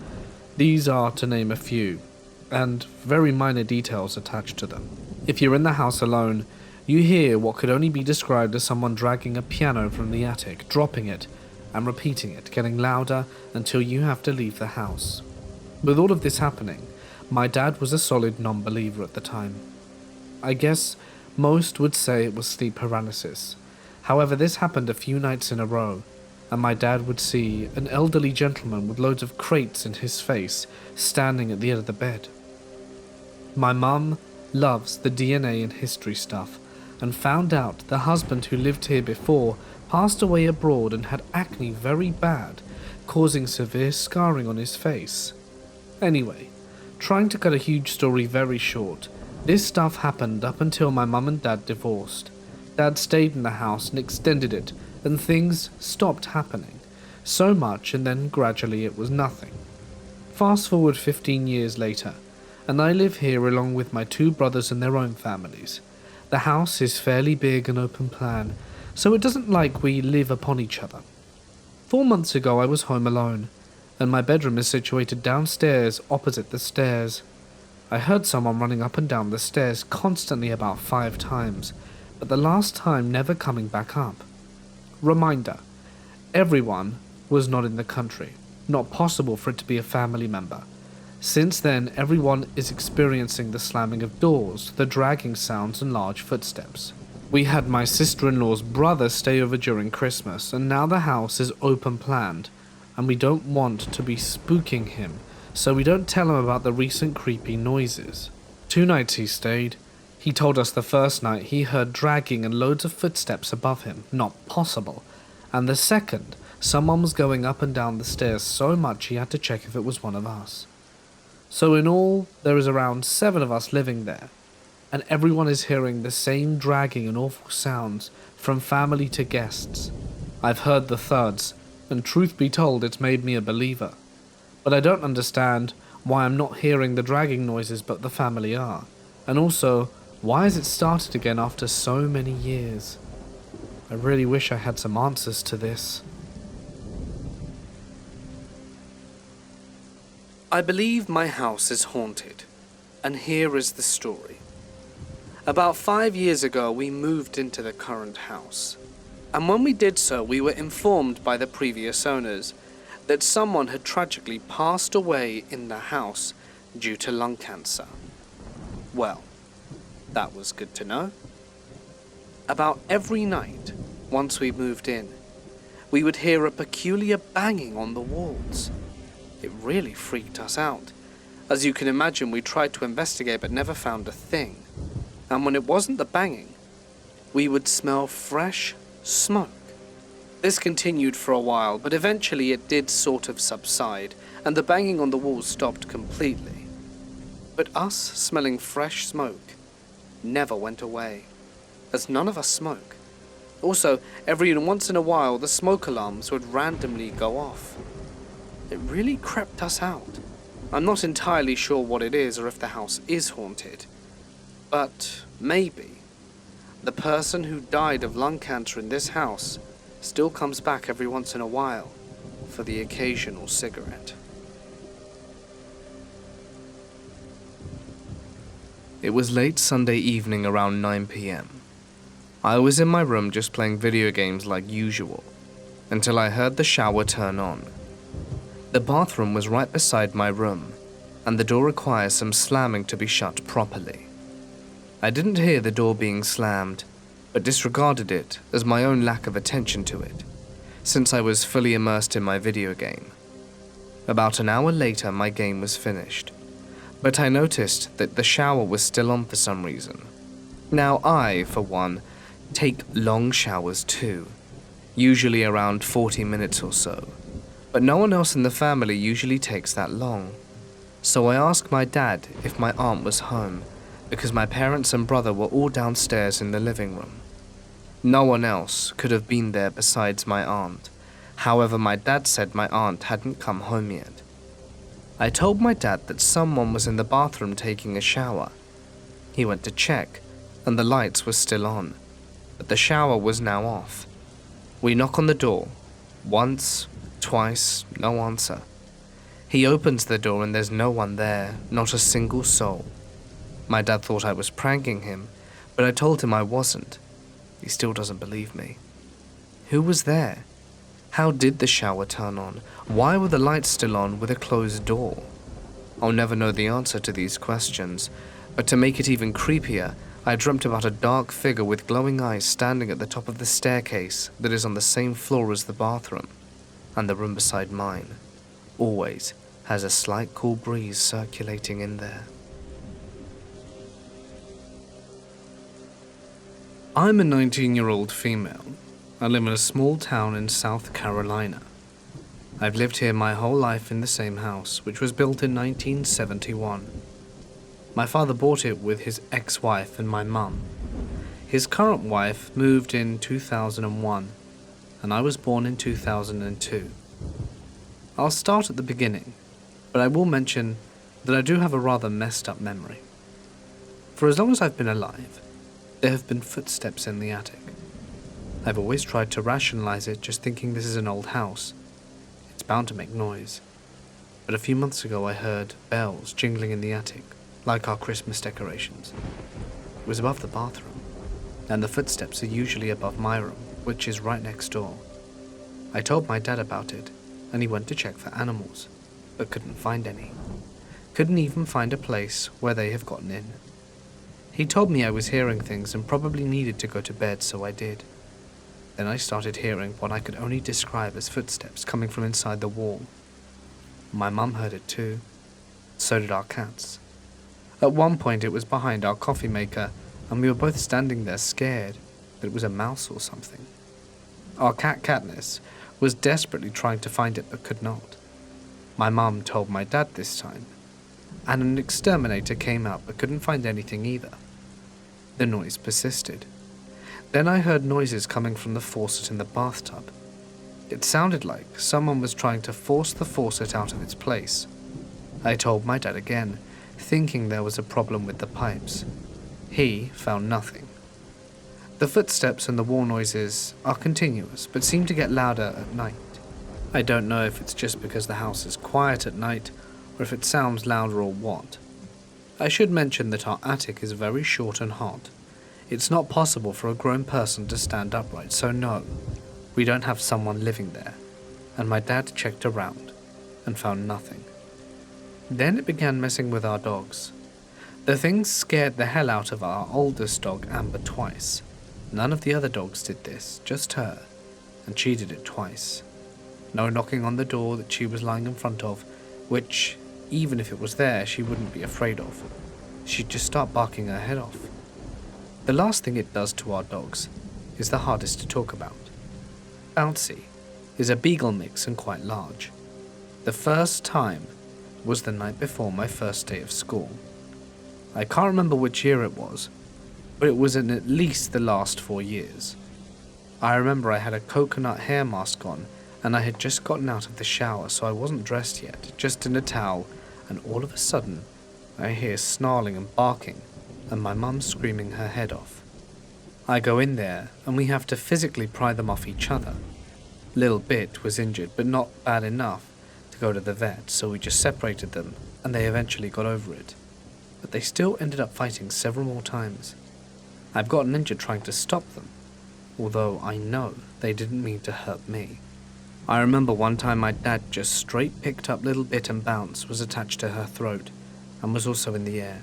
These are, to name a few, and very minor details attached to them. If you're in the house alone, you hear what could only be described as someone dragging a piano from the attic, dropping it, and repeating it, getting louder until you have to leave the house. With all of this happening, My dad was a solid non-believer at the time. I guess most would say it was sleep paralysis. However, this happened a few nights in a row, and my dad would see an elderly gentleman with loads of crates in his face standing at the end of the bed. My mum loves the DNA and history stuff, and found out the husband who lived here before passed away abroad and had acne very bad, causing severe scarring on his face. Anyway, trying to cut a huge story very short, this stuff happened up until my mum and dad divorced. Dad stayed in the house and extended it, and things stopped happening. So much, and then gradually it was nothing. Fast forward 15 years later, and I live here along with my two brothers and their own families. The house is fairly big and open plan, so it doesn't like we live upon each other. 4 months ago I was home alone, and my bedroom is situated downstairs opposite the stairs. I heard someone running up and down the stairs constantly about 5 times, but the last time never coming back up. Reminder, everyone was not in the country, not possible for it to be a family member. Since then, everyone is experiencing the slamming of doors, the dragging sounds and large footsteps. We had my sister-in-law's brother stay over during Christmas, and now the house is open planned, and we don't want to be spooking him, so we don't tell him about the recent creepy noises. 2 nights he stayed. He told us the first night he heard dragging and loads of footsteps above him, not possible, and the second, someone was going up and down the stairs so much he had to check if it was one of us. So in all, there is around 7 of us living there, and everyone is hearing the same dragging and awful sounds, from family to guests. I've heard the thuds, and truth be told, it's made me a believer. But I don't understand why I'm not hearing the dragging noises but the family are, and also, why has it started again after so many years? I really wish I had some answers to this. I believe my house is haunted, and here is the story. About 5 years ago, we moved into the current house, and when we did so, we were informed by the previous owners that someone had tragically passed away in the house due to lung cancer. Well, that was good to know. About every night, once we moved in, we would hear a peculiar banging on the walls. It really freaked us out. As you can imagine, we tried to investigate but never found a thing. And when it wasn't the banging, we would smell fresh smoke. This continued for a while, but eventually it did sort of subside, and the banging on the walls stopped completely. But us smelling fresh smoke never went away, as none of us smoke. Also, every once in a while, the smoke alarms would randomly go off. It really crept us out. I'm not entirely sure what it is or if the house is haunted, but maybe the person who died of lung cancer in this house still comes back every once in a while for the occasional cigarette. It was late Sunday evening around 9 p.m. I was in my room just playing video games like usual, until I heard the shower turn on. The bathroom was right beside my room, and the door requires some slamming to be shut properly. I didn't hear the door being slammed, but disregarded it as my own lack of attention to it, since I was fully immersed in my video game. About an hour later, my game was finished, but I noticed that the shower was still on for some reason. Now I, for one, take long showers too, usually around 40 minutes or so, but no one else in the family usually takes that long. So I asked my dad if my aunt was home, because my parents and brother were all downstairs in the living room. No one else could have been there besides my aunt. However, my dad said my aunt hadn't come home yet. I told my dad that someone was in the bathroom taking a shower. He went to check, and the lights were still on, but the shower was now off. We knock on the door. Once, twice, no answer. He opens the door and there's no one there, not a single soul. My dad thought I was pranking him, but I told him I wasn't. He still doesn't believe me. Who was there? How did the shower turn on? Why were the lights still on with a closed door? I'll never know the answer to these questions, but to make it even creepier, I dreamt about a dark figure with glowing eyes standing at the top of the staircase that is on the same floor as the bathroom, and the room beside mine always has a slight cool breeze circulating in there. I'm a 19-year-old female. I live in a small town in South Carolina. I've lived here my whole life in the same house, which was built in 1971. My father bought it with his ex-wife and my mum. His current wife moved in 2001, and I was born in 2002. I'll start at the beginning, but I will mention that I do have a rather messed up memory. For as long as I've been alive, there have been footsteps in the attic. I've always tried to rationalize it, just thinking this is an old house. It's bound to make noise. But a few months ago I heard bells jingling in the attic, like our Christmas decorations. It was above the bathroom, and the footsteps are usually above my room, which is right next door. I told my dad about it, and he went to check for animals, but couldn't find any. Couldn't even find a place where they have gotten in. He told me I was hearing things and probably needed to go to bed, so I did. Then I started hearing what I could only describe as footsteps coming from inside the wall. My mum heard it too. So did our cats. At one point it was behind our coffee maker, and we were both standing there scared that it was a mouse or something. Our cat Katniss was desperately trying to find it but could not. My mum told my dad this time, and an exterminator came out but couldn't find anything either. The noise persisted. Then I heard noises coming from the faucet in the bathtub. It sounded like someone was trying to force the faucet out of its place. I told my dad again, thinking there was a problem with the pipes. He found nothing. The footsteps and the wall noises are continuous, but seem to get louder at night. I don't know if it's just because the house is quiet at night, or if it sounds louder or what. I should mention that our attic is very short and hot. It's not possible for a grown person to stand upright, so no, we don't have someone living there, and my dad checked around and found nothing. Then it began messing with our dogs. The thing scared the hell out of our oldest dog, Amber, twice. None of the other dogs did this, just her, and she did it twice. No knocking on the door that she was lying in front of, which, even if it was there, she wouldn't be afraid of. She'd just start barking her head off. The last thing it does to our dogs is the hardest to talk about. Bouncy is a beagle mix and quite large. The first time was the night before my first day of school. I can't remember which year it was, but it was in at least the last 4 years. I remember I had a coconut hair mask on, and I had just gotten out of the shower, so I wasn't dressed yet, just in a towel, and all of a sudden, I hear snarling and barking, and my mum screaming her head off. I go in there, and we have to physically pry them off each other. Little Bit was injured, but not bad enough to go to the vet, so we just separated them, and they eventually got over it. But they still ended up fighting several more times. I've gotten injured trying to stop them, although I know they didn't mean to hurt me. I remember one time my dad just straight picked up Little Bit and Bounce was attached to her throat, and was also in the air.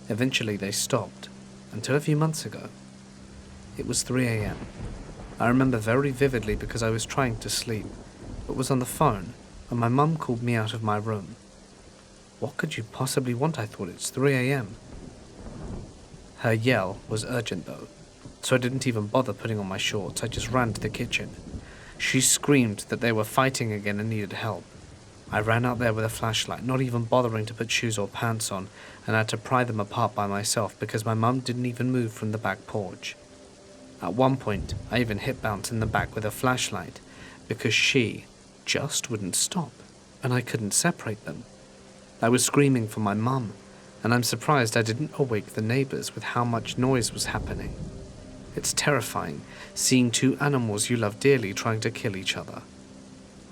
Eventually they stopped, until a few months ago. It was 3 a.m. I remember very vividly because I was trying to sleep, but was on the phone, and my mum called me out of my room. What could you possibly want, I thought, it's 3 a.m. Her yell was urgent though, so I didn't even bother putting on my shorts, I just ran to the kitchen. She screamed that they were fighting again and needed help. I ran out there with a flashlight, not even bothering to put shoes or pants on, and had to pry them apart by myself because my mum didn't even move from the back porch. At one point, I even hit Bounce in the back with a flashlight because she just wouldn't stop, and I couldn't separate them. I was screaming for my mum, and I'm surprised I didn't awake the neighbors with how much noise was happening. It's terrifying, seeing two animals you love dearly trying to kill each other.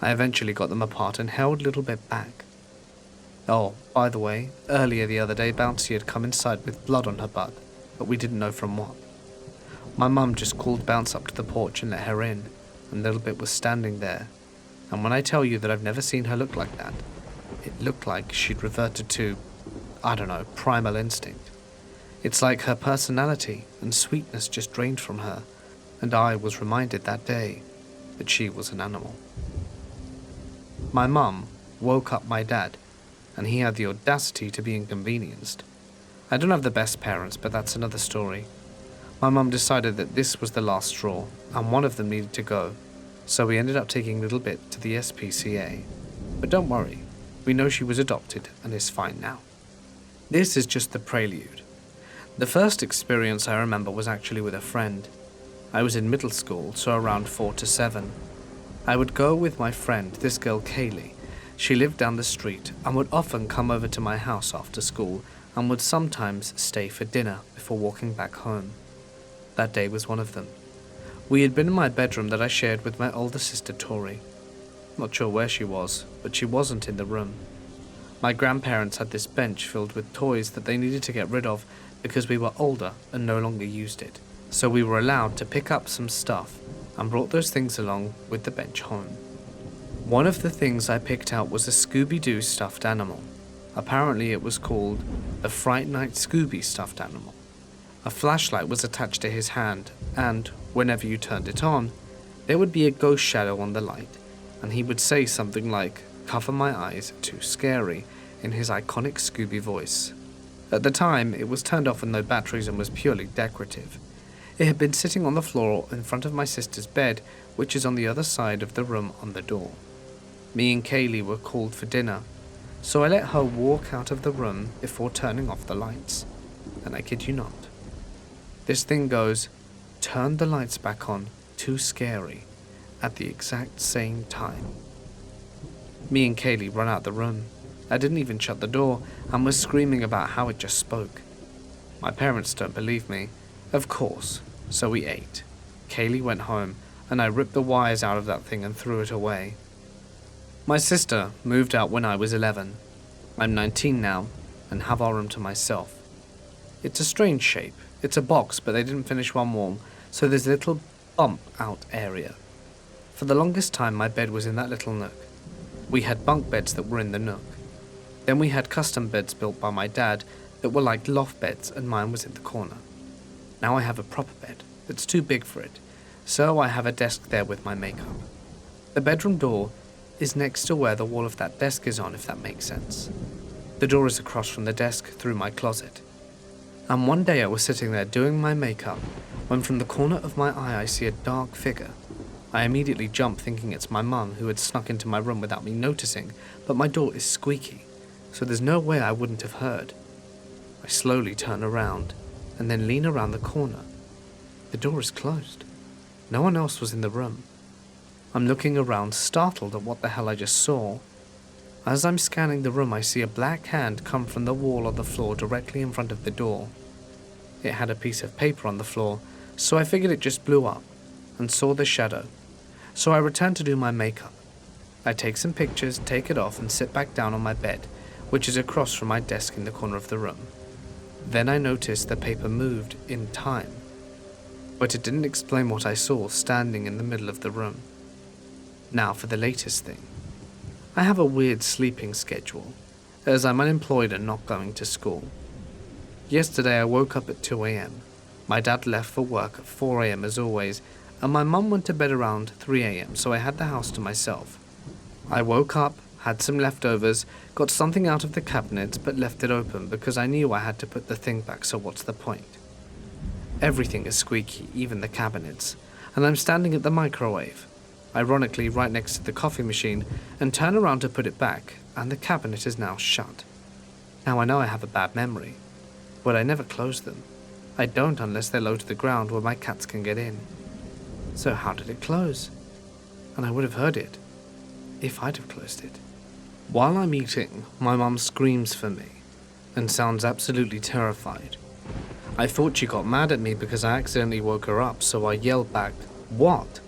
I eventually got them apart and held Little Bit back. Oh, by the way, earlier the other day Bouncy had come inside with blood on her butt, but we didn't know from what. My mum just called Bounce up to the porch and let her in, and Little Bit was standing there. And when I tell you that I've never seen her look like that, It looked like she'd reverted to, I don't know, primal instinct. It's like her personality and sweetness just drained from her, and I was reminded that day that she was an animal. My mum woke up my dad, and he had the audacity to be inconvenienced. I don't have the best parents, but that's another story. My mum decided that this was the last straw, and one of them needed to go, so we ended up taking Little Bit to the SPCA. But don't worry, we know she was adopted and is fine now. This is just the prelude. The first experience I remember was actually with a friend. I was in middle school, so around 4 to 7. I would go with my friend, this girl Kaylee. She lived down the street and would often come over to my house after school and would sometimes stay for dinner before walking back home. That day was one of them. We had been in my bedroom that I shared with my older sister Tori. Not sure where she was, but she wasn't in the room. My grandparents had this bench filled with toys that they needed to get rid of because we were older and no longer used it. So we were allowed to pick up some stuff and brought those things along with the bench home. One of the things I picked out was a Scooby-Doo stuffed animal. Apparently it was called the Fright Night Scooby stuffed animal. A flashlight was attached to his hand, and whenever you turned it on, there would be a ghost shadow on the light, and he would say something like, "Cover my eyes, too scary," in his iconic Scooby voice. At the time, it was turned off with no batteries and was purely decorative. It had been sitting on the floor in front of my sister's bed, which is on the other side of the room on the door. Me and Kaylee were called for dinner, so I let her walk out of the room before turning off the lights. And I kid you not. This thing goes, "Turn the lights back on, too scary," at the exact same time. Me and Kaylee run out the room. I didn't even shut the door and was screaming about how it just spoke. My parents don't believe me, of course, so we ate. Kaylee went home and I ripped the wires out of that thing and threw it away. My sister moved out when I was 11. I'm 19 now and have our room to myself. It's a strange shape. It's a box, but they didn't finish one wall, so there's a little bump out area. For the longest time my bed was in that little nook. We had bunk beds that were in the nook. Then we had custom beds built by my dad that were like loft beds, and mine was in the corner. Now I have a proper bed that's too big for it, so I have a desk there with my makeup. The bedroom door is next to where the wall of that desk is on, if that makes sense. The door is across from the desk through my closet. And one day I was sitting there doing my makeup when from the corner of my eye I see a dark figure. I immediately jump thinking it's my mum who had snuck into my room without me noticing, but my door is squeaky, so there's no way I wouldn't have heard. I slowly turn around and then lean around the corner. The door is closed. No one else was in the room. I'm looking around, startled at what the hell I just saw. As I'm scanning the room, I see a black hand come from the wall or the floor directly in front of the door. It had a piece of paper on the floor, so I figured it just blew up, and saw the shadow. So I returned to do my makeup. I take some pictures, take it off, and sit back down on my bed, which is across from my desk in the corner of the room. Then I noticed the paper moved in time, but it didn't explain what I saw standing in the middle of the room. Now for the latest thing. I have a weird sleeping schedule, as I'm unemployed and not going to school. Yesterday I woke up at 2 a.m. My dad left for work at 4 a.m. as always, and my mum went to bed around 3 a.m, so I had the house to myself. I woke up, had some leftovers, got something out of the cabinet but left it open because I knew I had to put the thing back, so what's the point? Everything is squeaky, even the cabinets, and I'm standing at the microwave, ironically right next to the coffee machine, and turn around to put it back, and the cabinet is now shut. Now I know I have a bad memory, but I never close them. I don't unless they're low to the ground where my cats can get in. So how did it close? And I would have heard it if I'd have closed it. While I'm eating, my mum screams for me and sounds absolutely terrified. I thought she got mad at me because I accidentally woke her up, so I yelled back, "What?"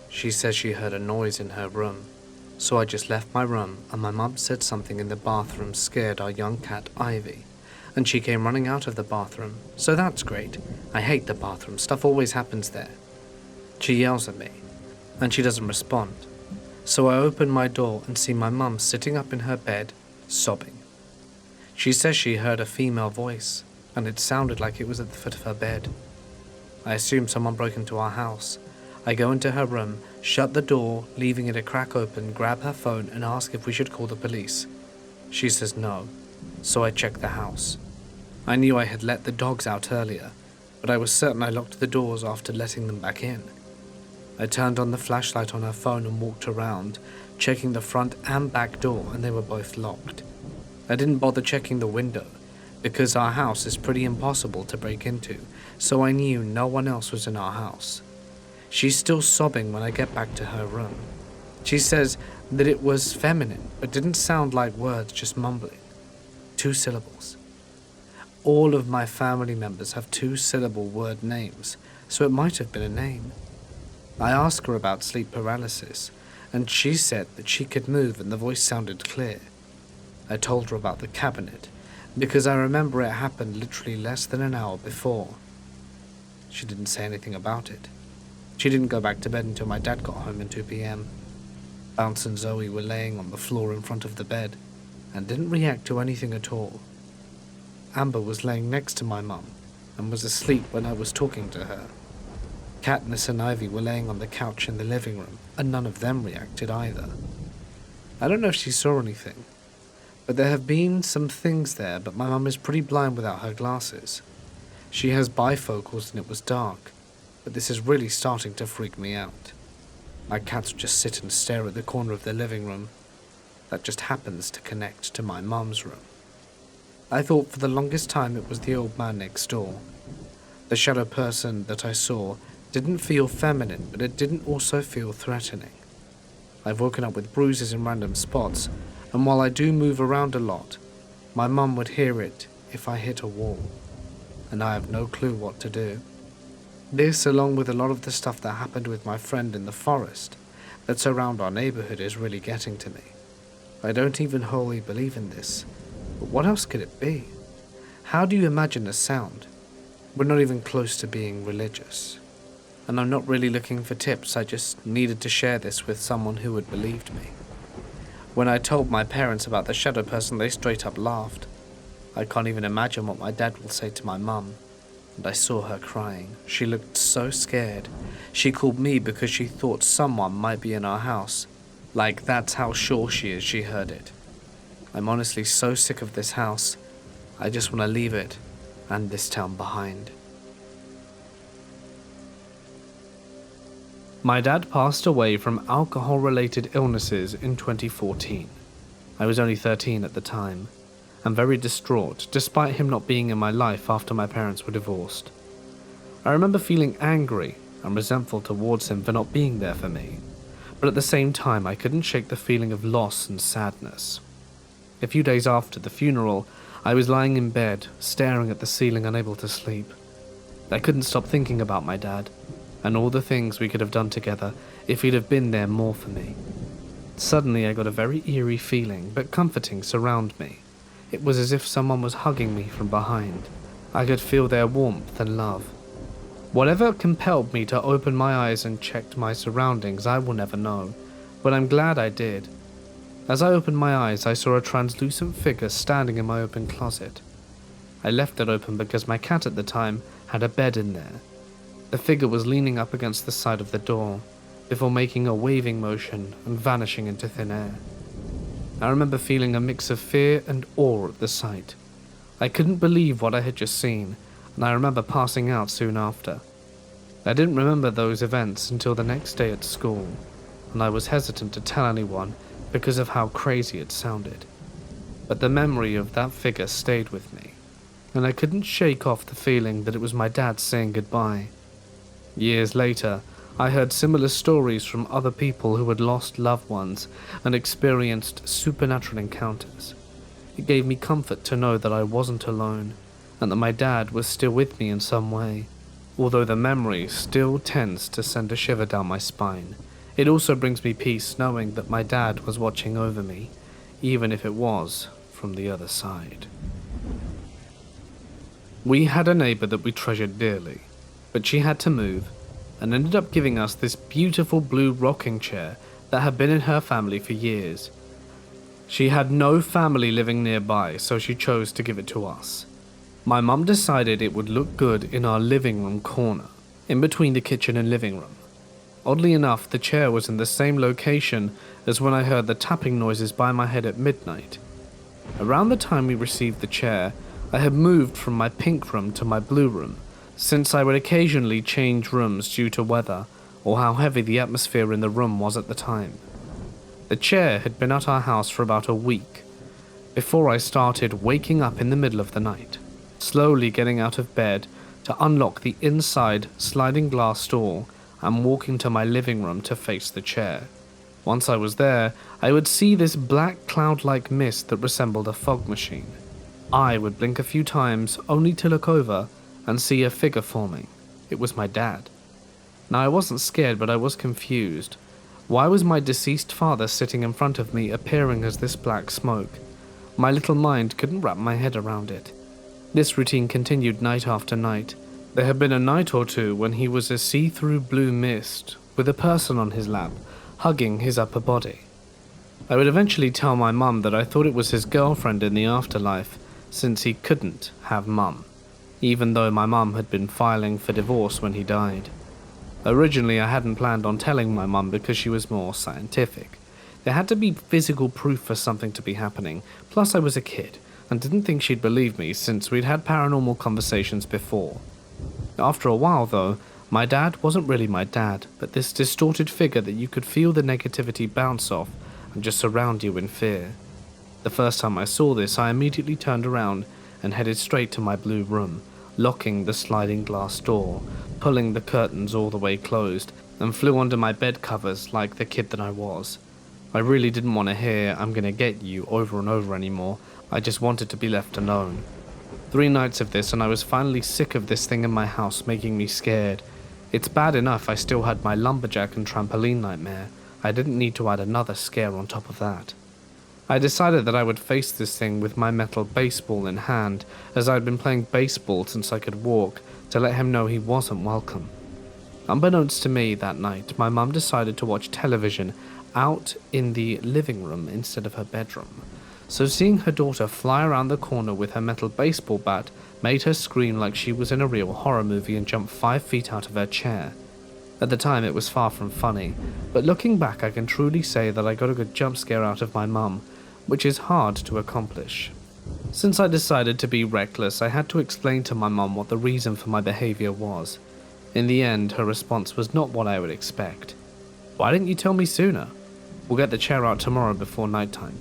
She says she heard a noise in her room, so I just left my room, and my mum said something in the bathroom scared our young cat Ivy, and she came running out of the bathroom, so that's great. I hate the bathroom, stuff always happens there. She yells at me, and she doesn't respond, So I open my door and see my mum sitting up in her bed, sobbing. She says she heard a female voice, and it sounded like it was at the foot of her bed. I assume someone broke into our house. I go into her room, shut the door, leaving it a crack open, grab her phone and ask if we should call the police. She says no, so I check the house. I knew I had let the dogs out earlier, but I was certain I locked the doors after letting them back in. I turned on the flashlight on her phone and walked around, checking the front and back door, and they were both locked. I didn't bother checking the window, because our house is pretty impossible to break into, so I knew no one else was in our house. She's still sobbing when I get back to her room. She says that it was feminine, but didn't sound like words, just mumbling. 2 syllables. All of my family members have 2-syllable word names, so it might have been a name. I asked her about sleep paralysis, and she said that she could move and the voice sounded clear. I told her about the cabinet, because I remember it happened literally less than an hour before. She didn't say anything about it. She didn't go back to bed until my dad got home at 2 p.m. Bounce and Zoe were laying on the floor in front of the bed, and didn't react to anything at all. Amber was laying next to my mum, and was asleep when I was talking to her. Katniss and Ivy were laying on the couch in the living room, and none of them reacted either. I don't know if she saw anything, but there have been some things there, but my mum is pretty blind without her glasses. She has bifocals and it was dark, but this is really starting to freak me out. My cats just sit and stare at the corner of the living room that just happens to connect to my mum's room. I thought for the longest time it was the old man next door. The shadow person that I saw didn't feel feminine, but it didn't also feel threatening. I've woken up with bruises in random spots, and while I do move around a lot, my mum would hear it if I hit a wall, and I have no clue what to do. This, along with a lot of the stuff that happened with my friend in the forest that's around our neighborhood, is really getting to me. I don't even wholly believe in this, but what else could it be? How do you imagine a sound? We're not even close to being religious. And I'm not really looking for tips, I just needed to share this with someone who had believed me. When I told my parents about the shadow person, they straight up laughed. I can't even imagine what my dad will say to my mum. And I saw her crying. She looked so scared. She called me because she thought someone might be in our house. Like that's how sure she is she heard it. I'm honestly so sick of this house. I just want to leave it and this town behind. My dad passed away from alcohol-related illnesses in 2014. I was only 13 at the time, and very distraught despite him not being in my life after my parents were divorced. I remember feeling angry and resentful towards him for not being there for me, but at the same time I couldn't shake the feeling of loss and sadness. A few days after the funeral, I was lying in bed, staring at the ceiling, unable to sleep. I couldn't stop thinking about my dad, and all the things we could have done together if he'd have been there more for me. Suddenly I got a very eerie feeling, but comforting, surround me. It was as if someone was hugging me from behind. I could feel their warmth and love. Whatever compelled me to open my eyes and check my surroundings, I will never know, but I'm glad I did. As I opened my eyes, I saw a translucent figure standing in my open closet. I left it open because my cat at the time had a bed in there. The figure was leaning up against the side of the door, before making a waving motion and vanishing into thin air. I remember feeling a mix of fear and awe at the sight. I couldn't believe what I had just seen, and I remember passing out soon after. I didn't remember those events until the next day at school, and I was hesitant to tell anyone because of how crazy it sounded. But the memory of that figure stayed with me, and I couldn't shake off the feeling that it was my dad saying goodbye. Years later, I heard similar stories from other people who had lost loved ones and experienced supernatural encounters. It gave me comfort to know that I wasn't alone, and that my dad was still with me in some way. Although the memory still tends to send a shiver down my spine, it also brings me peace knowing that my dad was watching over me, even if it was from the other side. We had a neighbor that we treasured dearly, but she had to move and ended up giving us this beautiful blue rocking chair that had been in her family for years. She had no family living nearby, so she chose to give it to us. My mum decided it would look good in our living room corner, in between the kitchen and living room. Oddly enough, the chair was in the same location as when I heard the tapping noises by my head at midnight. Around the time we received the chair, I had moved from my pink room to my blue room, since I would occasionally change rooms due to weather or how heavy the atmosphere in the room was at the time. The chair had been at our house for about a week, before I started waking up in the middle of the night, slowly getting out of bed to unlock the inside sliding glass door and walking to my living room to face the chair. Once I was there, I would see this black cloud-like mist that resembled a fog machine. I would blink a few times only to look over and see a figure forming. It was my dad. Now I wasn't scared, but I was confused. Why was my deceased father sitting in front of me appearing as this black smoke? My little mind couldn't wrap my head around it. This routine continued night after night. There had been a night or two when he was a see-through blue mist with a person on his lap, hugging his upper body. I would eventually tell my mum that I thought it was his girlfriend in the afterlife, since he couldn't have mum, even though my mum had been filing for divorce when he died. Originally, I hadn't planned on telling my mum because she was more scientific. There had to be physical proof for something to be happening, plus I was a kid, and didn't think she'd believe me since we'd had paranormal conversations before. After a while, though, my dad wasn't really my dad, but this distorted figure that you could feel the negativity bounce off and just surround you in fear. The first time I saw this, I immediately turned around and headed straight to my blue room, locking the sliding glass door, pulling the curtains all the way closed, and flew under my bed covers like the kid that I was. I really didn't want to hear "I'm gonna get you" over and over anymore. I just wanted to be left alone. 3 nights of this and I was finally sick of this thing in my house making me scared. It's bad enough I still had my lumberjack and trampoline nightmare. I didn't need to add another scare on top of that. I decided that I would face this thing with my metal baseball in hand, as I had been playing baseball since I could walk, to let him know he wasn't welcome. Unbeknownst to me that night, my mum decided to watch television out in the living room instead of her bedroom. So seeing her daughter fly around the corner with her metal baseball bat made her scream like she was in a real horror movie and jump 5 feet out of her chair. At the time it was far from funny, but looking back I can truly say that I got a good jump scare out of my mum, which is hard to accomplish. Since I decided to be reckless, I had to explain to my mum what the reason for my behavior was. In the end, her response was not what I would expect. "Why didn't you tell me sooner? We'll get the chair out tomorrow before nighttime."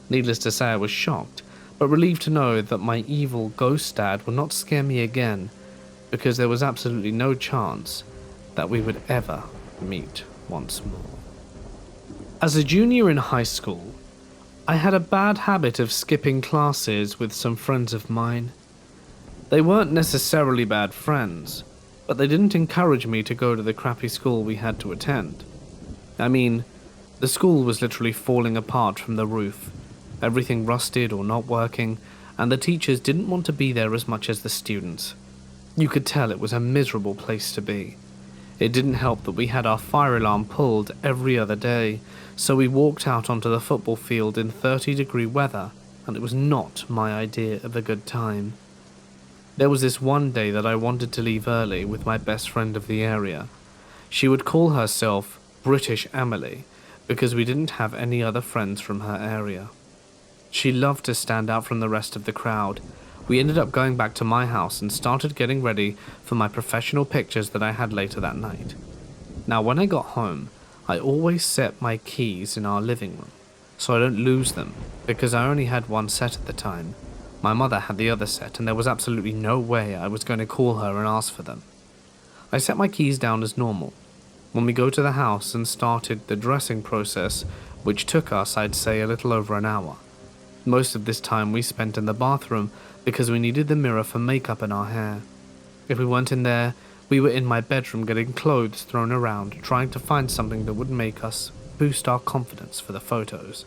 Needless to say, I was shocked, but relieved to know that my evil ghost dad would not scare me again, because there was absolutely no chance that we would ever meet once more. As a junior in high school, I had a bad habit of skipping classes with some friends of mine. They weren't necessarily bad friends, but they didn't encourage me to go to the crappy school we had to attend. I mean, the school was literally falling apart from the roof. Everything rusted or not working, and the teachers didn't want to be there as much as the students. You could tell it was a miserable place to be. It didn't help that we had our fire alarm pulled every other day, so we walked out onto the football field in 30-degree weather, and it was not my idea of a good time. There was this one day that I wanted to leave early with my best friend of the area. She would call herself British Emily, because we didn't have any other friends from her area. She loved to stand out from the rest of the crowd. We ended up going back to my house and started getting ready for my professional pictures that I had later that night. Now, when I got home, I always set my keys in our living room, so I don't lose them, because I only had one set at the time. My mother had the other set, and there was absolutely no way I was going to call her and ask for them. I set my keys down as normal. When we go to the house and started the dressing process, which took us, I'd say, a little over an hour. Most of this time we spent in the bathroom because we needed the mirror for makeup and our hair. If we weren't in there, we were in my bedroom getting clothes thrown around, trying to find something that would make us boost our confidence for the photos.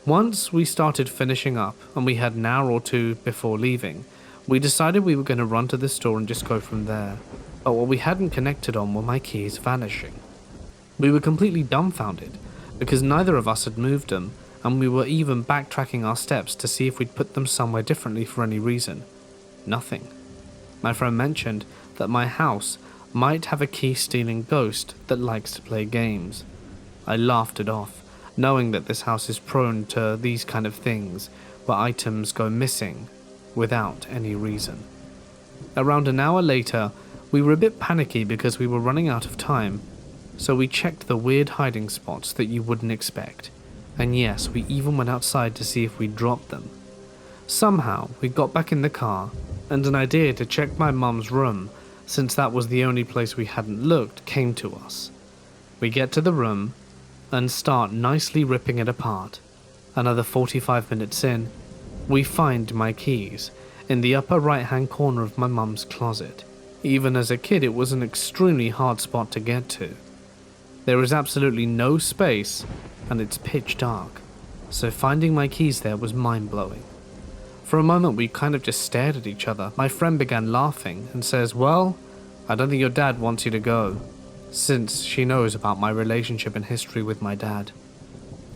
Once we started finishing up, and we had an hour or two before leaving, we decided we were going to run to the store and just go from there. But what we hadn't connected on were my keys vanishing. We were completely dumbfounded, because neither of us had moved them, and we were even backtracking our steps to see if we'd put them somewhere differently for any reason. Nothing. My friend mentioned that my house might have a key-stealing ghost that likes to play games. I laughed it off, knowing that this house is prone to these kind of things, where items go missing without any reason. Around an hour later, we were a bit panicky because we were running out of time, so we checked the weird hiding spots that you wouldn't expect, and yes, we even went outside to see if we'd dropped them. Somehow, we got back in the car, and an idea to check my mum's room, since that was the only place we hadn't looked, came to us. We get to the room, and start nicely ripping it apart. Another 45 minutes in, we find my keys in the upper right-hand corner of my mum's closet. Even as a kid, it was an extremely hard spot to get to. There is absolutely no space, and it's pitch dark, so finding my keys there was mind-blowing. For a moment, we kind of just stared at each other. My friend began laughing and says, "Well, I don't think your dad wants you to go," since she knows about my relationship and history with my dad.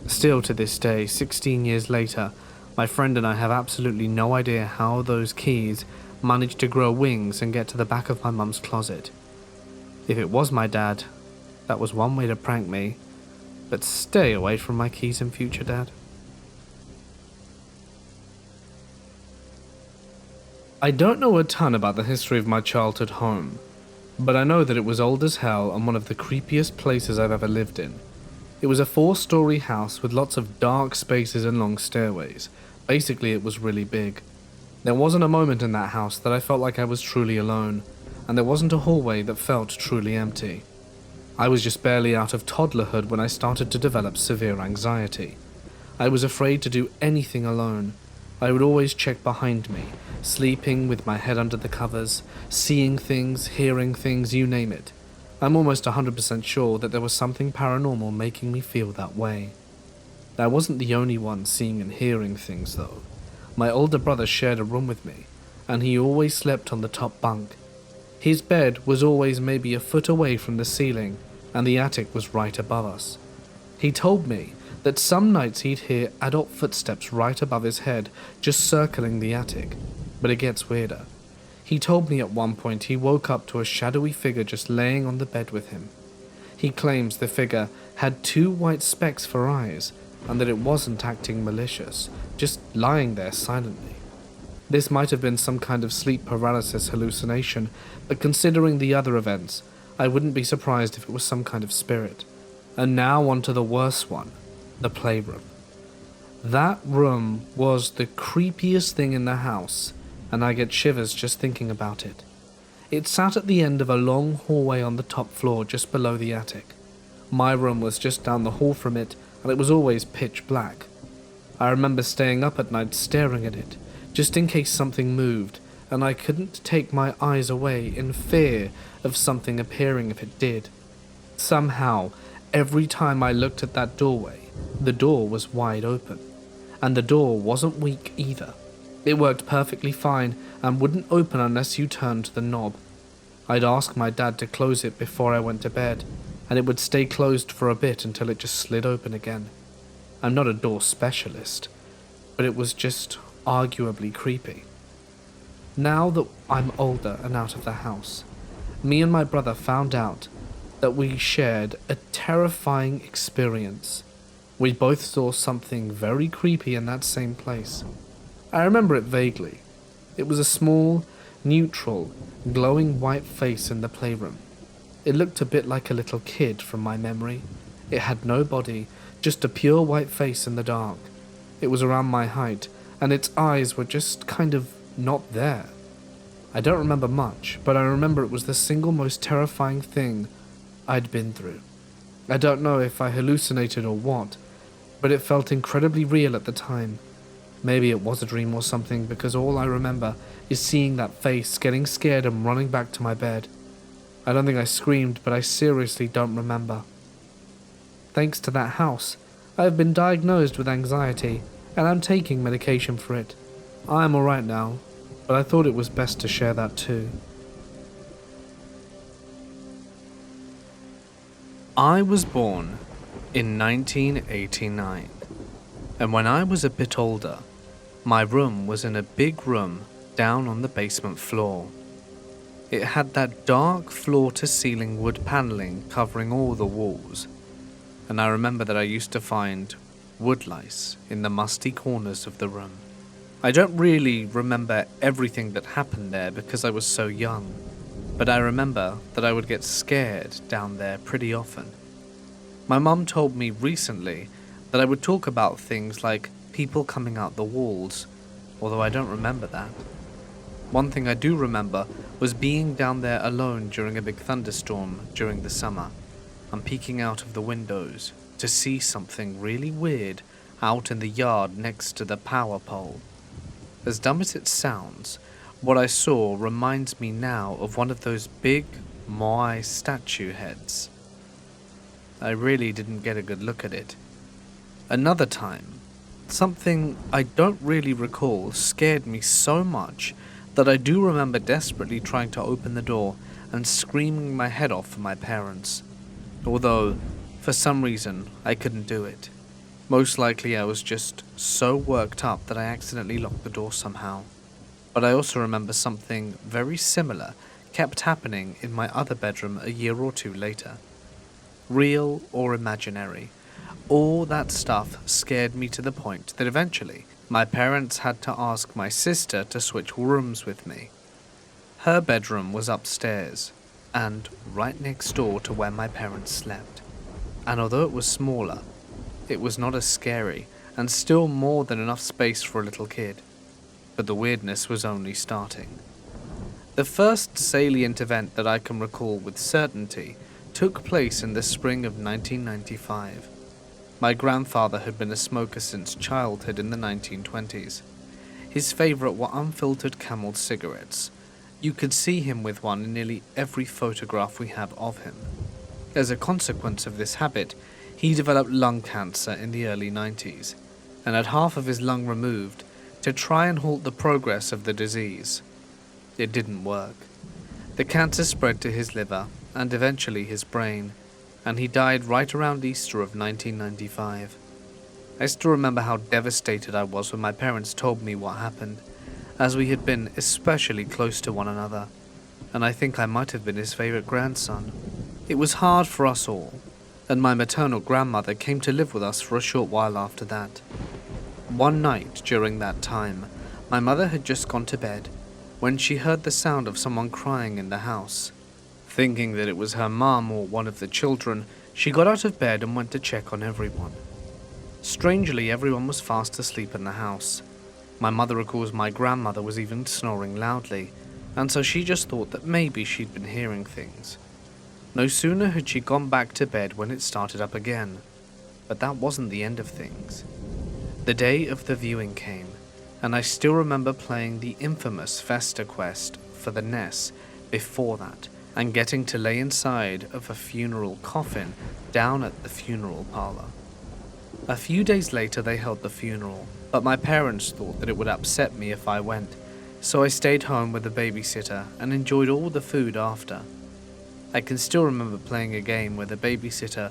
Still to this day, 16 years later, my friend and I have absolutely no idea how those keys managed to grow wings and get to the back of my mum's closet. If it was my dad, that was one way to prank me, but stay away from my keys in future, Dad. I don't know a ton about the history of my childhood home, but I know that it was old as hell and one of the creepiest places I've ever lived in. It was a 4-story house with lots of dark spaces and long stairways. Basically, it was really big. There wasn't a moment in that house that I felt like I was truly alone, and there wasn't a hallway that felt truly empty. I was just barely out of toddlerhood when I started to develop severe anxiety. I was afraid to do anything alone. I would always check behind me, sleeping with my head under the covers, seeing things, hearing things, you name it. I'm almost 100% sure that there was something paranormal making me feel that way. I wasn't the only one seeing and hearing things though. My older brother shared a room with me, and he always slept on the top bunk. His bed was always maybe a foot away from the ceiling, and the attic was right above us. He told me that some nights he'd hear adult footsteps right above his head, just circling the attic, but it gets weirder. He told me at one point he woke up to a shadowy figure just laying on the bed with him. He claims the figure had 2 white specks for eyes, and that it wasn't acting malicious, just lying there silently. This might have been some kind of sleep paralysis hallucination, but considering the other events, I wouldn't be surprised if it was some kind of spirit. And now on to the worst one, the playroom. That room was the creepiest thing in the house, and I get shivers just thinking about it. It sat at the end of a long hallway on the top floor just below the attic. My room was just down the hall from it, and it was always pitch black. I remember staying up at night staring at it, just in case something moved, and I couldn't take my eyes away in fear of something appearing if it did. Somehow, every time I looked at that doorway, the door was wide open, and the door wasn't weak either. It worked perfectly fine and wouldn't open unless you turned the knob. I'd ask my dad to close it before I went to bed, and it would stay closed for a bit until it just slid open again. I'm not a door specialist, but it was just arguably creepy. Now that I'm older and out of the house, me and my brother found out that we shared a terrifying experience. We both saw something very creepy in that same place. I remember it vaguely. It was a small, neutral, glowing white face in the playroom. It looked a bit like a little kid from my memory. It had no body, just a pure white face in the dark. It was around my height, and its eyes were just kind of not there. I don't remember much, but I remember it was the single most terrifying thing I'd been through. I don't know if I hallucinated or what, but it felt incredibly real at the time. Maybe it was a dream or something, because all I remember is seeing that face, getting scared and running back to my bed. I don't think I screamed, but I seriously don't remember. Thanks to that house, I have been diagnosed with anxiety, and I'm taking medication for it. I am alright now, but I thought it was best to share that too. I was born in 1989, and when I was a bit older, my room was in a big room down on the basement floor. It had that dark floor-to-ceiling wood paneling covering all the walls, and I remember that I used to find woodlice in the musty corners of the room. I don't really remember everything that happened there because I was so young, but I remember that I would get scared down there pretty often. My mum told me recently that I would talk about things like people coming out the walls, although I don't remember that. One thing I do remember was being down there alone during a big thunderstorm during the summer and peeking out of the windows to see something really weird out in the yard next to the power pole. As dumb as it sounds, what I saw reminds me now of one of those big Moai statue heads. I really didn't get a good look at it. Another time, something I don't really recall scared me so much that I do remember desperately trying to open the door and screaming my head off for my parents, although for some reason I couldn't do it. Most likely I was just so worked up that I accidentally locked the door somehow. But I also remember something very similar kept happening in my other bedroom a year or two later. Real or imaginary, all that stuff scared me to the point that eventually my parents had to ask my sister to switch rooms with me. Her bedroom was upstairs and right next door to where my parents slept. And although it was smaller, it was not as scary and still more than enough space for a little kid. But the weirdness was only starting. The first salient event that I can recall with certainty took place in the spring of 1995. My grandfather had been a smoker since childhood in the 1920s. His favourite were unfiltered Camel cigarettes. You could see him with one in nearly every photograph we have of him. As a consequence of this habit, he developed lung cancer in the early 90s, and had half of his lung removed to try and halt the progress of the disease. It didn't work. The cancer spread to his liver, and eventually his brain, and he died right around Easter of 1995. I still remember how devastated I was when my parents told me what happened, as we had been especially close to one another, and I think I might have been his favourite grandson. It was hard for us all, and my maternal grandmother came to live with us for a short while after that. One night during that time, my mother had just gone to bed when she heard the sound of someone crying in the house. Thinking that it was her mum or one of the children, she got out of bed and went to check on everyone. Strangely, everyone was fast asleep in the house. My mother recalls my grandmother was even snoring loudly, and so she just thought that maybe she'd been hearing things. No sooner had she gone back to bed when it started up again, but that wasn't the end of things. The day of the viewing came, and I still remember playing the infamous Festa quest for the NES before that, and getting to lay inside of a funeral coffin down at the funeral parlor. A few days later they held the funeral, but my parents thought that it would upset me if I went, so I stayed home with the babysitter and enjoyed all the food after. I can still remember playing a game where the babysitter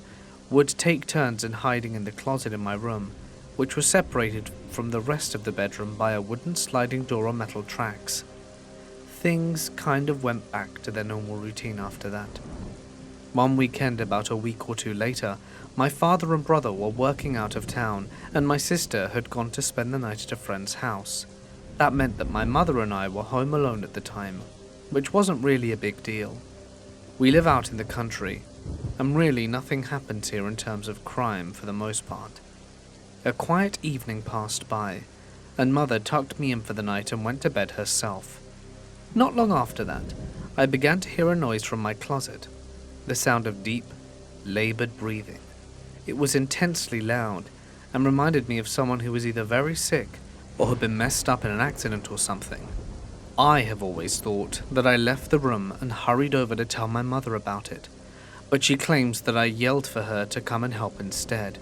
would take turns in hiding in the closet in my room, which was separated from the rest of the bedroom by a wooden sliding door on metal tracks. Things kind of went back to their normal routine after that. One weekend about a week or two later, my father and brother were working out of town, and my sister had gone to spend the night at a friend's house. That meant that my mother and I were home alone at the time, which wasn't really a big deal. We live out in the country, and really nothing happens here in terms of crime for the most part. A quiet evening passed by, and Mother tucked me in for the night and went to bed herself. Not long after that, I began to hear a noise from my closet, the sound of deep, labored breathing. It was intensely loud, and reminded me of someone who was either very sick or had been messed up in an accident or something. I have always thought that I left the room and hurried over to tell my mother about it, but she claims that I yelled for her to come and help instead.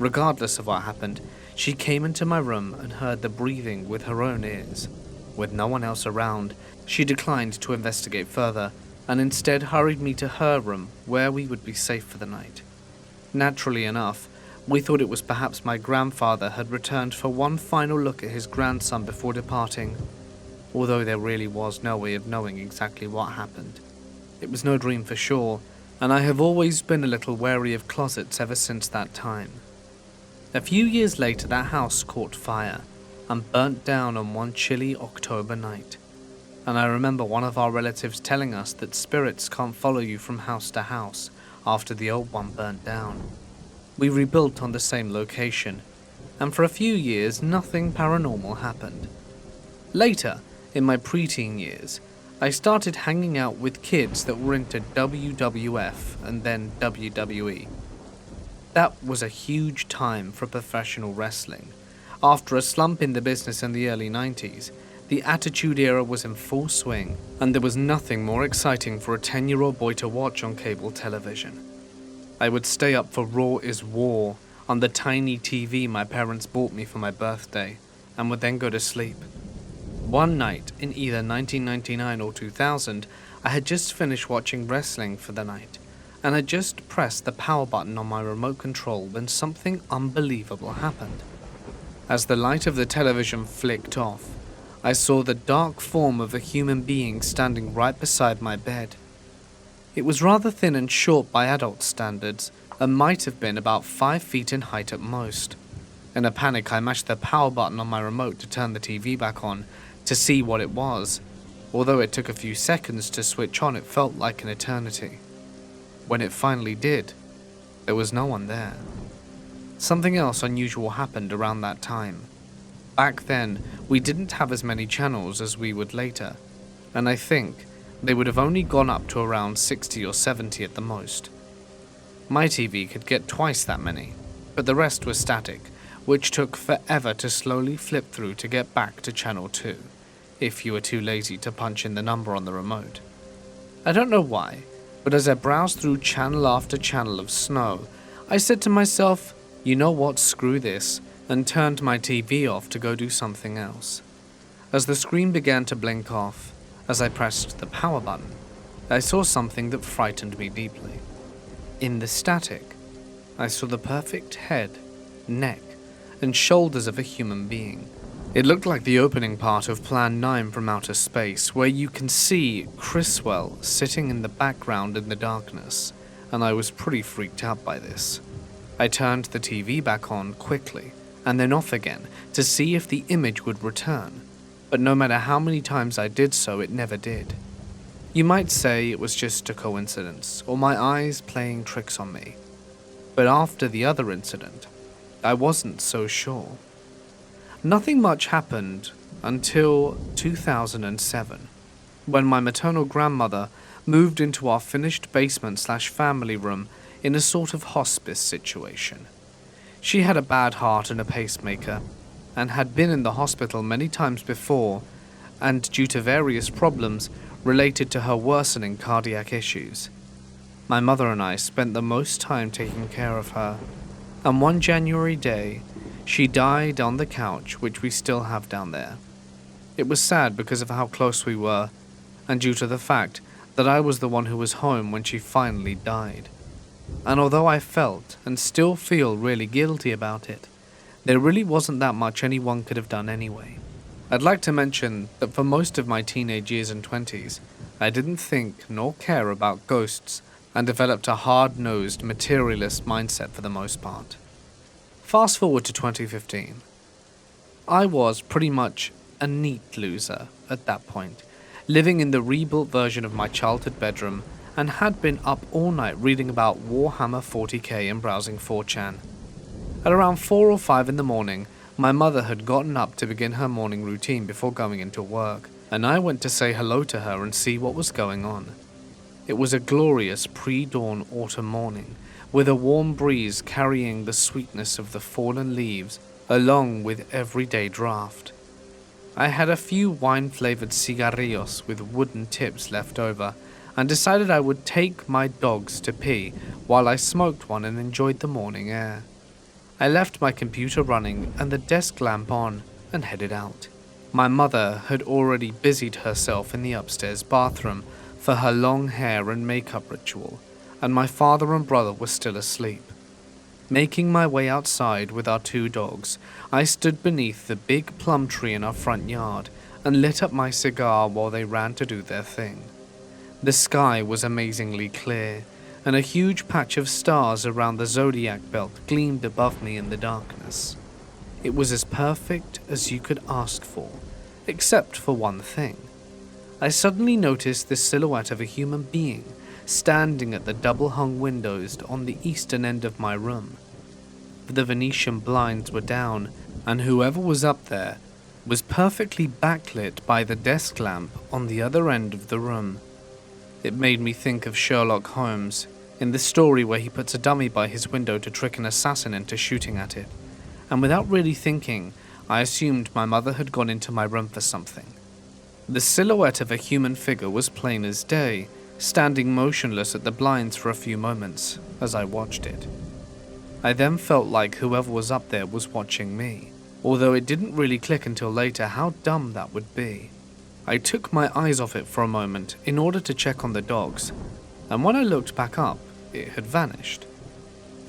Regardless of what happened, she came into my room and heard the breathing with her own ears. With no one else around, she declined to investigate further and instead hurried me to her room where we would be safe for the night. Naturally enough, we thought it was perhaps my grandfather had returned for one final look at his grandson before departing, although there really was no way of knowing exactly what happened. It was no dream for sure, and I have always been a little wary of closets ever since that time. A few years later, that house caught fire and burnt down on one chilly October night. And I remember one of our relatives telling us that spirits can't follow you from house to house after the old one burnt down. We rebuilt on the same location, and for a few years nothing paranormal happened. Later, in my preteen years, I started hanging out with kids that were into WWF and then WWE. That was a huge time for professional wrestling. After a slump in the business in the early 90s, the Attitude Era was in full swing, and there was nothing more exciting for a 10-year-old boy to watch on cable television. I would stay up for Raw is War on the tiny TV my parents bought me for my birthday, and would then go to sleep. One night, in either 1999 or 2000, I had just finished watching wrestling for the night, and had just pressed the power button on my remote control when something unbelievable happened. As the light of the television flicked off, I saw the dark form of a human being standing right beside my bed. It was rather thin and short by adult standards, and might have been about 5 feet in height at most. In a panic, I mashed the power button on my remote to turn the TV back on to see what it was. Although it took a few seconds to switch on, it felt like an eternity. When it finally did, there was no one there. Something else unusual happened around that time. Back then, we didn't have as many channels as we would later, and I think they would have only gone up to around 60 or 70 at the most. My TV could get twice that many, but the rest was static, which took forever to slowly flip through to get back to channel 2, if you were too lazy to punch in the number on the remote. I don't know why, but as I browsed through channel after channel of snow, I said to myself, you know what, screw this, and turned my TV off to go do something else. As the screen began to blink off, as I pressed the power button, I saw something that frightened me deeply. In the static, I saw the perfect head, neck, and shoulders of a human being. It looked like the opening part of Plan 9 from Outer Space, where you can see Criswell sitting in the background in the darkness, and I was pretty freaked out by this. I turned the TV back on quickly, and then off again, to see if the image would return, but no matter how many times I did so, it never did. You might say it was just a coincidence, or my eyes playing tricks on me, but after the other incident, I wasn't so sure. Nothing much happened until 2007, when my maternal grandmother moved into our finished basement/family room in a sort of hospice situation. She had a bad heart and a pacemaker, and had been in the hospital many times before, and due to various problems related to her worsening cardiac issues. My mother and I spent the most time taking care of her, and one January day, she died on the couch, which we still have down there. It was sad because of how close we were, and due to the fact that I was the one who was home when she finally died. And although I felt, and still feel, really guilty about it, there really wasn't that much anyone could have done anyway. I'd like to mention that for most of my teenage years and 20s, I didn't think nor care about ghosts, and developed a hard-nosed, materialist mindset for the most part. Fast forward to 2015. I was pretty much a neat loser at that point, living in the rebuilt version of my childhood bedroom, and had been up all night reading about Warhammer 40k and browsing 4chan. At around 4 or 5 in the morning, my mother had gotten up to begin her morning routine before going into work, and I went to say hello to her and see what was going on. It was a glorious pre-dawn autumn morning, with a warm breeze carrying the sweetness of the fallen leaves, along with everyday draft. I had a few wine-flavored cigarrillos with wooden tips left over, and decided I would take my dogs to pee while I smoked one and enjoyed the morning air. I left my computer running and the desk lamp on and headed out. My mother had already busied herself in the upstairs bathroom, for her long hair and makeup ritual, and my father and brother were still asleep. Making my way outside with our 2 dogs, I stood beneath the big plum tree in our front yard and lit up my cigar while they ran to do their thing. The sky was amazingly clear, and a huge patch of stars around the zodiac belt gleamed above me in the darkness. It was as perfect as you could ask for, except for one thing. I suddenly noticed the silhouette of a human being standing at the double-hung windows on the eastern end of my room. The Venetian blinds were down, and whoever was up there was perfectly backlit by the desk lamp on the other end of the room. It made me think of Sherlock Holmes in the story where he puts a dummy by his window to trick an assassin into shooting at it, and without really thinking, I assumed my mother had gone into my room for something. The silhouette of a human figure was plain as day, standing motionless at the blinds for a few moments as I watched it. I then felt like whoever was up there was watching me, although it didn't really click until later how dumb that would be. I took my eyes off it for a moment in order to check on the dogs, and when I looked back up, it had vanished.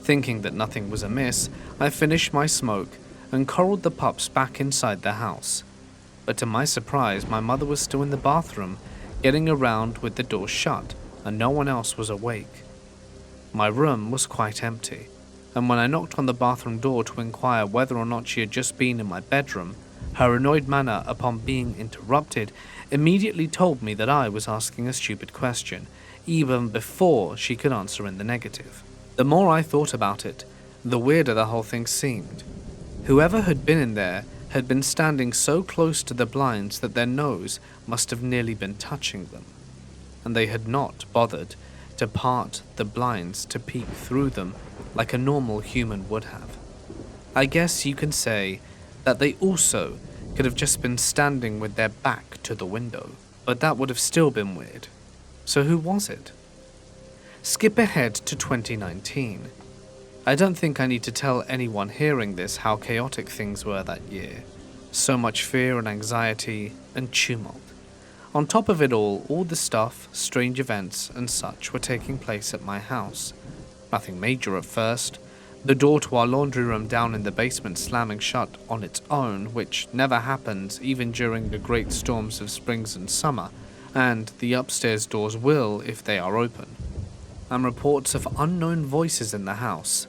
Thinking that nothing was amiss, I finished my smoke and corralled the pups back inside the house. But to my surprise, my mother was still in the bathroom, getting around with the door shut, and no one else was awake. My room was quite empty, and when I knocked on the bathroom door to inquire whether or not she had just been in my bedroom, her annoyed manner upon being interrupted immediately told me that I was asking a stupid question, even before she could answer in the negative. The more I thought about it, the weirder the whole thing seemed. Whoever had been in there had been standing so close to the blinds that their nose must have nearly been touching them, and they had not bothered to part the blinds to peek through them like a normal human would have. I guess you can say that they also could have just been standing with their back to the window, but that would have still been weird. So who was it? Skip ahead to 2019. I don't think I need to tell anyone hearing this how chaotic things were that year. So much fear and anxiety and tumult. On top of it all the stuff, strange events and such were taking place at my house. Nothing major at first. The door to our laundry room down in the basement slamming shut on its own, which never happens even during the great storms of springs and summer, and the upstairs doors will if they are open. And reports of unknown voices in the house.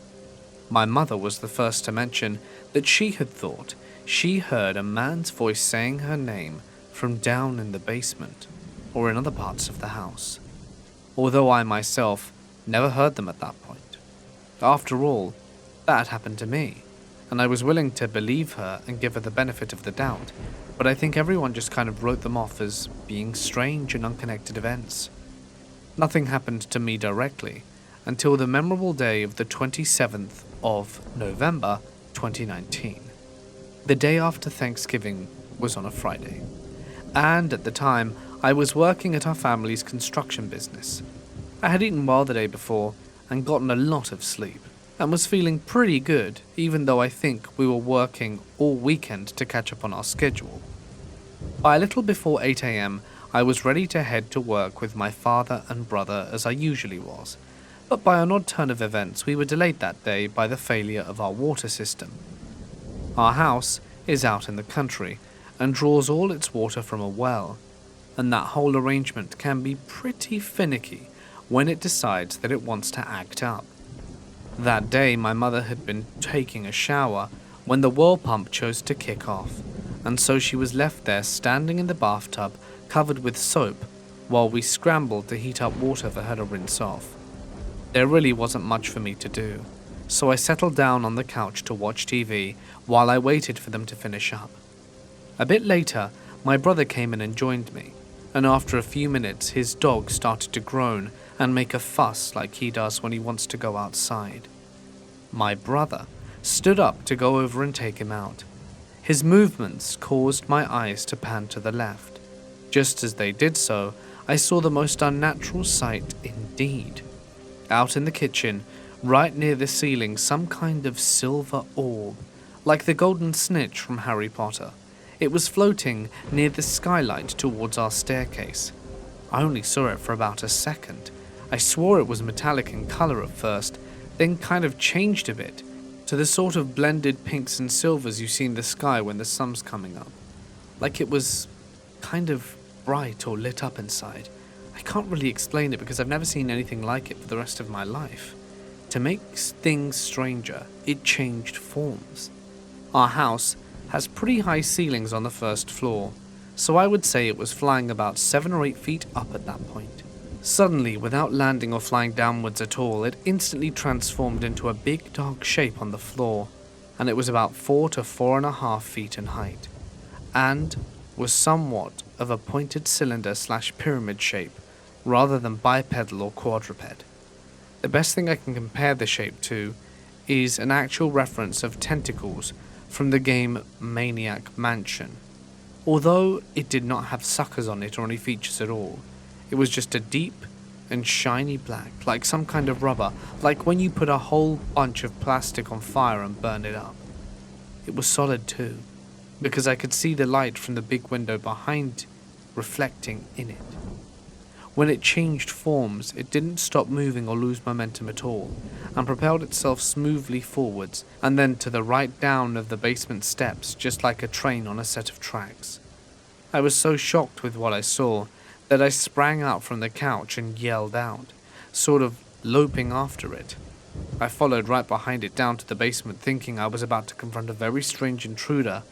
My mother was the first to mention that she had thought she heard a man's voice saying her name from down in the basement, or in other parts of the house, although I myself never heard them at that point. After all, that happened to me, and I was willing to believe her and give her the benefit of the doubt, but I think everyone just kind of wrote them off as being strange and unconnected events. Nothing happened to me directly until the memorable day of the 27th of November 2019. The day after Thanksgiving was on a Friday, and at the time I was working at our family's construction business. I had eaten well the day before and gotten a lot of sleep, and was feeling pretty good even though I think we were working all weekend to catch up on our schedule. By a little before 8 AM, I was ready to head to work with my father and brother as I usually was, but by an odd turn of events we were delayed that day by the failure of our water system. Our house is out in the country and draws all its water from a well, and that whole arrangement can be pretty finicky when it decides that it wants to act up. That day my mother had been taking a shower when the well pump chose to kick off, and so she was left there standing in the bathtub covered with soap while we scrambled to heat up water for her to rinse off. There really wasn't much for me to do, so I settled down on the couch to watch TV while I waited for them to finish up. A bit later, my brother came in and joined me, and after a few minutes his dog started to groan and make a fuss like he does when he wants to go outside. My brother stood up to go over and take him out. His movements caused my eyes to pan to the left. Just as they did so, I saw the most unnatural sight indeed. Out in the kitchen, right near the ceiling, some kind of silver orb, like the golden snitch from Harry Potter. It was floating near the skylight towards our staircase. I only saw it for about a second. I swore it was metallic in color at first, then kind of changed a bit to the sort of blended pinks and silvers you see in the sky when the sun's coming up. Like it was kind of bright or lit up inside. I can't really explain it because I've never seen anything like it for the rest of my life. To make things stranger, it changed forms. Our house has pretty high ceilings on the first floor, so I would say it was flying about 7 or 8 feet up at that point. Suddenly, without landing or flying downwards at all, it instantly transformed into a big dark shape on the floor, and it was about 4 to 4.5 feet in height, and was somewhat of a pointed cylinder/pyramid shape, rather than bipedal or quadruped. The best thing I can compare the shape to is an actual reference of tentacles from the game Maniac Mansion. Although it did not have suckers on it or any features at all, it was just a deep and shiny black, like some kind of rubber, like when you put a whole bunch of plastic on fire and burn it up. It was solid too, because I could see the light from the big window behind reflecting in it. When it changed forms, it didn't stop moving or lose momentum at all, and propelled itself smoothly forwards, and then to the right down of the basement steps, just like a train on a set of tracks. I was so shocked with what I saw that I sprang out from the couch and yelled out, sort of loping after it. I followed right behind it down to the basement, thinking I was about to confront a very strange intruder,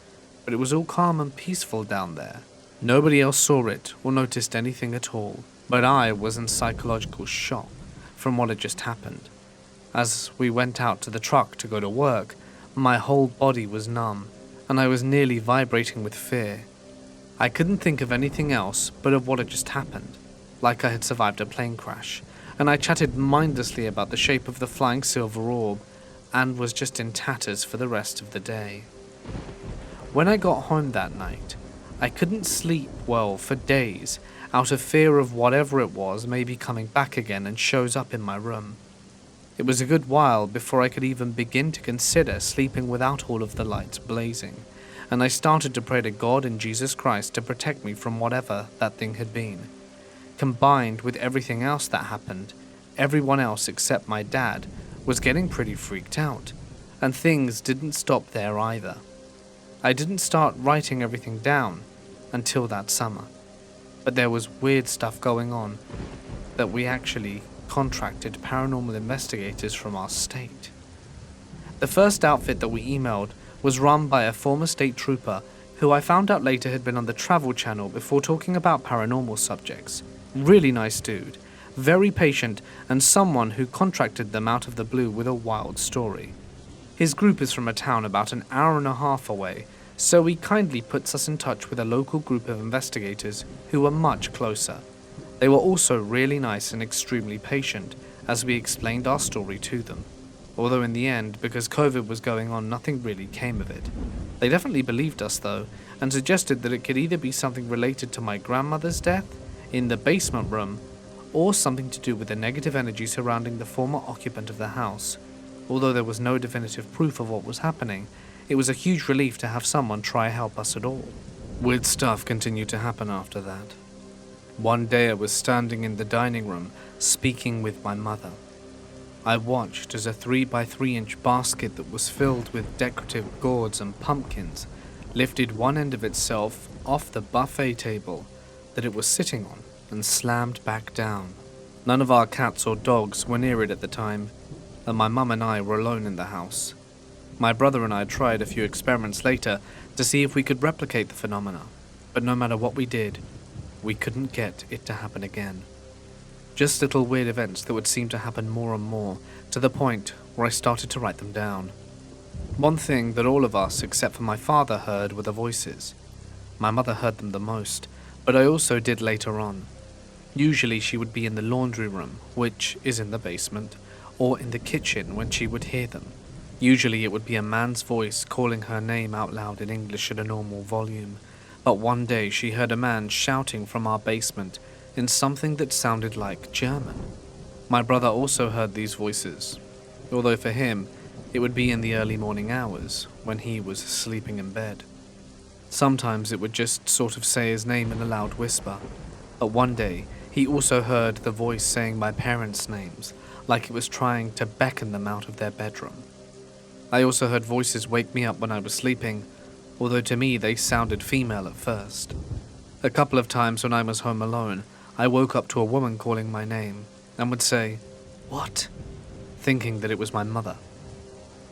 but it was all calm and peaceful down there. Nobody else saw it or noticed anything at all, but I was in psychological shock from what had just happened. As we went out to the truck to go to work, my whole body was numb, and I was nearly vibrating with fear. I couldn't think of anything else but of what had just happened, like I had survived a plane crash, and I chatted mindlessly about the shape of the flying silver orb, and was just in tatters for the rest of the day. When I got home that night, I couldn't sleep well for days, out of fear of whatever it was may be coming back again and shows up in my room. It was a good while before I could even begin to consider sleeping without all of the lights blazing, and I started to pray to God and Jesus Christ to protect me from whatever that thing had been. Combined with everything else that happened, everyone else except my dad was getting pretty freaked out, and things didn't stop there either. I didn't start writing everything down until that summer, but there was weird stuff going on that we actually contracted paranormal investigators from our state. The first outfit that we emailed was run by a former state trooper who I found out later had been on the Travel Channel before talking about paranormal subjects. Really nice dude, very patient, and someone who contracted them out of the blue with a wild story. His group is from a town about an hour and a half away, so he kindly puts us in touch with a local group of investigators who were much closer. They were also really nice and extremely patient as we explained our story to them. Although in the end, because COVID was going on, nothing really came of it. They definitely believed us though, and suggested that it could either be something related to my grandmother's death in the basement room, or something to do with the negative energy surrounding the former occupant of the house. Although there was no definitive proof of what was happening, it was a huge relief to have someone try help us at all. Weird stuff continued to happen after that. One day I was standing in the dining room, speaking with my mother. I watched as a 3x3-inch basket that was filled with decorative gourds and pumpkins lifted one end of itself off the buffet table that it was sitting on and slammed back down. None of our cats or dogs were near it at the time, and my mum and I were alone in the house. My brother and I tried a few experiments later to see if we could replicate the phenomena, but no matter what we did, we couldn't get it to happen again. Just little weird events that would seem to happen more and more, to the point where I started to write them down. One thing that all of us, except for my father, heard were the voices. My mother heard them the most, but I also did later on. Usually she would be in the laundry room, which is in the basement, or in the kitchen when she would hear them. Usually it would be a man's voice calling her name out loud in English at a normal volume, but one day she heard a man shouting from our basement in something that sounded like German. My brother also heard these voices, although for him it would be in the early morning hours when he was sleeping in bed. Sometimes it would just sort of say his name in a loud whisper, but one day He also heard the voice saying my parents' names, like it was trying to beckon them out of their bedroom. I also heard voices wake me up when I was sleeping, although to me they sounded female at first. A couple of times when I was home alone, I woke up to a woman calling my name and would say, "What?" thinking that it was my mother.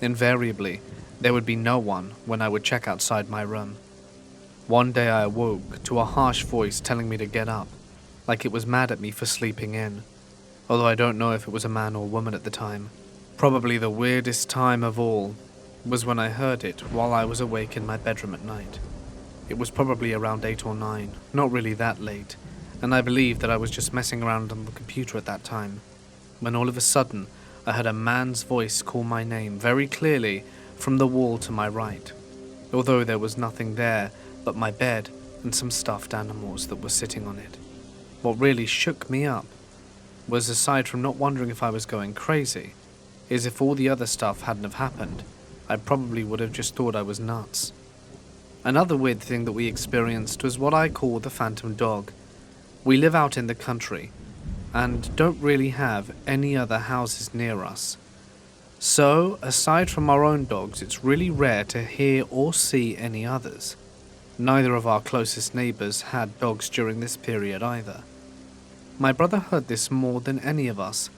Invariably, there would be no one when I would check outside my room. One day I awoke to a harsh voice telling me to get up, like it was mad at me for sleeping in, although I don't know if it was a man or woman at the time. Probably the weirdest time of all was when I heard it while I was awake in my bedroom at night. It was probably around 8 or 9, not really that late, and I believe that I was just messing around on the computer at that time, when all of a sudden I heard a man's voice call my name very clearly from the wall to my right, although there was nothing there but my bed and some stuffed animals that were sitting on it. What really shook me up was, aside from not wondering if I was going crazy, is if all the other stuff hadn't have happened, I probably would have just thought I was nuts. Another weird thing that we experienced was what I call the phantom dog. We live out in the country and don't really have any other houses near us. So, aside from our own dogs, it's really rare to hear or see any others. Neither of our closest neighbors had dogs during this period either. My brother heard this more than any of us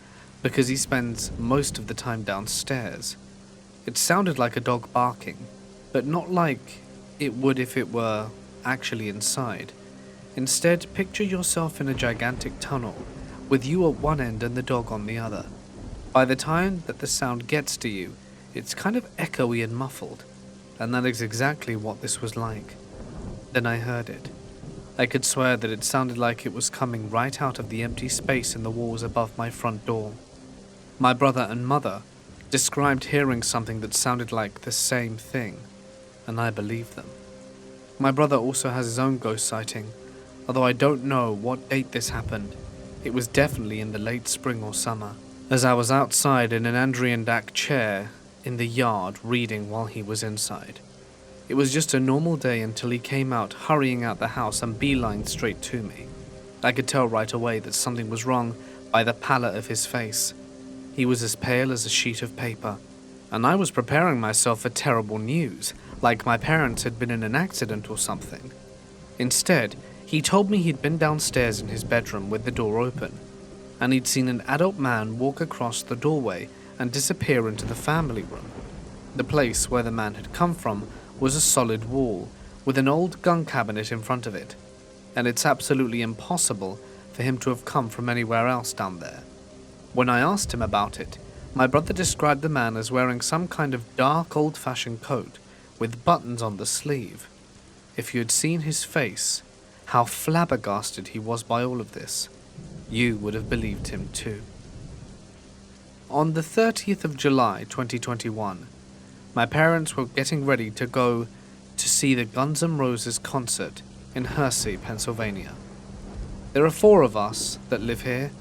because he spends most of the time downstairs. It sounded like a dog barking, but not like it would if it were actually inside. Instead, picture yourself in a gigantic tunnel, with you at one end and the dog on the other. By the time that the sound gets to you, it's kind of echoey and muffled, and that is exactly what this was like. Then I heard it. I could swear that it sounded like it was coming right out of the empty space in the walls above my front door. My brother and mother described hearing something that sounded like the same thing, and I believed them. My brother also has his own ghost sighting, although I don't know what date this happened. It was definitely in the late spring or summer, as I was outside in an Adirondack chair in the yard reading while he was inside. It was just a normal day until he came out hurrying out the house and beelined straight to me. I could tell right away that something was wrong by the pallor of his face. He was as pale as a sheet of paper, and I was preparing myself for terrible news, like my parents had been in an accident or something. Instead, he told me he'd been downstairs in his bedroom with the door open, and he'd seen an adult man walk across the doorway and disappear into the family room. The place where the man had come from was a solid wall with an old gun cabinet in front of it, and it's absolutely impossible for him to have come from anywhere else down there. When I asked him about it, my brother described the man as wearing some kind of dark old-fashioned coat with buttons on the sleeve. If you had seen his face, how flabbergasted he was by all of this, you would have believed him too. On the 30th of July 2021, my parents were getting ready to go to see the Guns N' Roses concert in Hersey, Pennsylvania. There are 4 of us that live here.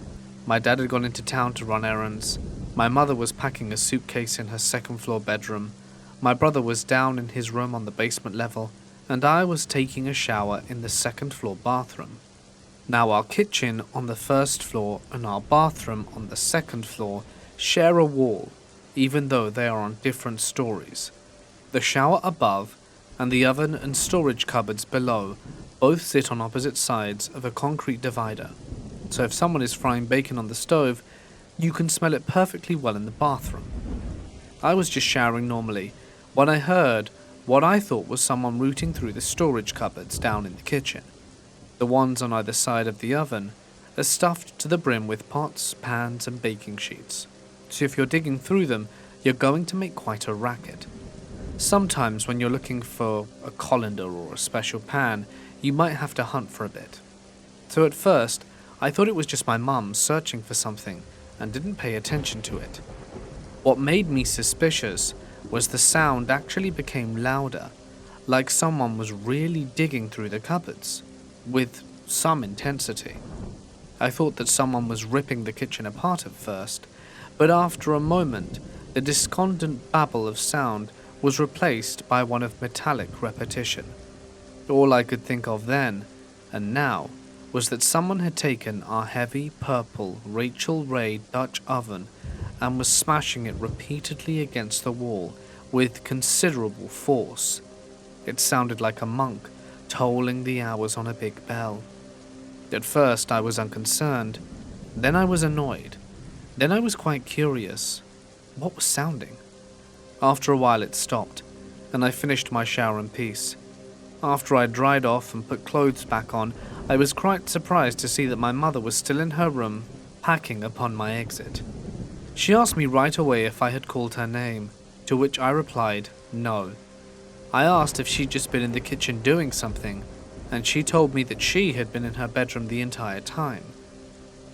My dad had gone into town to run errands. My mother was packing a suitcase in her second-floor bedroom. My brother was down in his room on the basement level, and I was taking a shower in the second-floor bathroom. Now, our kitchen on the first floor and our bathroom on the second floor share a wall, even though they are on different stories. The shower above and the oven and storage cupboards below both sit on opposite sides of a concrete divider, so if someone is frying bacon on the stove, you can smell it perfectly well in the bathroom. I was just showering normally when I heard what I thought was someone rooting through the storage cupboards down in the kitchen. The ones on either side of the oven are stuffed to the brim with pots, pans, and baking sheets. So if you're digging through them, you're going to make quite a racket. Sometimes when you're looking for a colander or a special pan, you might have to hunt for a bit. So at first, I thought it was just my mum searching for something and didn't pay attention to it. What made me suspicious was the sound actually became louder, like someone was really digging through the cupboards, with some intensity. I thought that someone was ripping the kitchen apart at first, but after a moment, the discordant babble of sound was replaced by one of metallic repetition. All I could think of then, and now, was that someone had taken our heavy purple Rachel Ray Dutch oven and was smashing it repeatedly against the wall with considerable force. It sounded like a monk tolling the hours on a big bell. At first I was unconcerned, then I was annoyed, then I was quite curious. What was sounding? After a while it stopped, and I finished my shower in peace. After I dried off and put clothes back on, I was quite surprised to see that my mother was still in her room, packing upon my exit. She asked me right away if I had called her name, to which I replied, no. I asked if she'd just been in the kitchen doing something, and she told me that she had been in her bedroom the entire time.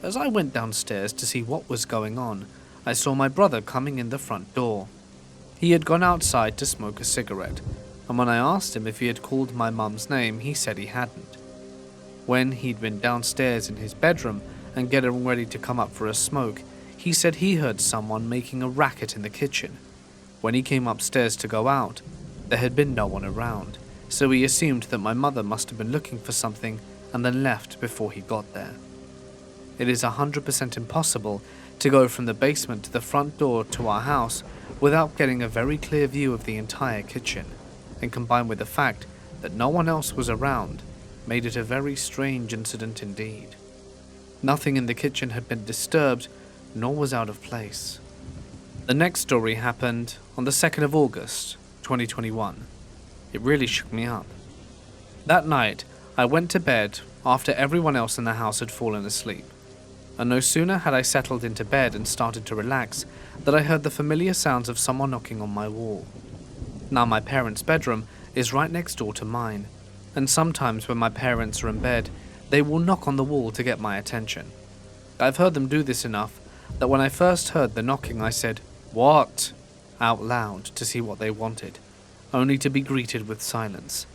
As I went downstairs to see what was going on, I saw my brother coming in the front door. He had gone outside to smoke a cigarette, and when I asked him if he had called my mum's name, he said he hadn't. When he'd been downstairs in his bedroom and getting ready to come up for a smoke, he said he heard someone making a racket in the kitchen. When he came upstairs to go out, there had been no one around, so he assumed that my mother must have been looking for something and then left before he got there. It is 100% impossible to go from the basement to the front door to our house without getting a very clear view of the entire kitchen, and combined with the fact that no one else was around, made it a very strange incident indeed. Nothing in the kitchen had been disturbed, nor was out of place. The next story happened on the 2nd of August, 2021. It really shook me up. That night, I went to bed after everyone else in the house had fallen asleep, and no sooner had I settled into bed and started to relax that I heard the familiar sounds of someone knocking on my wall. Now my parents' bedroom is right next door to mine, and sometimes when my parents are in bed, they will knock on the wall to get my attention. I've heard them do this enough that when I first heard the knocking I said, "What?" out loud to see what they wanted, only to be greeted with silence.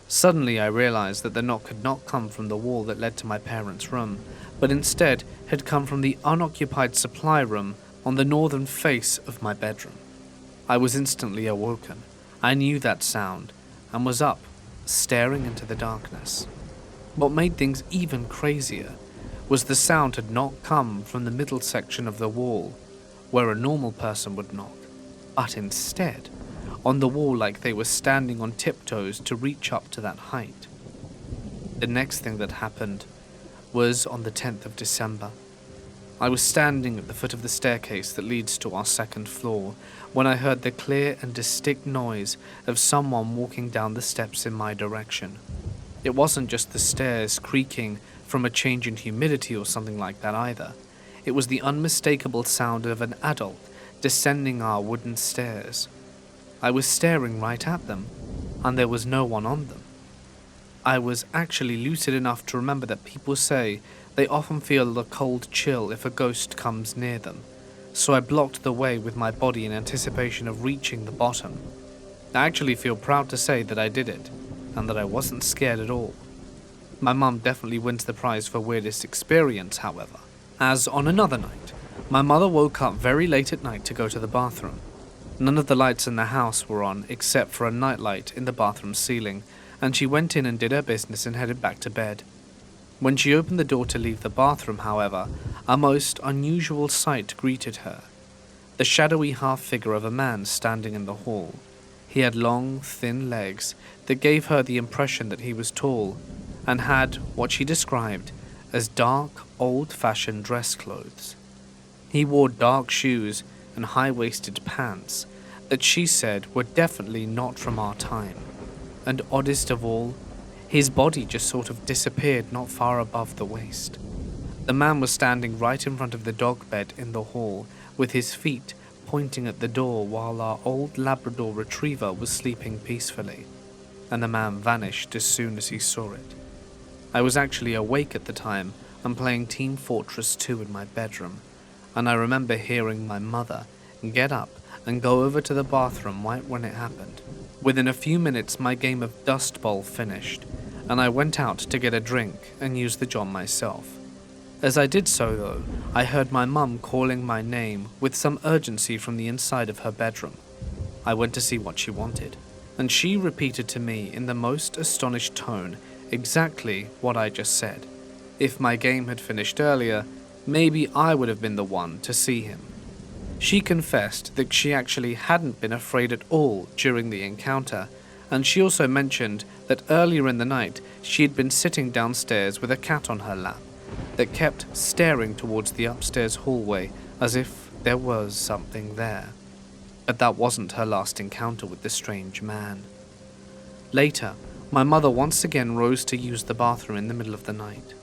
Suddenly I realized that the knock had not come from the wall that led to my parents' room, but instead had come from the unoccupied supply room on the northern face of my bedroom. I was instantly awoken. I knew that sound, and was up, staring into the darkness. What made things even crazier was the sound had not come from the middle section of the wall, where a normal person would knock, but instead on the wall like they were standing on tiptoes to reach up to that height. The next thing that happened was on the 10th of December. I was standing at the foot of the staircase that leads to our second floor when I heard the clear and distinct noise of someone walking down the steps in my direction. It wasn't just the stairs creaking from a change in humidity or something like that either. It was the unmistakable sound of an adult descending our wooden stairs. I was staring right at them, and there was no one on them. I was actually lucid enough to remember that people say they often feel a cold chill if a ghost comes near them, so I blocked the way with my body in anticipation of reaching the bottom. I actually feel proud to say that I did it, and that I wasn't scared at all. My mum definitely wins the prize for weirdest experience, however, as on another night, my mother woke up very late at night to go to the bathroom. None of the lights in the house were on except for a nightlight in the bathroom ceiling, and she went in and did her business and headed back to bed. When she opened the door to leave the bathroom, however, a most unusual sight greeted her. The shadowy half-figure of a man standing in the hall. He had long, thin legs that gave her the impression that he was tall, and had what she described as dark, old-fashioned dress clothes. He wore dark shoes and high-waisted pants that she said were definitely not from our time. And oddest of all, his body just sort of disappeared not far above the waist. The man was standing right in front of the dog bed in the hall, with his feet pointing at the door while our old Labrador retriever was sleeping peacefully, and the man vanished as soon as he saw it. I was actually awake at the time and playing Team Fortress 2 in my bedroom, and I remember hearing my mother get up and go over to the bathroom right when it happened. Within a few minutes my game of Dust Bowl finished, and I went out to get a drink and use the john myself. As I did so though, I heard my mum calling my name with some urgency from the inside of her bedroom. I went to see what she wanted, and she repeated to me in the most astonished tone exactly what I just said. If my game had finished earlier, maybe I would have been the one to see him. She confessed that she actually hadn't been afraid at all during the encounter, and she also mentioned that earlier in the night she had been sitting downstairs with a cat on her lap that kept staring towards the upstairs hallway as if there was something there. But that wasn't her last encounter with the strange man. Later, my mother once again rose to use the bathroom in the middle of the night.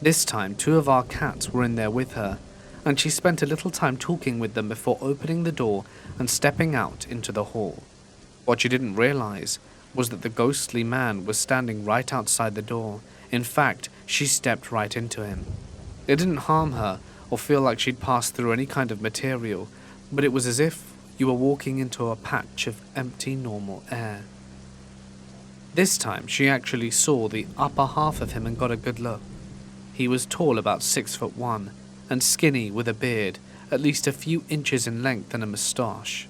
This time, 2 of our cats were in there with her, and she spent a little time talking with them before opening the door and stepping out into the hall. What she didn't realize was that the ghostly man was standing right outside the door. In fact, she stepped right into him. It didn't harm her or feel like she'd passed through any kind of material, but it was as if you were walking into a patch of empty normal air. This time, she actually saw the upper half of him and got a good look. He was tall, about 6'1", and skinny with a beard, at least a few inches in length and a moustache.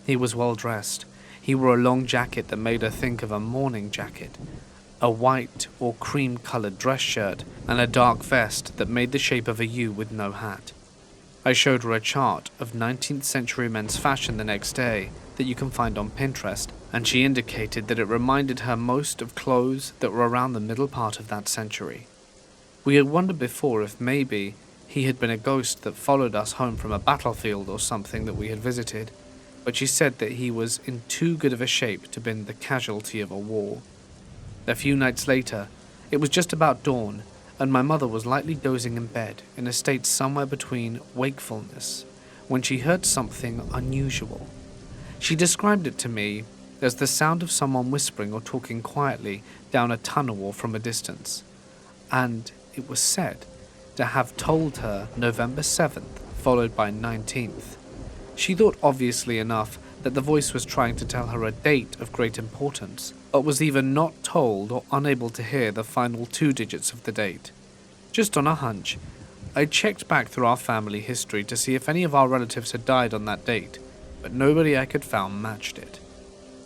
He was well dressed. He wore a long jacket that made her think of a morning jacket, a white or cream-colored dress shirt, and a dark vest that made the shape of a U with no hat. I showed her a chart of 19th century men's fashion the next day that you can find on Pinterest, and she indicated that it reminded her most of clothes that were around the middle part of that century. We had wondered before if maybe he had been a ghost that followed us home from a battlefield or something that we had visited, but she said that he was in too good of a shape to have been the casualty of a war. A few nights later, it was just about dawn, and my mother was lightly dozing in bed in a state somewhere between wakefulness when she heard something unusual. She described it to me as the sound of someone whispering or talking quietly down a tunnel or from a distance, and it was said to have told her November 7th, followed by 19th. She thought obviously enough that the voice was trying to tell her a date of great importance, but was either not told or unable to hear the final 2 digits of the date. Just on a hunch, I checked back through our family history to see if any of our relatives had died on that date, but nobody I could find matched it.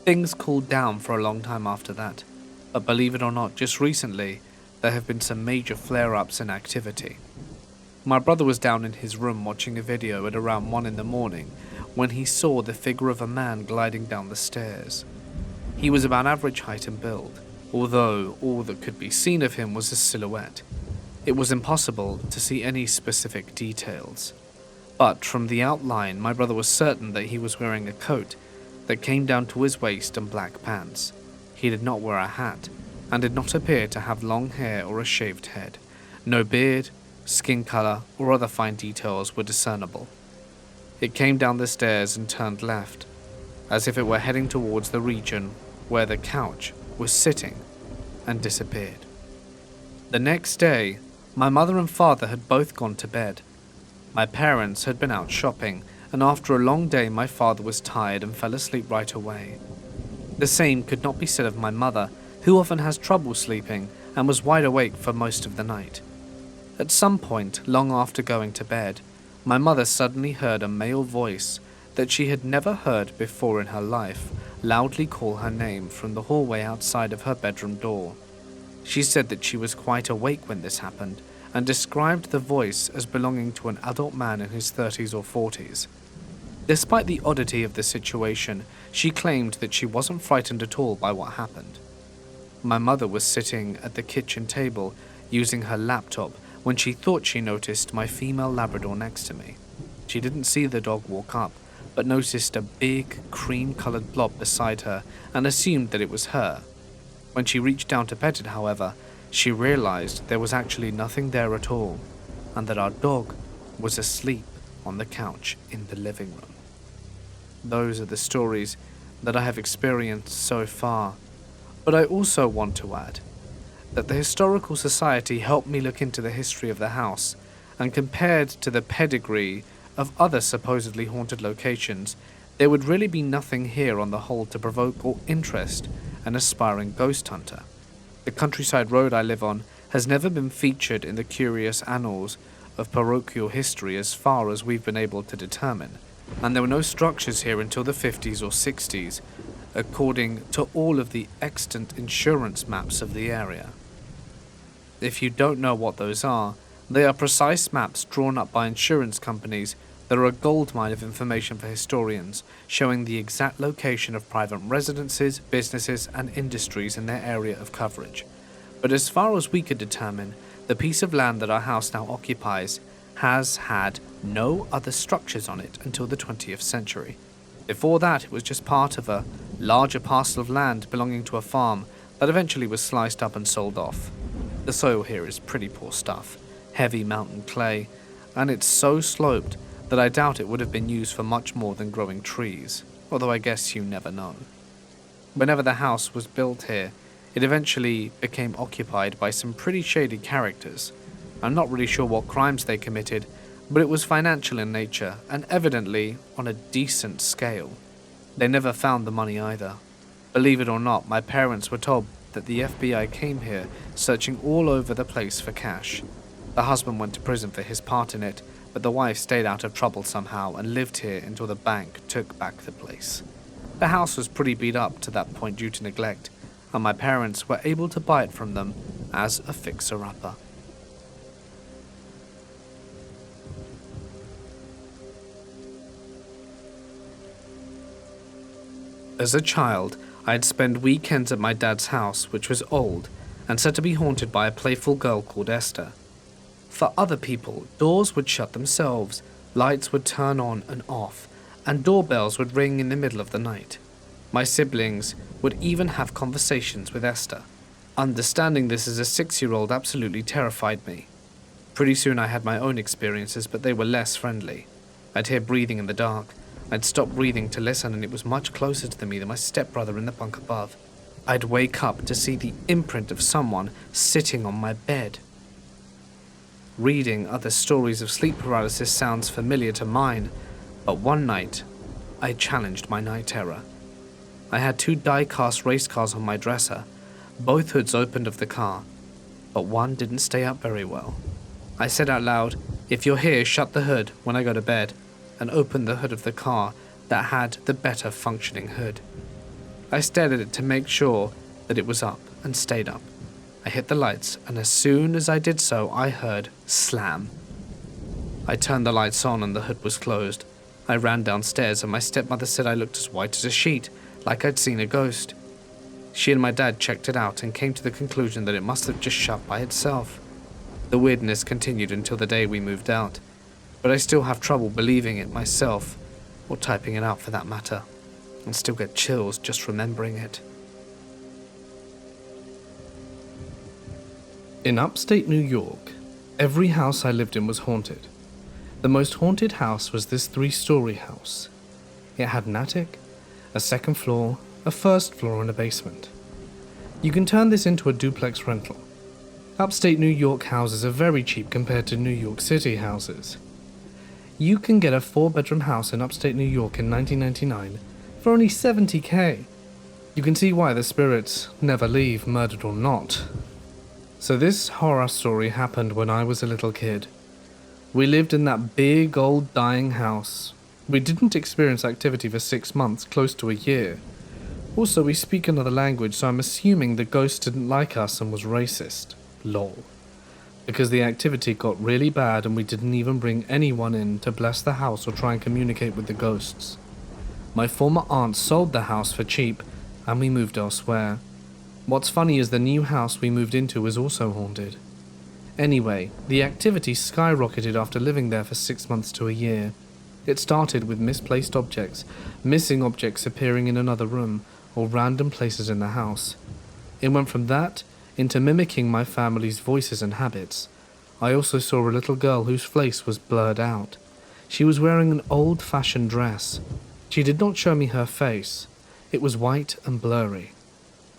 Things cooled down for a long time after that, but believe it or not, just recently, there have been some major flare-ups in activity. My brother was down in his room watching a video at around 1 in the morning when he saw the figure of a man gliding down the stairs. He was about average height and build, although all that could be seen of him was a silhouette. It was impossible to see any specific details, but from the outline my brother was certain that he was wearing a coat that came down to his waist and black pants. He did not wear a hat, and did not appear to have long hair or a shaved head. No beard, skin color, or other fine details were discernible. It came down the stairs and turned left, as if it were heading towards the region where the couch was sitting, and disappeared. The next day, my mother and father had both gone to bed. My parents had been out shopping, and after a long day my father was tired and fell asleep right away. The same could not be said of my mother, who often has trouble sleeping and was wide awake for most of the night. At some point, long after going to bed, my mother suddenly heard a male voice that she had never heard before in her life loudly call her name from the hallway outside of her bedroom door. She said that she was quite awake when this happened, and described the voice as belonging to an adult man in his 30s or 40s. Despite the oddity of the situation, she claimed that she wasn't frightened at all by what happened. My mother was sitting at the kitchen table using her laptop when she thought she noticed my female Labrador next to me. She didn't see the dog walk up, but noticed a big cream-colored blob beside her and assumed that it was her. When she reached down to pet it, however, she realized there was actually nothing there at all, and that our dog was asleep on the couch in the living room. Those are the stories that I have experienced so far, but I also want to add that the Historical Society helped me look into the history of the house, and compared to the pedigree of other supposedly haunted locations, there would really be nothing here on the whole to provoke or interest an aspiring ghost hunter. The countryside road I live on has never been featured in the curious annals of parochial history as far as we've been able to determine, and there were no structures here until the 50s or 60s, according to all of the extant insurance maps of the area. If you don't know what those are, they are precise maps drawn up by insurance companies that are a goldmine of information for historians, showing the exact location of private residences, businesses, and industries in their area of coverage. But as far as we could determine, the piece of land that our house now occupies has had no other structures on it until the 20th century. Before that, it was just part of a larger parcel of land belonging to a farm that eventually was sliced up and sold off. The soil here is pretty poor stuff, heavy mountain clay, and it's so sloped that I doubt it would have been used for much more than growing trees, although I guess you never know. Whenever the house was built here, it eventually became occupied by some pretty shady characters. I'm not really sure what crimes they committed, but it was financial in nature and evidently on a decent scale. They never found the money either. Believe it or not, my parents were told that the FBI came here searching all over the place for cash. The husband went to prison for his part in it, but the wife stayed out of trouble somehow and lived here until the bank took back the place. The house was pretty beat up to that point due to neglect, and my parents were able to buy it from them as a fixer-upper. As a child, I'd spend weekends at my dad's house, which was old, and said to be haunted by a playful girl called Esther. For other people, doors would shut themselves, lights would turn on and off, and doorbells would ring in the middle of the night. My siblings would even have conversations with Esther. Understanding this as a 6-year-old absolutely terrified me. Pretty soon I had my own experiences, but they were less friendly. I'd hear breathing in the dark. I'd stop breathing to listen, and it was much closer to me than my stepbrother in the bunk above. I'd wake up to see the imprint of someone sitting on my bed. Reading other stories of sleep paralysis sounds familiar to mine, but one night, I challenged my night terror. I had 2 die-cast race cars on my dresser, both hoods opened of the car, but one didn't stay up very well. I said out loud, "If you're here, shut the hood when I go to bed," and opened the hood of the car that had the better functioning hood. I stared at it to make sure that it was up and stayed up. I hit the lights, and as soon as I did so, I heard slam. I turned the lights on and the hood was closed. I ran downstairs and my stepmother said I looked as white as a sheet, like I'd seen a ghost. She and my dad checked it out and came to the conclusion that it must have just shut by itself. The weirdness continued until the day we moved out, but I still have trouble believing it myself, or typing it out for that matter, and still get chills just remembering it. In upstate New York, every house I lived in was haunted. The most haunted house was this 3-story house. It had an attic, a second floor, a first floor, and a basement. You can turn this into a duplex rental. Upstate New York houses are very cheap compared to New York City houses. You can get a 4-bedroom house in upstate New York in 1999 for only $70,000. You can see why the spirits never leave, murdered or not. So this horror story happened when I was a little kid. We lived in that big old dying house. We didn't experience activity for 6 months, close to a year. Also, we speak another language, so I'm assuming the ghost didn't like us and was racist. Lol. Because the activity got really bad and we didn't even bring anyone in to bless the house or try and communicate with the ghosts. My former aunt sold the house for cheap and we moved elsewhere. What's funny is the new house we moved into was also haunted. Anyway, the activity skyrocketed after living there for 6 months to a year. It started with misplaced objects, missing objects appearing in another room, or random places in the house. It went from that into mimicking my family's voices and habits. I also saw a little girl whose face was blurred out. She was wearing an old-fashioned dress. She did not show me her face. It was white and blurry.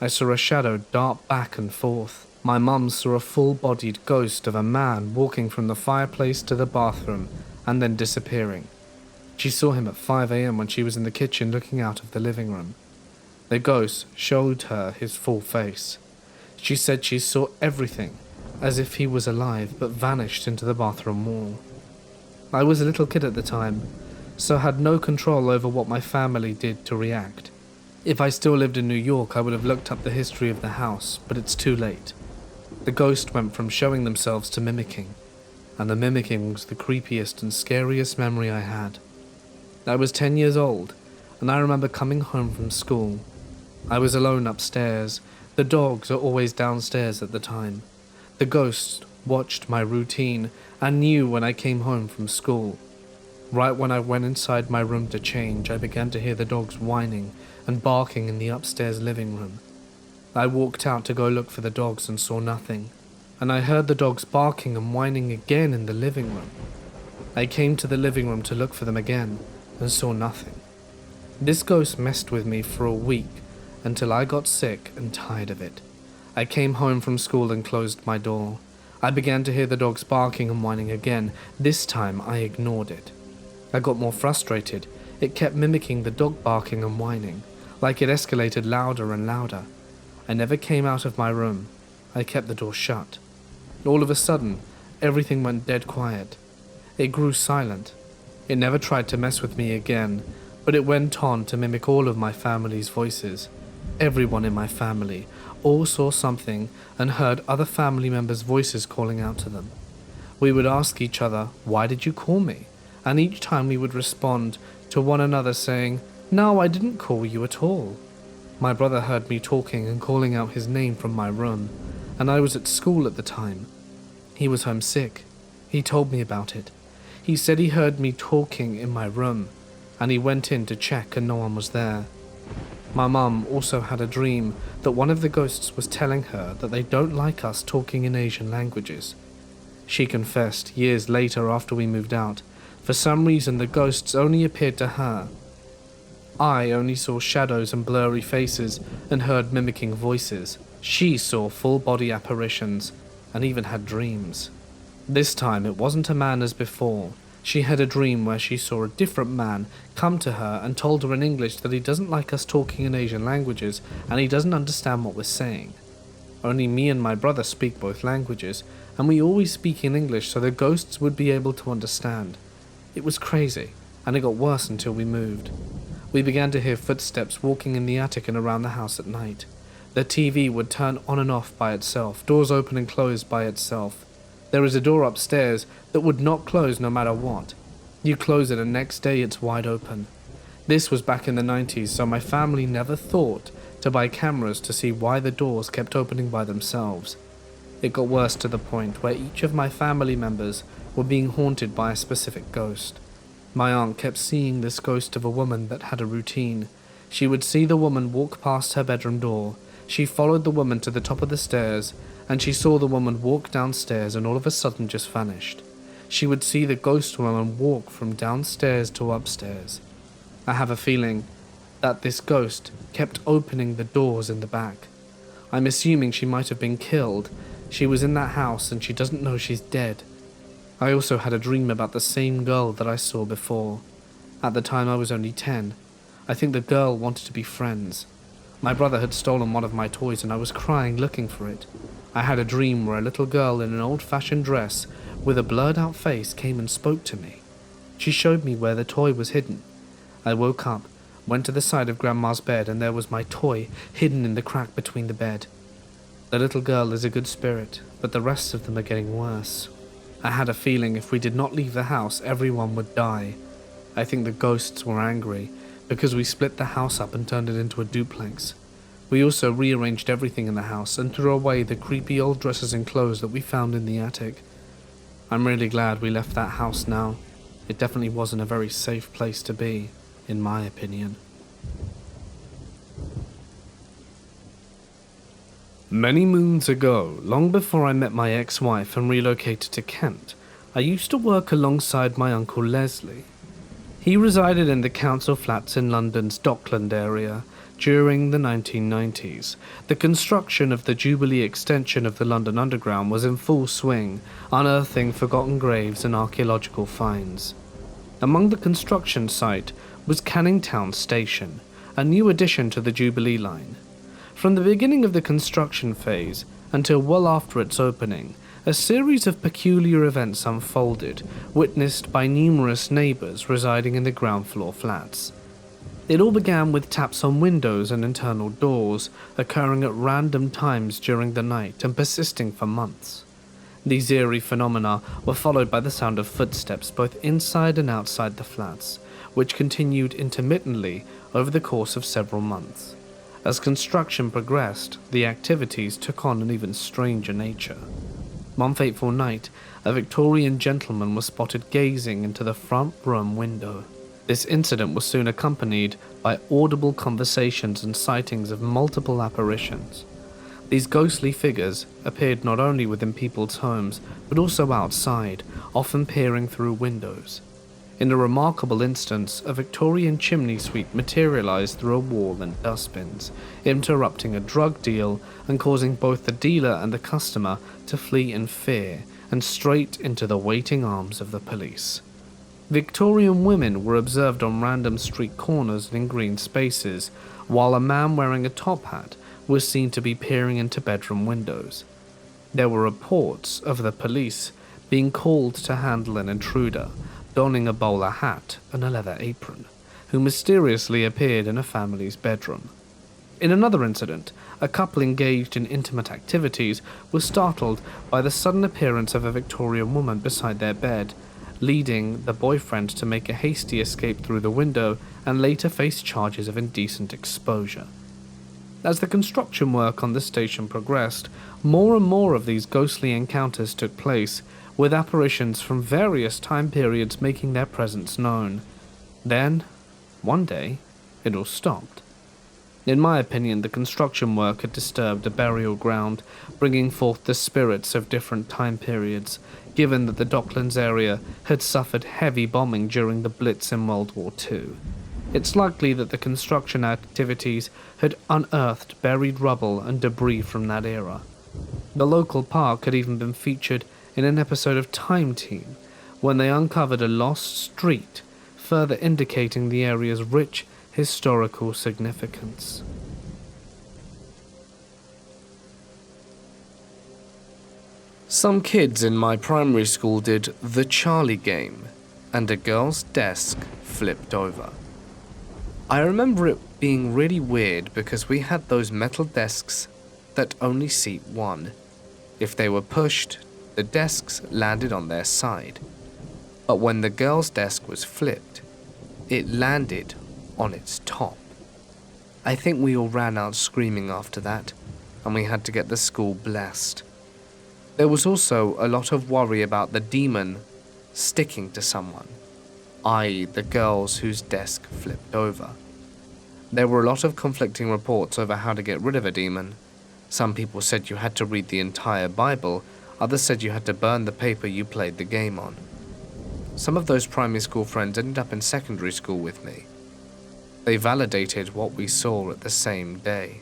I saw a shadow dart back and forth. My mum saw a full-bodied ghost of a man walking from the fireplace to the bathroom and then disappearing. She saw him at 5 a.m. when she was in the kitchen looking out of the living room. The ghost showed her his full face. She said she saw everything, as if he was alive, but vanished into the bathroom wall. I was a little kid at the time, so had no control over what my family did to react. If I still lived in New York, I would have looked up the history of the house, but it's too late. The ghost went from showing themselves to mimicking, and the mimicking was the creepiest and scariest memory I had. I was 10 years old, and I remember coming home from school. I was alone upstairs. The dogs are always downstairs at the time. The ghost watched my routine and knew when I came home from school. Right when I went inside my room to change, I began to hear the dogs whining and barking in the upstairs living room. I walked out to go look for the dogs and saw nothing, and I heard the dogs barking and whining again in the living room. I came to the living room to look for them again and saw nothing. This ghost messed with me for a week until I got sick and tired of it. I came home from school and closed my door. I began to hear the dogs barking and whining again. This time I ignored it. I got more frustrated. It kept mimicking the dog barking and whining, like it escalated louder and louder. I never came out of my room. I kept the door shut. All of a sudden, everything went dead quiet. It grew silent. It never tried to mess with me again, but it went on to mimic all of my family's voices. Everyone in my family all saw something and heard other family members' voices calling out to them. We would ask each other, "Why did you call me?" And each time we would respond to one another saying, "No, I didn't call you at all." My brother heard me talking and calling out his name from my room, and I was at school at the time. He was homesick. He told me about it. He said he heard me talking in my room, and he went in to check and no one was there. My mum also had a dream that one of the ghosts was telling her that they don't like us talking in Asian languages. She confessed years later after we moved out. For some reason the ghosts only appeared to her. I only saw shadows and blurry faces and heard mimicking voices. She saw full body apparitions and even had dreams. This time it wasn't a man as before. She had a dream where she saw a different man come to her and told her in English that he doesn't like us talking in Asian languages and he doesn't understand what we're saying. Only me and my brother speak both languages, and we always speak in English so the ghosts would be able to understand. It was crazy, and it got worse until we moved. We began to hear footsteps walking in the attic and around the house at night. The TV would turn on and off by itself, doors open and close by itself. There is a door upstairs that would not close no matter what. You close it and next day it's wide open. This was back in the 90s, so my family never thought to buy cameras to see why the doors kept opening by themselves. It got worse to the point where each of my family members were being haunted by a specific ghost. My aunt kept seeing this ghost of a woman that had a routine. She would see the woman walk past her bedroom door. She followed the woman to the top of the stairs, and she saw the woman walk downstairs and all of a sudden just vanished. She would see the ghost woman walk from downstairs to upstairs. I have a feeling that this ghost kept opening the doors in the back. I'm assuming she might have been killed. She was in that house and she doesn't know she's dead. I also had a dream about the same girl that I saw before. At the time I was only 10. I think the girl wanted to be friends. My brother had stolen one of my toys and I was crying looking for it. I had a dream where a little girl in an old-fashioned dress with a blurred-out face came and spoke to me. She showed me where the toy was hidden. I woke up, went to the side of Grandma's bed, and there was my toy hidden in the crack between the bed. The little girl is a good spirit, but the rest of them are getting worse. I had a feeling if we did not leave the house, everyone would die. I think the ghosts were angry because we split the house up and turned it into a duplex. We also rearranged everything in the house and threw away the creepy old dresses and clothes that we found in the attic. I'm really glad we left that house now. It definitely wasn't a very safe place to be, in my opinion. Many moons ago, long before I met my ex-wife and relocated to Kent, I used to work alongside my Uncle Leslie. He resided in the council flats in London's Dockland area. During the 1990s, the construction of the Jubilee extension of the London Underground was in full swing, unearthing forgotten graves and archaeological finds. Among the construction site was Canning Town Station, a new addition to the Jubilee line. From the beginning of the construction phase until well after its opening, a series of peculiar events unfolded, witnessed by numerous neighbours residing in the ground floor flats. It all began with taps on windows and internal doors, occurring at random times during the night and persisting for months. These eerie phenomena were followed by the sound of footsteps both inside and outside the flats, which continued intermittently over the course of several months. As construction progressed, the activities took on an even stranger nature. One fateful night, a Victorian gentleman was spotted gazing into the front room window. This incident was soon accompanied by audible conversations and sightings of multiple apparitions. These ghostly figures appeared not only within people's homes, but also outside, often peering through windows. In a remarkable instance, a Victorian chimney sweep materialized through a wall and dustbins, interrupting a drug deal and causing both the dealer and the customer to flee in fear and straight into the waiting arms of the police. Victorian women were observed on random street corners and in green spaces, while a man wearing a top hat was seen to be peering into bedroom windows. There were reports of the police being called to handle an intruder, donning a bowler hat and a leather apron, who mysteriously appeared in a family's bedroom. In another incident, a couple engaged in intimate activities was startled by the sudden appearance of a Victorian woman beside their bed, leading the boyfriend to make a hasty escape through the window and later face charges of indecent exposure. As the construction work on the station progressed, more and more of these ghostly encounters took place, with apparitions from various time periods making their presence known. Then, one day, it all stopped. In my opinion, the construction work had disturbed a burial ground, bringing forth the spirits of different time periods, given that the Docklands area had suffered heavy bombing during the Blitz in World War II. It's likely that the construction activities had unearthed buried rubble and debris from that era. The local park had even been featured in an episode of Time Team, when they uncovered a lost street, further indicating the area's rich historical significance. Some kids in my primary school did the Charlie game, and a girl's desk flipped over. I remember it being really weird because we had those metal desks that only seat one. If they were pushed, the desks landed on their side. But when the girl's desk was flipped, it landed on its top. I think we all ran out screaming after that, and we had to get the school blessed. There was also a lot of worry about the demon sticking to someone, i.e. the girls whose desk flipped over. There were a lot of conflicting reports over how to get rid of a demon. Some people said you had to read the entire Bible, others said you had to burn the paper you played the game on. Some of those primary school friends ended up in secondary school with me. They validated what we saw at the same day.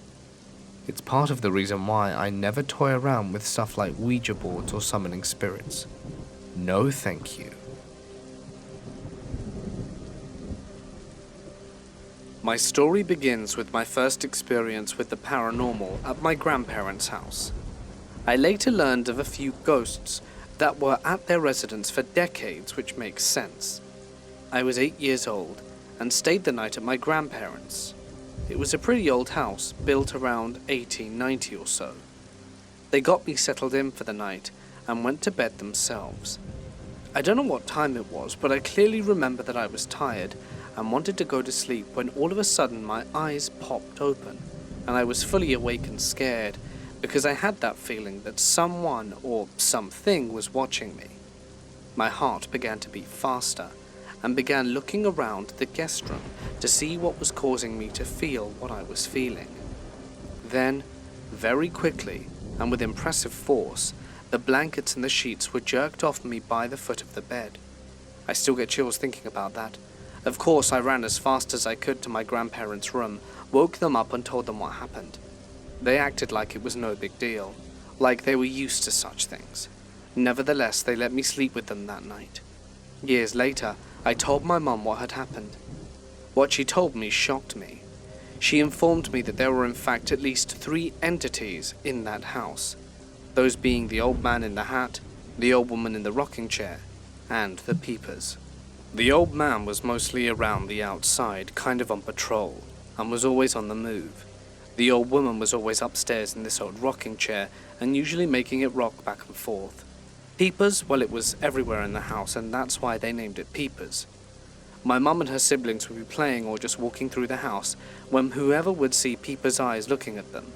It's part of the reason why I never toy around with stuff like Ouija boards or summoning spirits. No thank you. My story begins with my first experience with the paranormal at my grandparents' house. I later learned of a few ghosts that were at their residence for decades, which makes sense. I was 8 years old and stayed the night at my grandparents'. It was a pretty old house, built around 1890 or so. They got me settled in for the night and went to bed themselves. I don't know what time it was, but I clearly remember that I was tired and wanted to go to sleep when all of a sudden my eyes popped open and I was fully awake and scared because I had that feeling that someone or something was watching me. My heart began to beat faster and began looking around the guest room to see what was causing me to feel what I was feeling. Then, very quickly and with impressive force, the blankets and the sheets were jerked off me by the foot of the bed. I still get chills thinking about that. Of course, I ran as fast as I could to my grandparents' room, woke them up and told them what happened. They acted like it was no big deal, like they were used to such things. Nevertheless, they let me sleep with them that night. Years later, I told my mum what had happened. What she told me shocked me. She informed me that there were in fact at least 3 entities in that house, those being the old man in the hat, the old woman in the rocking chair, and the peepers. The old man was mostly around the outside, kind of on patrol, and was always on the move. The old woman was always upstairs in this old rocking chair, and usually making it rock back and forth. Peepers, well, it was everywhere in the house, and that's why they named it Peepers. My mum and her siblings would be playing or just walking through the house when whoever would see Peeper's eyes looking at them.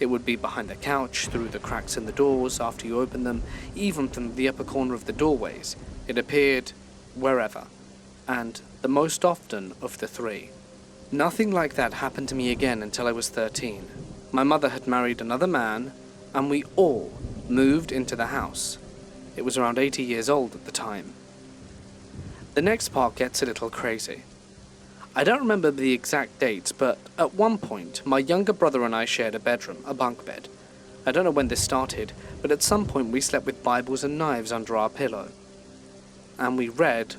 It would be behind the couch, through the cracks in the doors after you opened them, even from the upper corner of the doorways. It appeared wherever, and the most often of the three. Nothing like that happened to me again until I was 13. My mother had married another man, and we all moved into the house. It was around 80 years old at the time. The next part gets a little crazy. I don't remember the exact dates, but at one point, my younger brother and I shared a bedroom, a bunk bed. I don't know when this started, but at some point we slept with Bibles and knives under our pillow. And we read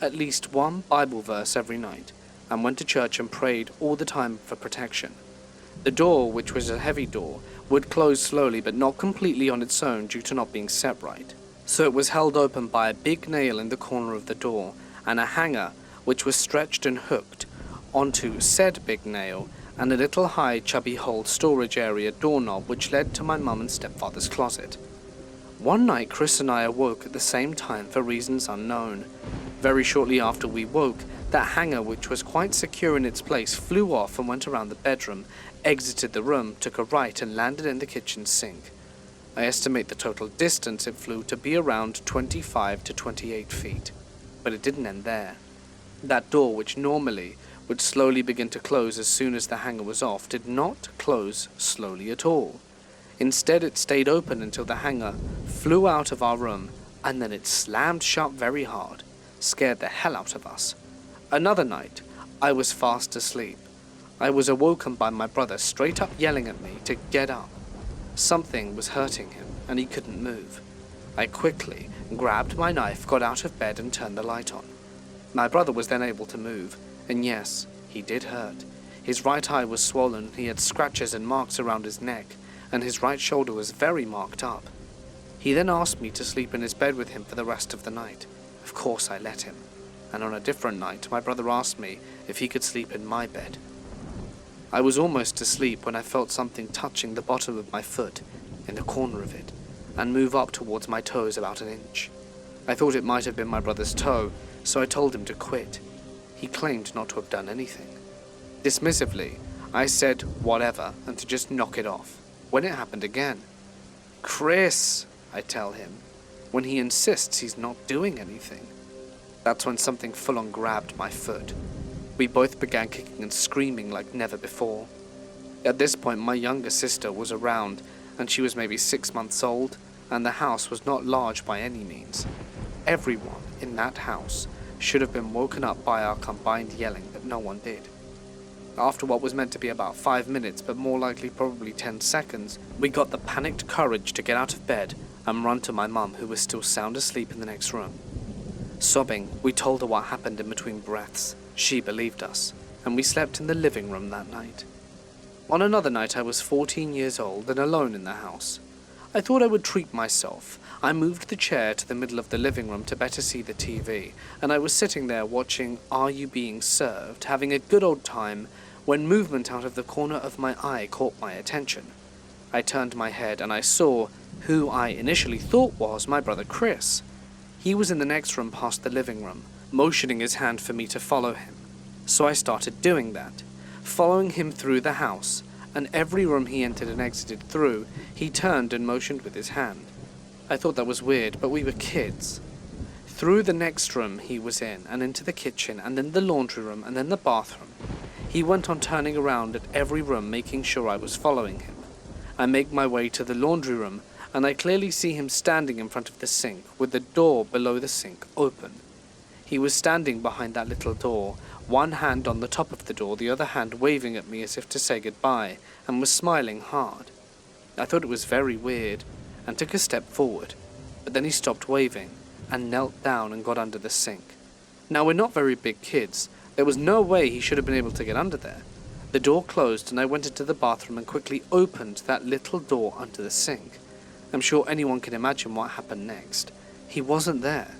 at least one Bible verse every night, and went to church and prayed all the time for protection. The door, which was a heavy door, would close slowly but not completely on its own due to not being set right. So it was held open by a big nail in the corner of the door, and a hanger which was stretched and hooked onto said big nail, and a little high chubby hole storage area doorknob which led to my mum and stepfather's closet. One night Chris and I awoke at the same time for reasons unknown. Very shortly after we woke, that hanger, which was quite secure in its place, flew off and went around the bedroom, exited the room, took a right and landed in the kitchen sink. I estimate the total distance it flew to be around 25 to 28 feet. But it didn't end there. That door, which normally would slowly begin to close as soon as the hanger was off, did not close slowly at all. Instead, it stayed open until the hanger flew out of our room, and then it slammed shut very hard. Scared the hell out of us. Another night, I was fast asleep. I was awoken by my brother straight up yelling at me to get up. Something was hurting him, and he couldn't move. I quickly grabbed my knife, got out of bed, and turned the light on. My brother was then able to move, and yes, he did hurt. His right eye was swollen, he had scratches and marks around his neck, and his right shoulder was very marked up. He then asked me to sleep in his bed with him for the rest of the night. Of course I let him, and on a different night my brother asked me if he could sleep in my bed. I was almost asleep when I felt something touching the bottom of my foot, in the corner of it, and move up towards my toes about an inch. I thought it might have been my brother's toe, so I told him to quit. He claimed not to have done anything. Dismissively, I said whatever and to just knock it off, when it happened again. "Chris," I tell him, when he insists he's not doing anything. That's when something full-on grabbed my foot. We both began kicking and screaming like never before. At this point, my younger sister was around, and she was maybe 6 months old, and the house was not large by any means. Everyone in that house should have been woken up by our combined yelling, but no one did. After what was meant to be about 5 minutes, but more likely probably 10 seconds, we got the panicked courage to get out of bed and run to my mum, who was still sound asleep in the next room. Sobbing, we told her what happened in between breaths. She believed us, and we slept in the living room that night. On another night, I was 14 years old and alone in the house. I thought I would treat myself. I moved the chair to the middle of the living room to better see the TV, and I was sitting there watching Are You Being Served, having a good old time, when movement out of the corner of my eye caught my attention. I turned my head and I saw who I initially thought was my brother Chris. He was in the next room past the living room, motioning his hand for me to follow him. So I started doing that, following him through the house, and every room he entered and exited through, he turned and motioned with his hand. I thought that was weird, but we were kids. Through the next room he was in, and into the kitchen, and then the laundry room, and then the bathroom. He went on turning around at every room, making sure I was following him. I make my way to the laundry room, and I clearly see him standing in front of the sink, with the door below the sink open. He was standing behind that little door, one hand on the top of the door, the other hand waving at me as if to say goodbye, and was smiling hard. I thought it was very weird, and took a step forward, but then he stopped waving, and knelt down and got under the sink. Now, we're not very big kids. There was no way he should have been able to get under there. The door closed, and I went into the bathroom and quickly opened that little door under the sink. I'm sure anyone can imagine what happened next. He wasn't there.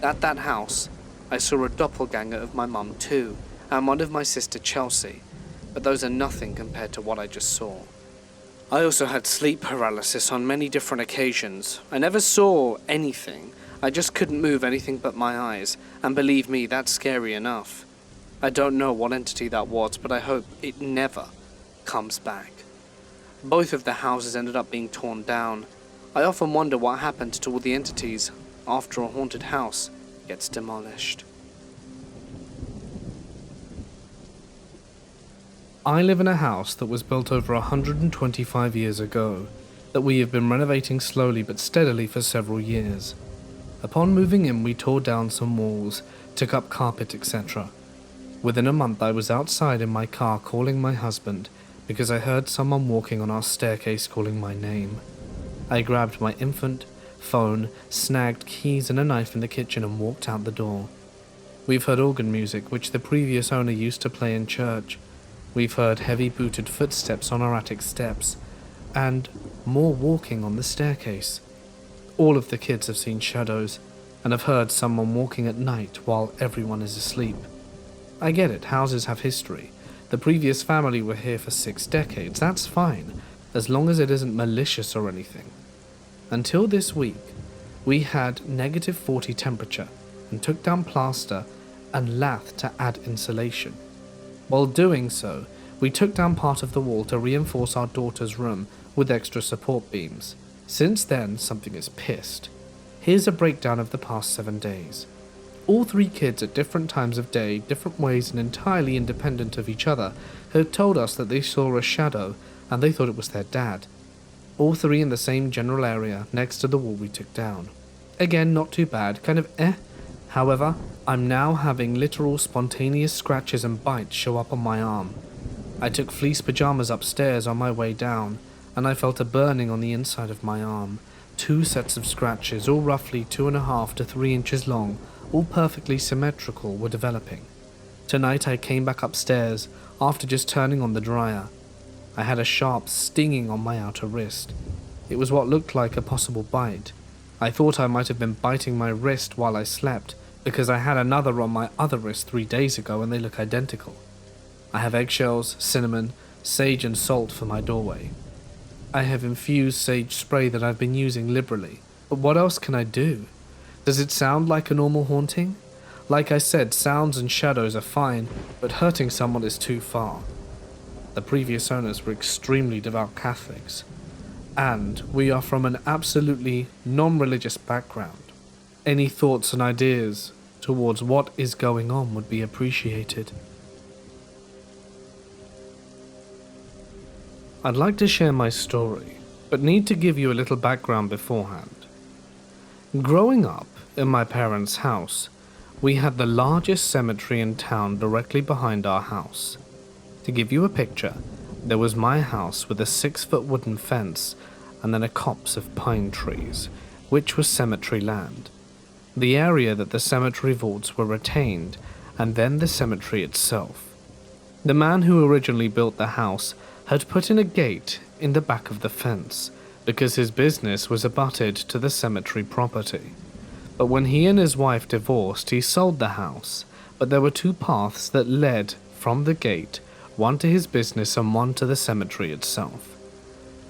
At that house, I saw a doppelganger of my mum too, and one of my sister Chelsea, but those are nothing compared to what I just saw. I also had sleep paralysis on many different occasions. I never saw anything. I just couldn't move anything but my eyes, and believe me, that's scary enough. I don't know what entity that was, but I hope it never comes back. Both of the houses ended up being torn down. I often wonder what happened to all the entities after a haunted house gets demolished. I live in a house that was built over 125 years ago, that we have been renovating slowly but steadily for several years. Upon moving in, we tore down some walls, took up carpet, etc. Within a month, I was outside in my car calling my husband because I heard someone walking on our staircase calling my name. I grabbed my infant, phone, snagged keys and a knife in the kitchen and walked out the door. We've heard organ music, which the previous owner used to play in church. We've heard heavy booted footsteps on our attic steps, and more walking on the staircase. All of the kids have seen shadows, and have heard someone walking at night while everyone is asleep. I get it, houses have history. The previous family were here for 6 decades, that's fine, as long as it isn't malicious or anything. Until this week, we had -40 temperature, and took down plaster and lath to add insulation. While doing so, we took down part of the wall to reinforce our daughter's room with extra support beams. Since then, something is pissed. Here's a breakdown of the past 7 days. All 3 kids at different times of day, different ways and entirely independent of each other, have told us that they saw a shadow and they thought it was their dad. All 3 in the same general area next to the wall we took down. Again, not too bad, kind of eh. However, I'm now having literal spontaneous scratches and bites show up on my arm. I took fleece pajamas upstairs on my way down, and I felt a burning on the inside of my arm. 2 sets of scratches, all roughly 2.5 to 3 inches long, all perfectly symmetrical, were developing. Tonight I came back upstairs after just turning on the dryer. I had a sharp stinging on my outer wrist. It was what looked like a possible bite. I thought I might have been biting my wrist while I slept, because I had another on my other wrist 3 days ago and they look identical. I have eggshells, cinnamon, sage and salt for my doorway. I have infused sage spray that I've been using liberally, but what else can I do? Does it sound like a normal haunting? Like I said, sounds and shadows are fine, but hurting someone is too far. The previous owners were extremely devout Catholics, and we are from an absolutely non-religious background. Any thoughts and ideas towards what is going on would be appreciated. I'd like to share my story, but need to give you a little background beforehand. Growing up in my parents' house, we had the largest cemetery in town directly behind our house. To give you a picture, there was my house with a 6-foot wooden fence and then a copse of pine trees, which was cemetery land. The area that the cemetery vaults were retained, and then the cemetery itself. The man who originally built the house had put in a gate in the back of the fence, because his business was abutted to the cemetery property. But when he and his wife divorced, he sold the house, but there were 2 paths that led from the gate, one to his business and one to the cemetery itself.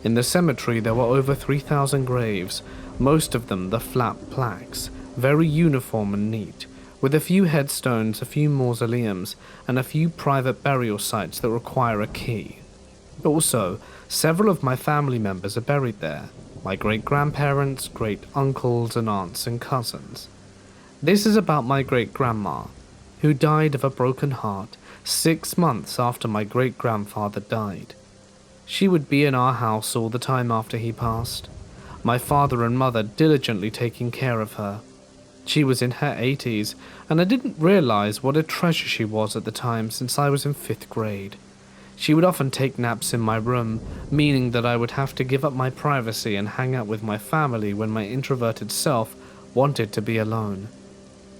In the cemetery there were over 3,000 graves, most of them the flat plaques, very uniform and neat, with a few headstones, a few mausoleums, and a few private burial sites that require a key. Also, several of my family members are buried there, my great-grandparents, great-uncles and aunts and cousins. This is about my great-grandma, who died of a broken heart 6 months after my great-grandfather died. She would be in our house all the time after he passed, my father and mother diligently taking care of her. She was in her 80s, and I didn't realize what a treasure she was at the time since I was in 5th grade. She would often take naps in my room, meaning that I would have to give up my privacy and hang out with my family when my introverted self wanted to be alone.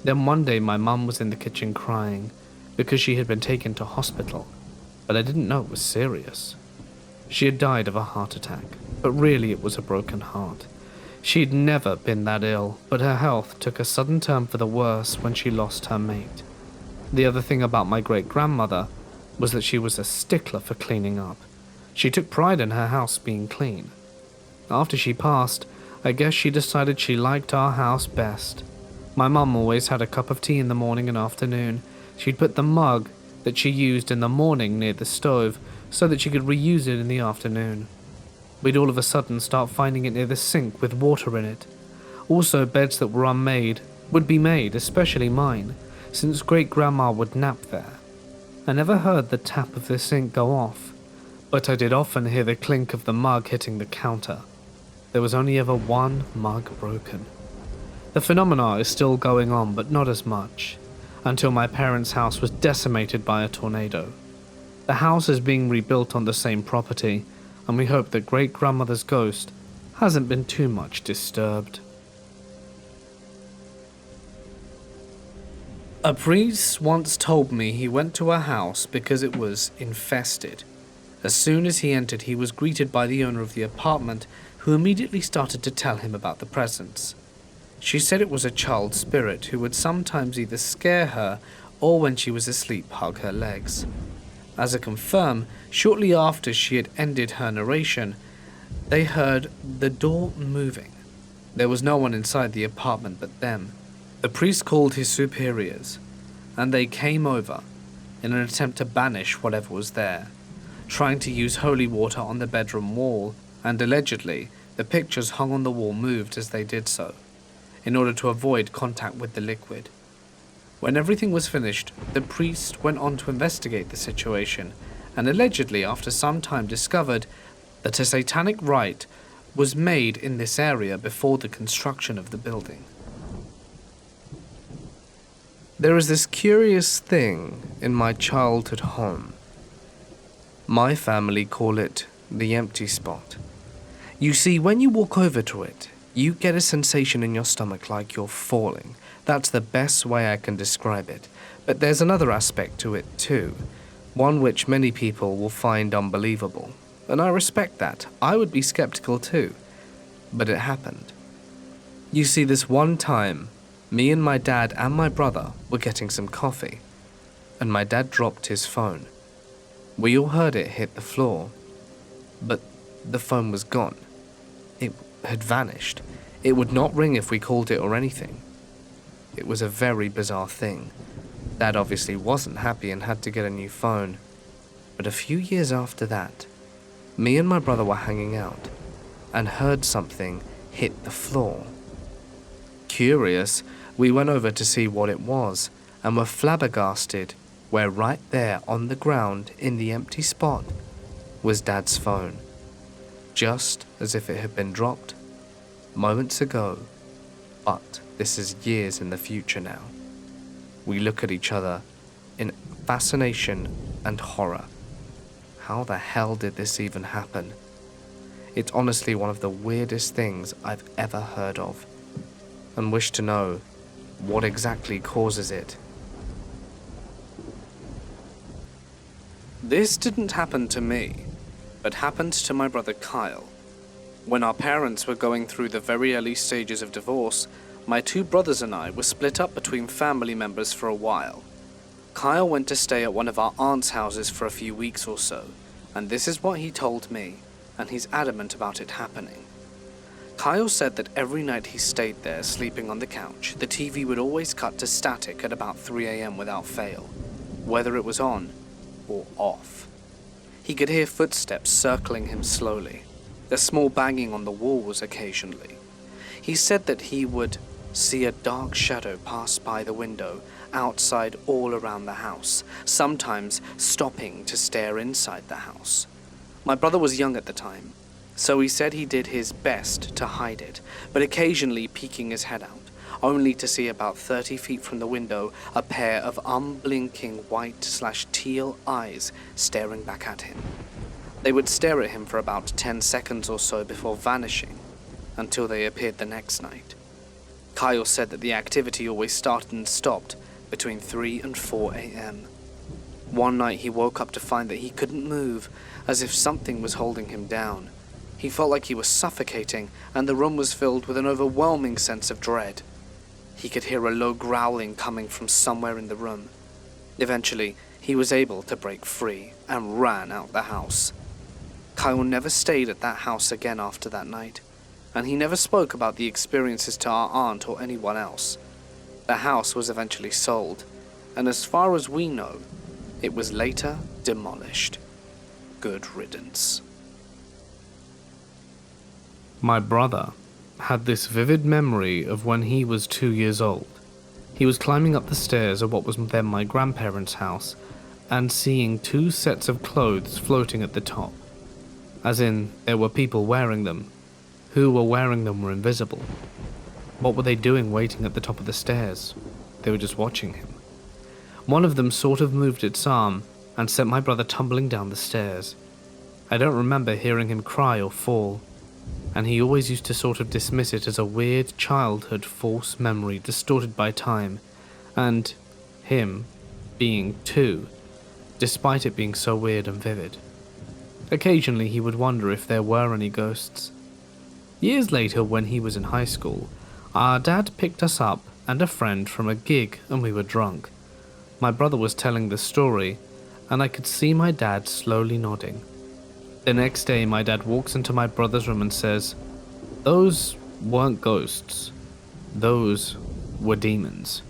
Then one day my mum was in the kitchen crying, because she had been taken to hospital, but I didn't know it was serious. She had died of a heart attack, but really it was a broken heart. She'd never been that ill, but her health took a sudden turn for the worse when she lost her mate. The other thing about my great-grandmother was that she was a stickler for cleaning up. She took pride in her house being clean. After she passed, I guess she decided she liked our house best. My mum always had a cup of tea in the morning and afternoon. She'd put the mug that she used in the morning near the stove so that she could reuse it in the afternoon. We'd all of a sudden start finding it near the sink with water in it. Also, beds that were unmade would be made, especially mine, since great-grandma would nap there. I never heard the tap of the sink go off, but I did often hear the clink of the mug hitting the counter. There was only ever one mug broken. The phenomena is still going on, but not as much, until my parents' house was decimated by a tornado. The house is being rebuilt on the same property, and we hope that great-grandmother's ghost hasn't been too much disturbed. A priest once told me he went to a house because it was infested. As soon as he entered, he was greeted by the owner of the apartment, who immediately started to tell him about the presence. She said it was a child spirit who would sometimes either scare her or, when she was asleep, hug her legs. As a confirm, shortly after she had ended her narration, they heard the door moving. There was no one inside the apartment but them. The priest called his superiors, and they came over in an attempt to banish whatever was there, trying to use holy water on the bedroom wall, and allegedly the pictures hung on the wall moved as they did so, in order to avoid contact with the liquid. When everything was finished, the priest went on to investigate the situation, and allegedly after some time discovered that a satanic rite was made in this area before the construction of the building. There is this curious thing in my childhood home. My family call it the empty spot. You see, when you walk over to it, you get a sensation in your stomach like you're falling. That's the best way I can describe it. But there's another aspect to it too, one which many people will find unbelievable. And I respect that. I would be skeptical too. But it happened. You see, this one time, me and my dad and my brother were getting some coffee, and my dad dropped his phone. We all heard it hit the floor, but the phone was gone. It had vanished. It would not ring if we called it or anything. It was a very bizarre thing. Dad obviously wasn't happy and had to get a new phone. But a few years after that, me and my brother were hanging out and heard something hit the floor. Curious, we went over to see what it was and were flabbergasted where right there on the ground in the empty spot was Dad's phone. Just as if it had been dropped moments ago, but this is years in the future now. We look at each other in fascination and horror. How the hell did this even happen? It's honestly one of the weirdest things I've ever heard of, and wish to know what exactly causes it. This didn't happen to me, but happened to my brother Kyle. When our parents were going through the very early stages of divorce, my two brothers and I were split up between family members for a while. Kyle went to stay at one of our aunt's houses for a few weeks or so, and this is what he told me, and he's adamant about it happening. Kyle said that every night he stayed there sleeping on the couch, the TV would always cut to static at about 3 a.m. without fail, whether it was on or off. He could hear footsteps circling him slowly, a small banging on the walls occasionally. He said that he would see a dark shadow pass by the window outside all around the house, sometimes stopping to stare inside the house. My brother was young at the time, so he said he did his best to hide it, but occasionally peeking his head out, only to see about 30 feet from the window a pair of unblinking white/teal eyes staring back at him. They would stare at him for about 10 seconds or so before vanishing, until they appeared the next night. Kyle said that the activity always started and stopped between 3 and 4 a.m. One night he woke up to find that he couldn't move, as if something was holding him down. He felt like he was suffocating, and the room was filled with an overwhelming sense of dread. He could hear a low growling coming from somewhere in the room. Eventually, he was able to break free and ran out the house. Kyle never stayed at that house again after that night, and he never spoke about the experiences to our aunt or anyone else. The house was eventually sold, and as far as we know, it was later demolished. Good riddance. My brother had this vivid memory of when he was 2 years old. He was climbing up the stairs of what was then my grandparents' house and seeing 2 sets of clothes floating at the top. As in, there were people wearing them. Who were wearing them were invisible. What were they doing waiting at the top of the stairs? They were just watching him. One of them sort of moved its arm and sent my brother tumbling down the stairs. I don't remember hearing him cry or fall, and he always used to sort of dismiss it as a weird childhood false memory distorted by time, and him being 2, despite it being so weird and vivid. Occasionally he would wonder if there were any ghosts. Years later, when he was in high school, our dad picked us up and a friend from a gig and we were drunk. My brother was telling the story, and I could see my dad slowly nodding. The next day, my dad walks into my brother's room and says, "Those weren't ghosts. Those were demons."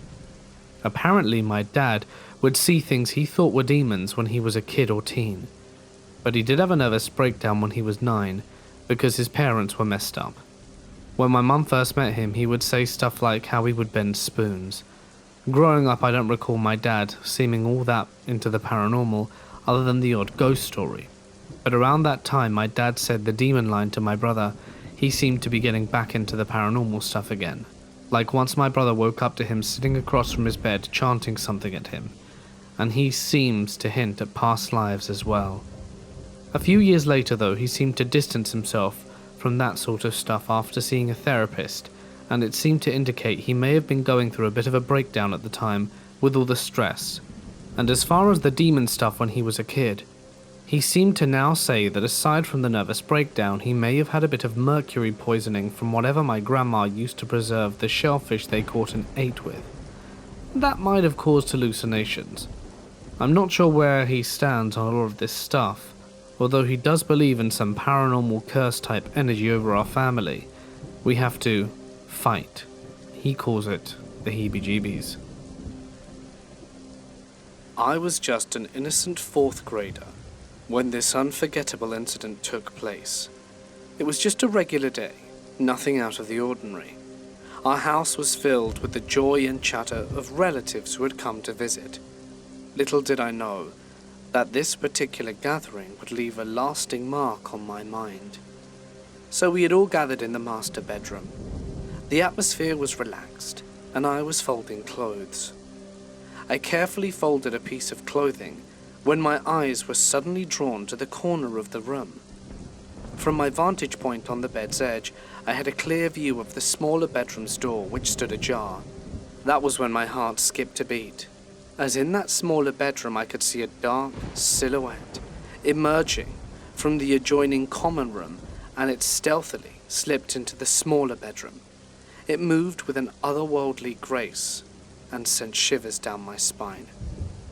Apparently, my dad would see things he thought were demons when he was a kid or teen, but he did have a nervous breakdown when he was 9 because his parents were messed up. When my mum first met him, he would say stuff like how he would bend spoons. Growing up, I don't recall my dad seeming all that into the paranormal other than the odd ghost story. But around that time, my dad said the demon line to my brother. He seemed to be getting back into the paranormal stuff again. Like once my brother woke up to him sitting across from his bed chanting something at him, and he seemed to hint at past lives as well. A few years later though, he seemed to distance himself from that sort of stuff after seeing a therapist, and it seemed to indicate he may have been going through a bit of a breakdown at the time with all the stress. And as far as the demon stuff when he was a kid, he seemed to now say that aside from the nervous breakdown, he may have had a bit of mercury poisoning from whatever my grandma used to preserve the shellfish they caught and ate with. That might have caused hallucinations. I'm not sure where he stands on all of this stuff, although he does believe in some paranormal curse type energy over our family. We have to fight. He calls it the heebie-jeebies. I was just an innocent 4th grader when this unforgettable incident took place. It was just a regular day, nothing out of the ordinary. Our house was filled with the joy and chatter of relatives who had come to visit. Little did I know that this particular gathering would leave a lasting mark on my mind. So we had all gathered in the master bedroom. The atmosphere was relaxed, and I was folding clothes. I carefully folded a piece of clothing when my eyes were suddenly drawn to the corner of the room. From my vantage point on the bed's edge, I had a clear view of the smaller bedroom's door, which stood ajar. That was when my heart skipped a beat, as in that smaller bedroom I could see a dark silhouette emerging from the adjoining common room, and it stealthily slipped into the smaller bedroom. It moved with an otherworldly grace and sent shivers down my spine.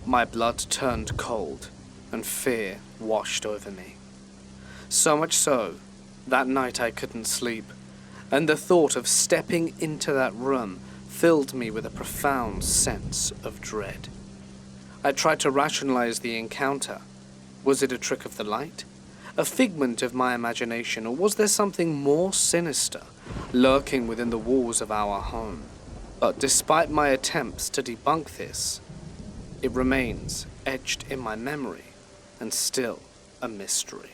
My blood turned cold, and fear washed over me. So much so, that night I couldn't sleep, and the thought of stepping into that room filled me with a profound sense of dread. I tried to rationalize the encounter. Was it a trick of the light? A figment of my imagination, or was there something more sinister lurking within the walls of our home? But despite my attempts to debunk this, it remains etched in my memory and still a mystery.